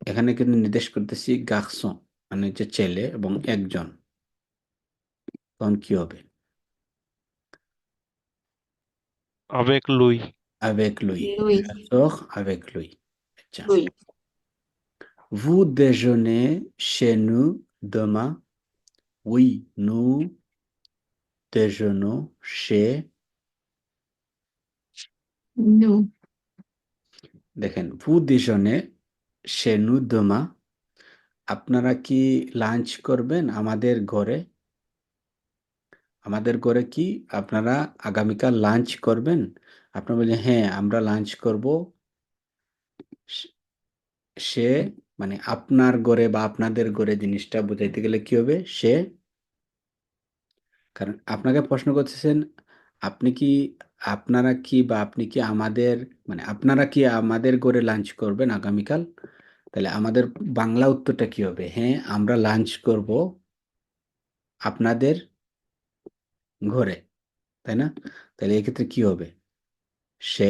এখানে কিন্তু নির্দেশ করতেছি garçon, মানে হচ্ছে ছেলে এবং একজন। তখন কি হবে? avec lui, Avec lui. Lui. Je sors avec lui. আচ্ছা। Lui. Vous déjeunez chez nous demain? Oui, nous déjeunons chez. Nous. দেখেন, vous déjeunez chez nous demain. আপনারা কি লাঞ্চ করবেন আমাদের ঘরে? আমাদের ঘরে কি আপনারা আগামীকাল লাঞ্চ করবেন? আপনারা বললেন হ্যাঁ আমরা লাঞ্চ করব। সে সে মানে আপনার ঘরে বা আপনাদের ঘরে জিনিসটা বোঝাইতে গেলে কি হবে? সে, কারণ আপনাকে প্রশ্ন করতেছেন আপনি কি, আপনারা কি বা আপনি কি আমাদের, মানে আপনারা কি আমাদের ঘরে লাঞ্চ করবেন আগামীকাল? তাহলে আমাদের বাংলা উত্তরটা কি হবে? হ্যাঁ আমরা লাঞ্চ করব আপনাদের ঘরে, তাই না? তাহলে এক্ষেত্রে কি হবে? সে,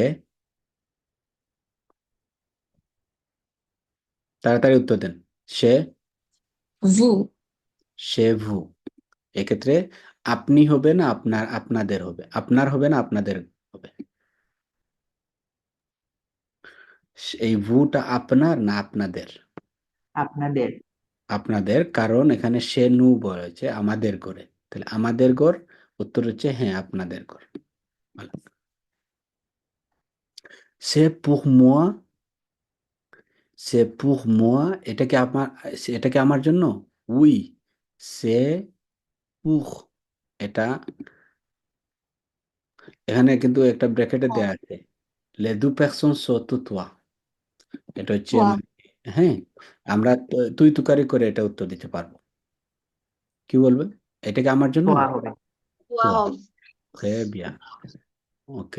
তাড়াতাড়ি উত্তর দেন। সে, Vous. সে ভু। এক্ষেত্রে আপনি হবে না আপনার, আপনাদের হবে, আপনার হবে না আপনাদের হবে। এই ভুটা আপনার না আপনাদের? আপনাদের। আপনাদের, কারণ এখানে সে নু বলেছে আমাদের ঘরে, তাহলে আমাদের ঘর, উত্তর হচ্ছে হ্যাঁ আপনাদের ঘর। ভালো। সে pour moi, সে pour moi, এটা কি আমার, এটা কি আমার জন্য? উই, সে pour, এটা এখানে কিন্তু একটা ব্র্যাকেটে দেয়া আছে। les deux personnes sont toi, এটা হচ্ছে Toi. মানে, হ্যাঁ আমরা তুই তুকারি করে এটা উত্তর দিতে পারবো। কি বলবে? এটা কি আমার জন্য? তোয়া হবে। toi. Wow. Très bien. Ok.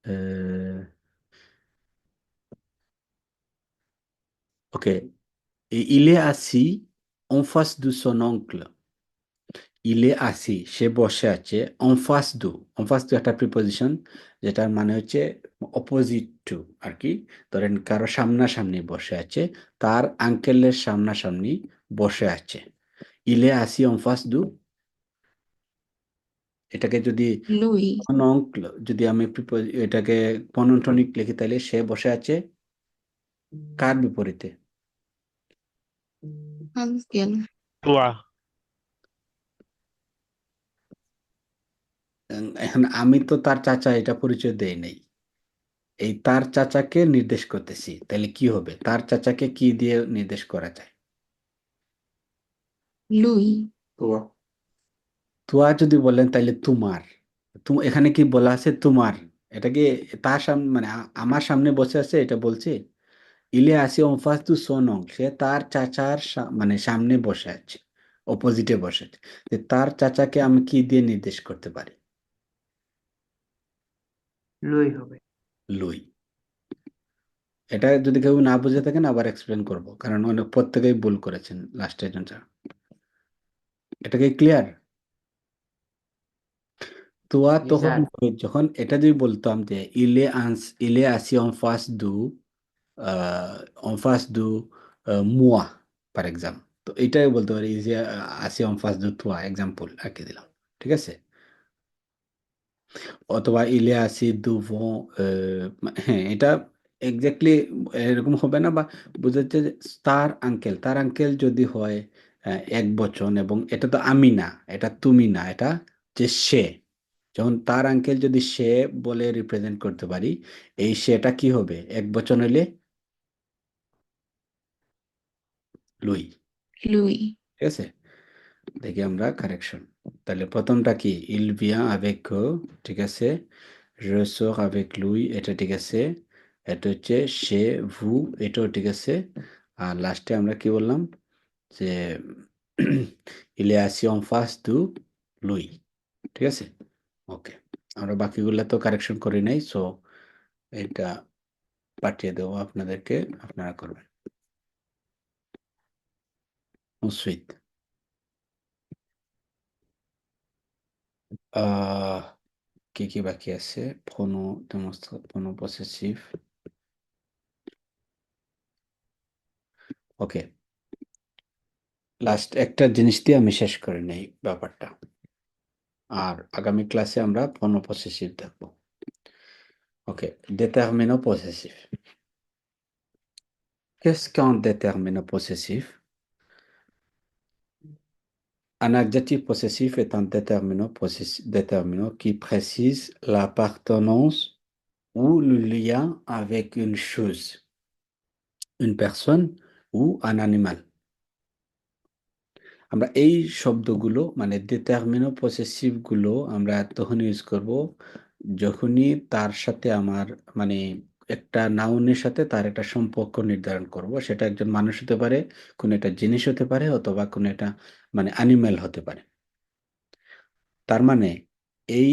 Euh, ok. Et il est assis en face de son oncle. Il est assis, সে বসে আছে, en face de, en face de একটা প্রিপোজিশন যেটার মানে হচ্ছে অপোজিট টু আর কি। ধরেন কারো সামনাসামনি বসে আছে, তার আঙ্কেলের সামনাসামনি বসে আছে। il est assis en face de, এটাকে যদি Lui. অঙ্কল, যদি আমি এটাকে পনটনিক লিখি তাহলে সে বসে আছে কার বিপরীতে? Uncle. toi, এখন আমি তো তার চাচা, এটা পরিচয় দেই নাই। এই তার চাচাকে নির্দেশ করতেছি, তাহলে কি হবে? তার চাচাকে কি দিয়ে নির্দেশ করা যায়? Lui. তোয়া যদি বলেন তাহলে তোমার, এখানে কি বলা আছে? তোমার, এটা কি তার সামনে মানে আমার সামনে বসে আছে এটা বলছে? ইলে আসি অনফাস টু সোনং, সে তার চাচার মানে সামনে বসে আছে, অপোজিটে বসে আছে। তার চাচাকে আমি কি দিয়ে নির্দেশ করতে পারি? লুই হবে। লুই। এটা যদি কেউ না বুঝে থাকেন আবার এক্সপ্লেন করব, কারণ অনেক প্রত্যেকেই ভুল করেছেন লাস্টের জন ছাড়া। এটা কি ক্লিয়ার? তোয়া জি তখন স্যার। হবে যখন এটা যদি বলতাম যে ইলে আসি en face de moi, par exemple, তো এইটাই বলতে পারি যে আসি en face de toi, example আঁকে দিলাম, ঠিক আছে? অথবা ইলে আসি দুভো, হ্যাঁ এটা এক্স্যাক্টলি এরকম হবে না, বা বুঝাচ্ছে যে তার আঙ্কেল, তার আঙ্কেল যদি হয় এক বচন, এবং এটা তো আমি না, এটা তুমি না, এটা যে সে, যখন তার আঙ্কেল যদি সে বলে রিপ্রেজেন্ট করতে পারি, এই সেটা কি হবে? এক বচন হইলে লুই। Lui. ঠিক আছে, দেখি আমরা কারেকশন। তাহলে প্রথমটা কি il vient avec eux, ঠিক আছে, je sors avec lui, এটা ঠিক আছে, এটা হচ্ছে chez vous, এটাও ঠিক আছে, আর লাস্টে আমরা কি বললাম যে il est assis en face de lui, ঠিক আছে। ওকে, আমরা বাকিগুলো তো কারেকশন করি নাই, সো এটা পাঠিয়ে দেবো আপনাদেরকে, আপনারা করবেন। Ensuite, কি বাকি আছে? pronom pronom possessif, ওকে, লাস্ট একটা জিনিস দিয়ে আমি শেষ করে নেই ব্যাপারটা, আর আগামী ক্লাসে আমরা pronom possessif দেখবো। ওকে, déterminant possessif. Qu'est-ce qu'un déterminant possessif? Un adjectif possessif est un déterminant qui précise l'appartenance ou le lien avec une chose, une personne ou un animal. আমরা এই শব্দগুলো মানে ডিটারমিনো পসেসিভ গুলো আমরা তখন ইউজ করব যখনই তার সাথে আমার মানে একটা নাউনের সাথে তার একটা সম্পর্ক নির্ধারণ করব, সেটা একজন মানুষ হতে পারে, কোনো একটা জিনিস হতে পারে, অথবা কোনো একটা মানে অ্যানিমেল হতে পারে। তার মানে এই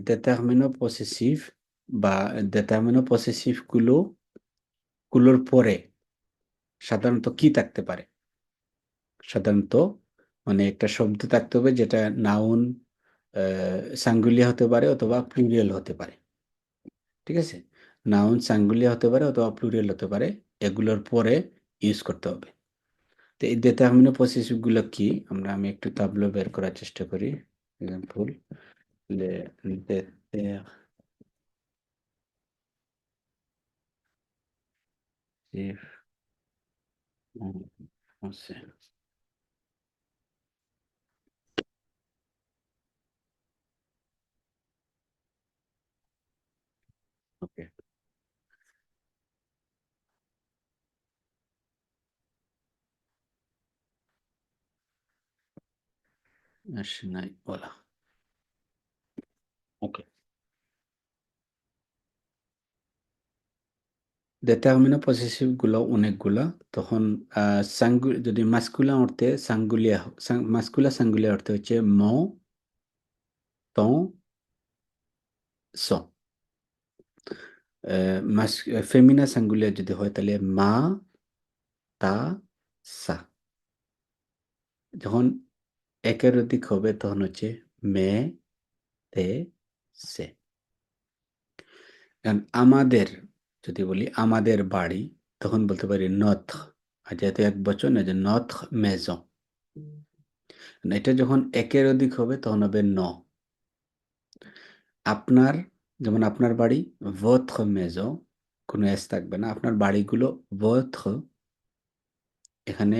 ডিটারমিনো পসেসিভ বা ডিটারমিনো পসেসিভ গুলোর পরে সাধারণত কি থাকতে পারে? সাধারণত মানে একটা শব্দ থাকতে হবে যেটা নাউন সিঙ্গুলিয়ার হতে পারে অথবা প্লুরাল হতে পারে, ঠিক আছে, নাউন সিঙ্গুলিয়ার হতে পারে অথবা প্লুরাল হতে পারে, এগুলোর পরে ইউজ করতে হবে। তো এই ডিটারমিনো পসেসিভ গুলো কি, আমি একটু তাবলো বের করার চেষ্টা করি। Example, le déterminisme en français. ওকে, আসে নাই বলা। ওকে, ডিটারমিনো পসেসিভ গুলো অনেকগুলা, তখন যদি মাস্কুলা অর্থে সাঙ্গুলিয়া অর্থে হচ্ছে ম, ton, son। ফেমিনা সিঙ্গুলিয়ার যদি হয় তাহলে মা, তা, সা। যখন একের অধিক হবে তখন হচ্ছে মে, তে, সে। আমাদের যদি বলি আমাদের বাড়ি, তখন বলতে পারি নথ, আর যেহেতু এক বচন এই যে নথ মেজন। এটা যখন একের অধিক হবে তখন হবে ন। আপনার, যেমন আপনার বাড়ি votre maison, কোনো এস থাকবে না, আপনার বাড়িগুলো votre, এখানে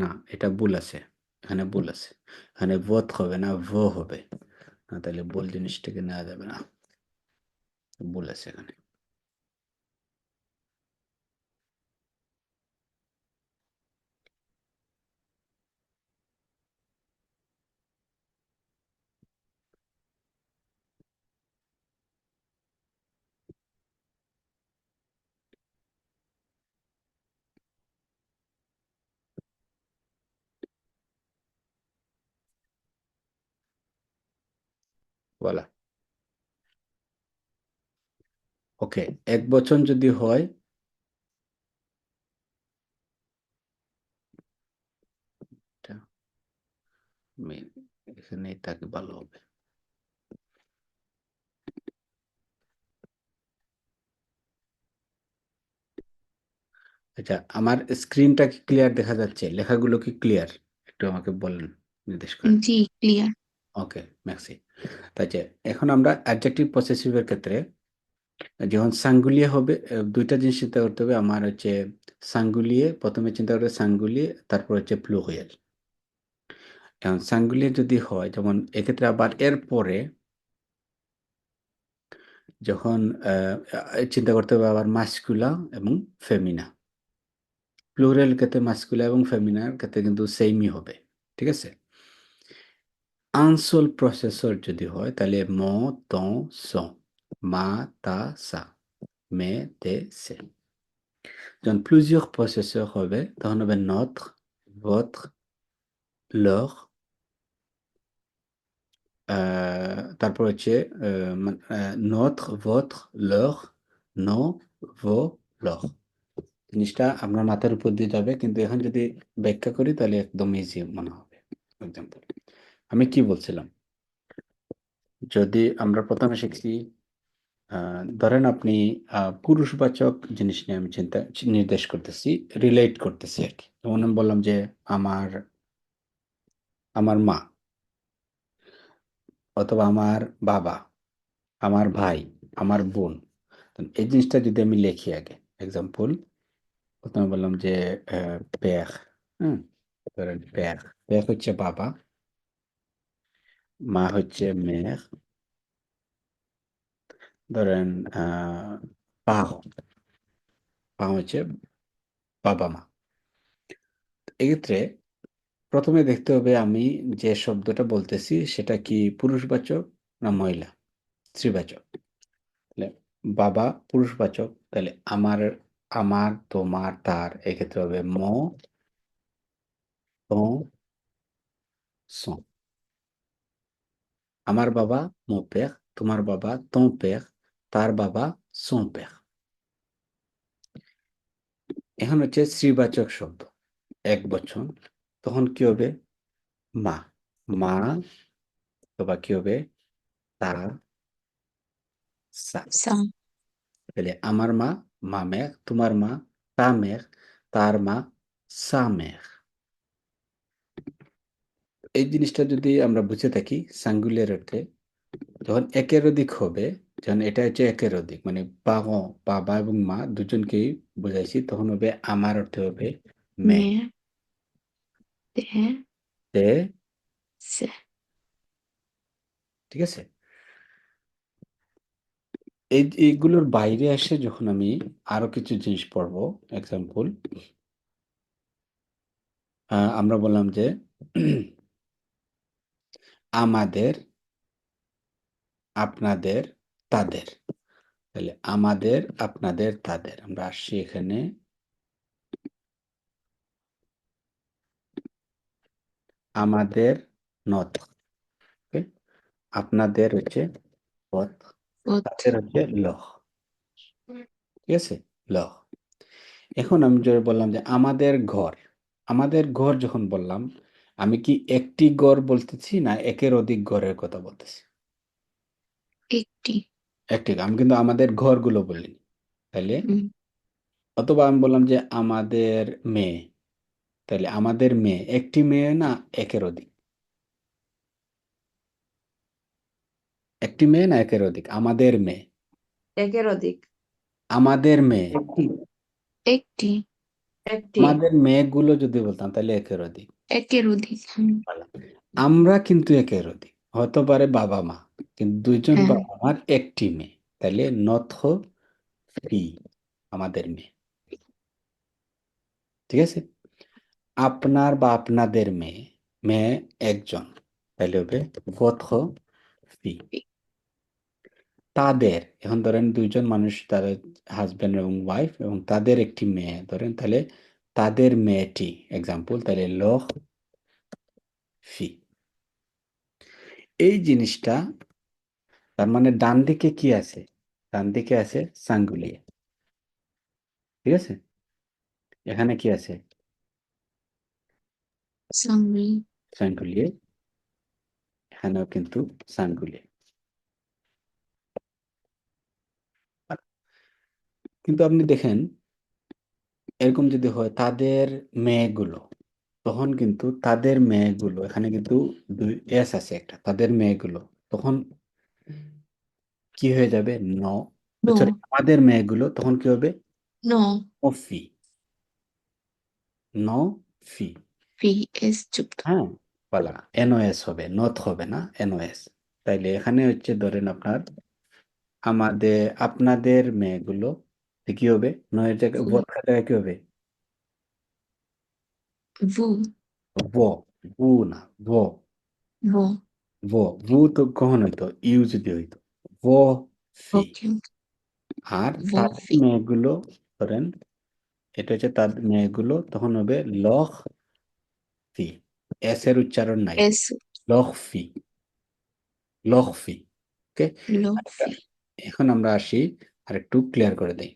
না, এটা ভুল আছে, এখানে ভুল আছে, এখানে votre হবে না, ভো হবে না, তাহলে ভুল জিনিসটাকে নেওয়া যাবে না, ভুল আছে এখানে। বলা ওকে, এক বচন যদি হয় এটা এখানে তাকে ভালো হবে। আচ্ছা, আমার স্ক্রিনটা কি ক্লিয়ার দেখা যাচ্ছে? লেখাগুলো কি ক্লিয়ার? একটু আমাকে বলেন, নির্দেশ করেন। জি ক্লিয়ার। ওকে, ম্যাক্সি। তাই যে এখন আমরা অ্যাডজেক্টিভ পসেসিভের ক্ষেত্রে যখন সাঙ্গুলিয়ে হবে, দুইটা জিনিস চিন্তা করতে হবে। আমার হচ্ছে সাঙ্গুলিয়ে, প্রথমে চিন্তা করবে সাঙ্গুলিয়ে, তারপর হচ্ছে প্লুরাল। এখন সাঙ্গুলিয়ে যদি হয়, যেমন এক্ষেত্রে আবার এর পরে যখন চিন্তা করতে হবে আবার মাস্কুলা এবং ফেমিনা। প্লুরাল ক্ষেত্রে মাস্কুলা এবং ফেমিনার ক্ষেত্রে কিন্তু সেমই হবে, ঠিক আছে। আনসোল প্রসেসর যদি হয় তাহলে ম ত স মা তা সা মে তে সে। যখন প্লুজিয়র প্রসেসর হবে তখন হবে নত্র votre leur তারপর হচ্ছে নত্র votre leur nos vos leur। জিনিসটা আপনার মাথার উপর দিয়ে যাবে, কিন্তু এখন যদি ব্যাখ্যা করি তাহলে একদম ইজি মনে হবে। এক্সাম্পল, আমি কি বলছিলাম, যদি আমরা প্রথমে শিখছি, ধরেন আপনি পুরুষবাচক জিনিস নিয়ে আমি নির্দেশ করতেছি, রিলেট করতেছি আর কি। যেমন আমি বললাম যে আমার আমার মা, অথবা আমার বাবা, আমার ভাই, আমার বোন। তো এই জিনিসটা যদি আমি লিখি আগে, এক্সাম্পল, প্রথমে বললাম যে পেখ, হ্যাঁ, ধরেন পেখ, পেখ হচ্ছে বাবা, মা হচ্ছে মেয়ের, ধরেন পা, পা হচ্ছে বাবা মা। এক্ষেত্রে প্রথমে দেখতে হবে আমি যে শব্দটা বলতেছি সেটা কি পুরুষবাচক না মহিলা, স্ত্রীবাচক। তাহলে বাবা পুরুষবাচক, তাহলে আমার, আমার, তোমার, তার, এক্ষেত্রে হবে ম ton son। আমার বাবা mon père, তোমার বাবা ton père, তার বাবা son père। এখন হচ্ছে স্ত্রীবাচক শব্দ, এক বচন, তখন কি হবে মা, মা, অথবা কি হবে তা, সা। Ça. তাহলে আমার মা মা মেঘ, তোমার মা তা মেঘ, তার মা সা মেঘ। এই জিনিসটা যদি আমরা বুঝে থাকি সাঙ্গুলিয়ার অর্থে, যখন একের অধিক হবে, যখন এটা হচ্ছে একের অধিক মানে বাবা এবং মা দুজনকেই বোঝাইছি, তখন হবে আমার অর্থে হবে মে, Mais. Des. তে, C'est. ঠিক আছে। এইগুলোর বাইরে এসে যখন আমি আরো কিছু জিনিস পড়বো, এক্সাম্পল, আমরা বললাম যে আমাদের, আপনাদের, তাদের। তাহলে আমাদের, আপনাদের, তাদের, আমরা আসছি এখানে আমাদের নথ, okay? আপনাদের হচ্ছে পথ, Votre. তাদের হচ্ছে লহ, ঠিক আছে, লহ। এখন আমি যে বললাম যে আমাদের ঘর, আমাদের ঘর যখন বললাম, আমি কি একটি ঘর বলতেছি না একের অধিক ঘরের কথা বলতেছি? একটি। একটি, আমি কিন্তু আমাদের ঘরগুলো বলিনি। তাহলে হুম, অথবা আমি বললাম যে আমাদের মেয়ে, তাহলে আমাদের মেয়ে একটি মেয়ে না একের অধিক? একটি মেয়ে না একের অধিক? আমাদের মেয়ে, একের অধিক। আমাদের মেয়ে, একটি একটি। একটি। আমাদের মেয়েগুলো যদি বলতাম তাহলে একের অধিক। একের অধিক। আমরা কিন্তু একের অধিক, হতে পারে বাবা মা, কিন্তু দুইজন হ্যাঁ। বাবা মার একটি মেয়ে, তাহলে নথ ফি, আমাদের মেয়ে, ঠিক আছে। আপনার বা আপনাদের মেয়ে, মেয়ে একজন, তাহলে হবে votre fille। তাদের, এখন ধরেন দুইজন মানুষ, তাদের হাজবেন্ড এবং ওয়াইফ, এবং তাদের একটি মেয়ে ধরেন, তাহলে তাদের মেয়েটি, এক্সাম্পল, তাহলে leur fille। এই জিনিসটা, তার মানে ডান দিকে কি আছে? ডান দিকে আছে সাঙ্গুলিয়া, ঠিক আছে। এখানে কি আছে? Sanguine. সাঙ্গুলিয়া, এখানেও কিন্তু সাঙ্গুলিয়া। কিন্তু আপনি দেখেন, এরকম যদি হয় তাদের মেয়েগুলো, তখন কিন্তু তাদের মেয়েগুলো, এখানে কিন্তু দুই এস আছে একটা, তাদের মেয়েগুলো, তখন কি হয়ে যাবে? ন, No. সরি, আমাদের মেয়েগুলো, তখন কি হবে? No. অফি, ন ফি, Fi is যুক্ত। হ্যাঁ, বলা এনওএস হবে, নথ হবে না, এনওএস। তাইলে এখানে হচ্ছে ধরেন আপনার আমাদের, আপনাদের মেয়েগুলো, কি হবে? নয়ের জায়গায়, Vous. বর্ষার জায়গায় কি হবে? Vous. ব, বু না, ব, Vos. ভু তো কখন হইতো? ইউ যদি হইতো। ও ফি। ওকে আর वो তাদের फी মেয়েগুলো ধরেন, এটা হচ্ছে তাদের মেয়েগুলো, তখন হবে লখ ফি। এস এর উচ্চারণ নাই। एस লখ ফি। লখ ফি। ওকে। लो फी এখন আমরা আসি আর একটু ক্লিয়ার করে দেই।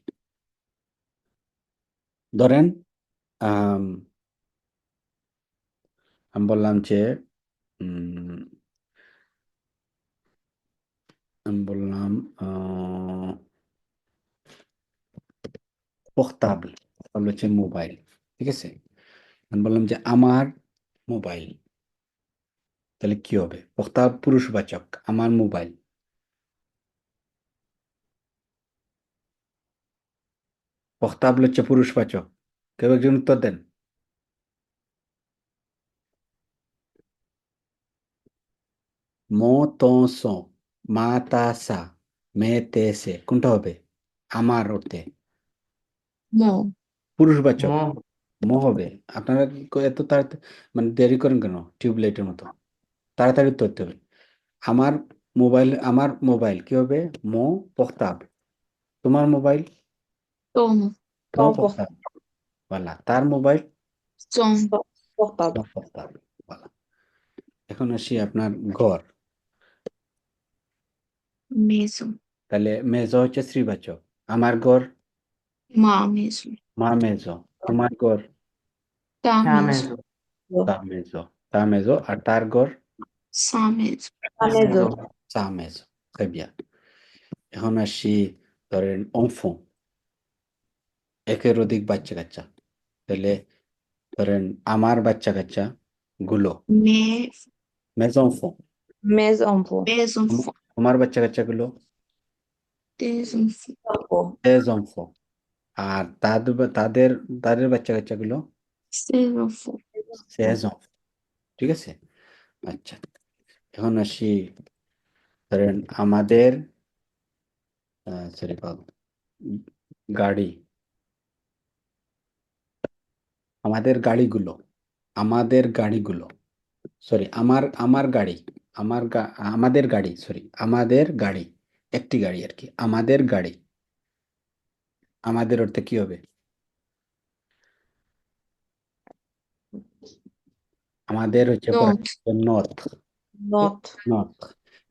ধরেন আম, আমি বললাম যে উম, আমি বললাম পোর্টাবল হচ্ছে মোবাইল, ঠিক আছে। আমি বললাম যে আমার মোবাইল, তাহলে কি হবে? পোর্টাবল পুরুষবাচক, আমার মোবাইল। পোর্টাবল হচ্ছে পুরুষবাচক। কেউ একজন উত্তর দেন। মো তো সো, মা তা সা, মে তে সে, কোনটা হবে? আমার অর্থে मो পুরুষবাচক। মো মো হবে। আপনারা এত তাড়াতাড়ি মানে দেরি করেন কেন? টিউবলাইটের মতো তাড়াতাড়ি উত্তর দিতে হবে। আমার মোবাইল, আমার মোবাইল কি হবে? মো পোর্টাবল। তোমার মোবাইল तोम তো Tom পোর্টাবল। বলা তার মোবাইল सोम portable. No portable. বলা। এখন আসি আপনার ঘর। मेसो তাহলে মেজো হচ্ছে স্ত্রীবাচক। আমার ঘর मा मेसो মা মেজো। তোমার ঘর ता হ্যাঁ मेसो তা মেজো। তা মেজো। আর তার ঘর सा मेसो Anezo. সা মেজো। Très bien. এখন আসি ধরেন অংফং, একের অধিক বাচ্চা কাচ্চা। তাহলে ধরেন আমার বাচ্চা কাচ্চা গুলো, मे মেজ অংফং। Mes enfants. mes enfants তোমার বাচ্চা কাচ্চা গুলো des enfants Enfants. তেজ অংফং। আর তাদের তাদের তাদের বাচ্চা কাচ্চা গুলো ses enfants সেজ অংফং। ঠিক আছে। আচ্ছা, এখন আসি ধরেন আমাদের সরি গাড়ি, আমাদের গাড়িগুলো, আমাদের গাড়িগুলো, সরি আমার গাড়ি, আমাদের গাড়ি, সরি আমাদের গাড়ি, একটি গাড়ি আর কি, আমাদের গাড়ি। আমাদের অর্থে কি হবে? আমাদের হচ্ছে পরে not নর্থ। Not. নর্থ।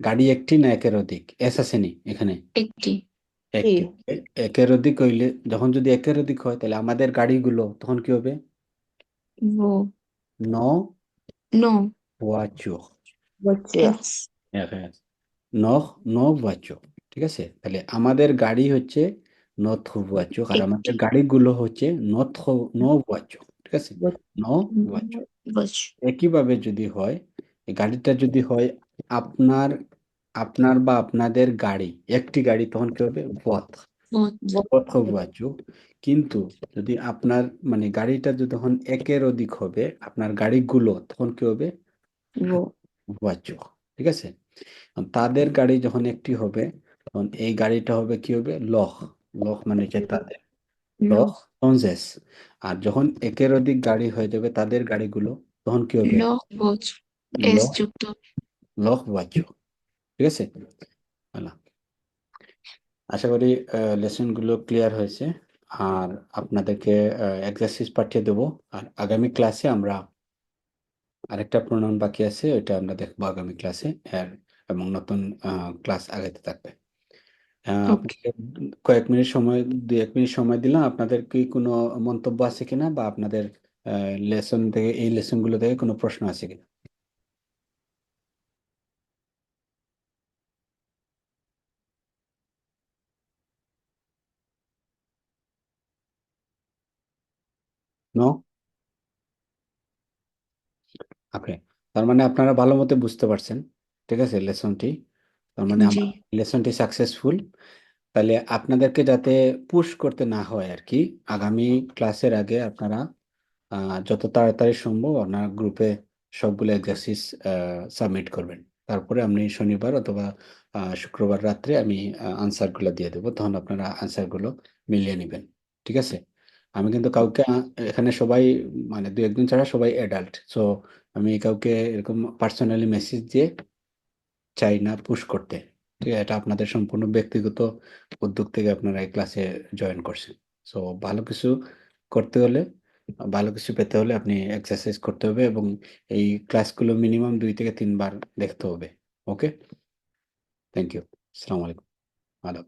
গাড়ি একটি না একের অধিক? এস আসেনি এখানে? একটি একটি। T. একের অধিক হইলে, যখন যদি একের অধিক হয় তাহলে আমাদের গাড়িগুলো তখন কি হবে? वो ন no voiture। Voiture. es ন ন voiture। ঠিক আছে। তাহলে আমাদের গাড়ি হচ্ছে নথ voiture, আর একটি আমাদের গাড়িগুলো হচ্ছে নথ ন voiture। ঠিক আছে। ন voiture। বচ একইভাবে যদি হয়, এই গাড়িটা যদি হয় আপনার, আপনার বা আপনাদের গাড়ি, একটি গাড়ি, তখন কি হবে? পথ। বচ পথ বাচক। কিন্তু যদি আপনার মানে গাড়িটা যদি তখন একের অধিক হবে, আপনার গাড়িগুলো তখন কি হবে? वो বাচক। ঠিক আছে। তাদের গাড়ি যখন একটি হবে, তখন এই গাড়িটা হবে কি হবে? লখ। লখ মানে হচ্ছে তাদের। লখ लो তঞ্জেস। আর যখন একের অধিক গাড়ি হয়ে যাবে তাদের গাড়িগুলো, তখন কি হবে? लो বচ এস লখ। যুক্ত লখ বাচক। ঠিক আছে। ভালো। আশা করি লেসন গুলো ক্লিয়ার হয়েছে। আর আপনাদেরকে এক্সারসাইজ পাঠিয়ে দেবো। আর আগামী ক্লাসে আমরা আরেকটা প্রণয়ন বাকি আছে, ওইটা আমরা দেখবো আগামী ক্লাসে। এর এবং নতুন ক্লাস আগাতে থাকবে। ওকে আপনাদের কয়েক মিনিট সময়, 2-1 মিনিট সময় দিলাম। আপনাদের কি কোনো মন্তব্য আছে কিনা, বা আপনাদের লেসন থেকে, এই লেসন গুলো থেকে কোনো প্রশ্ন আছে কিনা? নো? ওকে। তার মানে আপনারা ভালো মতো বুঝতে পারছেন। ঠিক আছে লেসনটি। তার মানে জি আমার লেসনটি সাকসেসফুল। তাহলে আপনাদেরকে যাতে পুশ করতে না হয় আর কি, আগামী ক্লাসের আগে আপনারা যত তাড়াতাড়ি সম্ভব আপনার গ্রুপে সবগুলো এক্সারসাইজ সাবমিট করবেন। তারপরে আপনি শনিবার অথবা শুক্রবার রাত্রে আমি আনসারগুলো দিয়ে দেবো, তখন আপনারা আনসারগুলো মিলিয়ে নেবেন। ঠিক আছে। আমি কিন্তু কাউকে এখানে সবাই মানে 2-1 জন ছাড়া সবাই অ্যাডাল্ট, সো আমি কাউকে এরকম পার্সোনালি মেসেজ দিয়ে চাই না পুশ করতে। ঠিক আছে, এটা আপনাদের সম্পূর্ণ ব্যক্তিগত উদ্যোগ থেকে আপনারা এই ক্লাসে জয়েন করছেন। সো ভালো কিছু করতে হলে, ভালো কিছু পেতে হলে আপনি এক্সারসাইজ করতে হবে এবং এই ক্লাসগুলো মিনিমাম 2 থেকে 3 বার দেখতে হবে। ওকে, থ্যাংক ইউ, আসসালামু আলাইকুম, আদাব।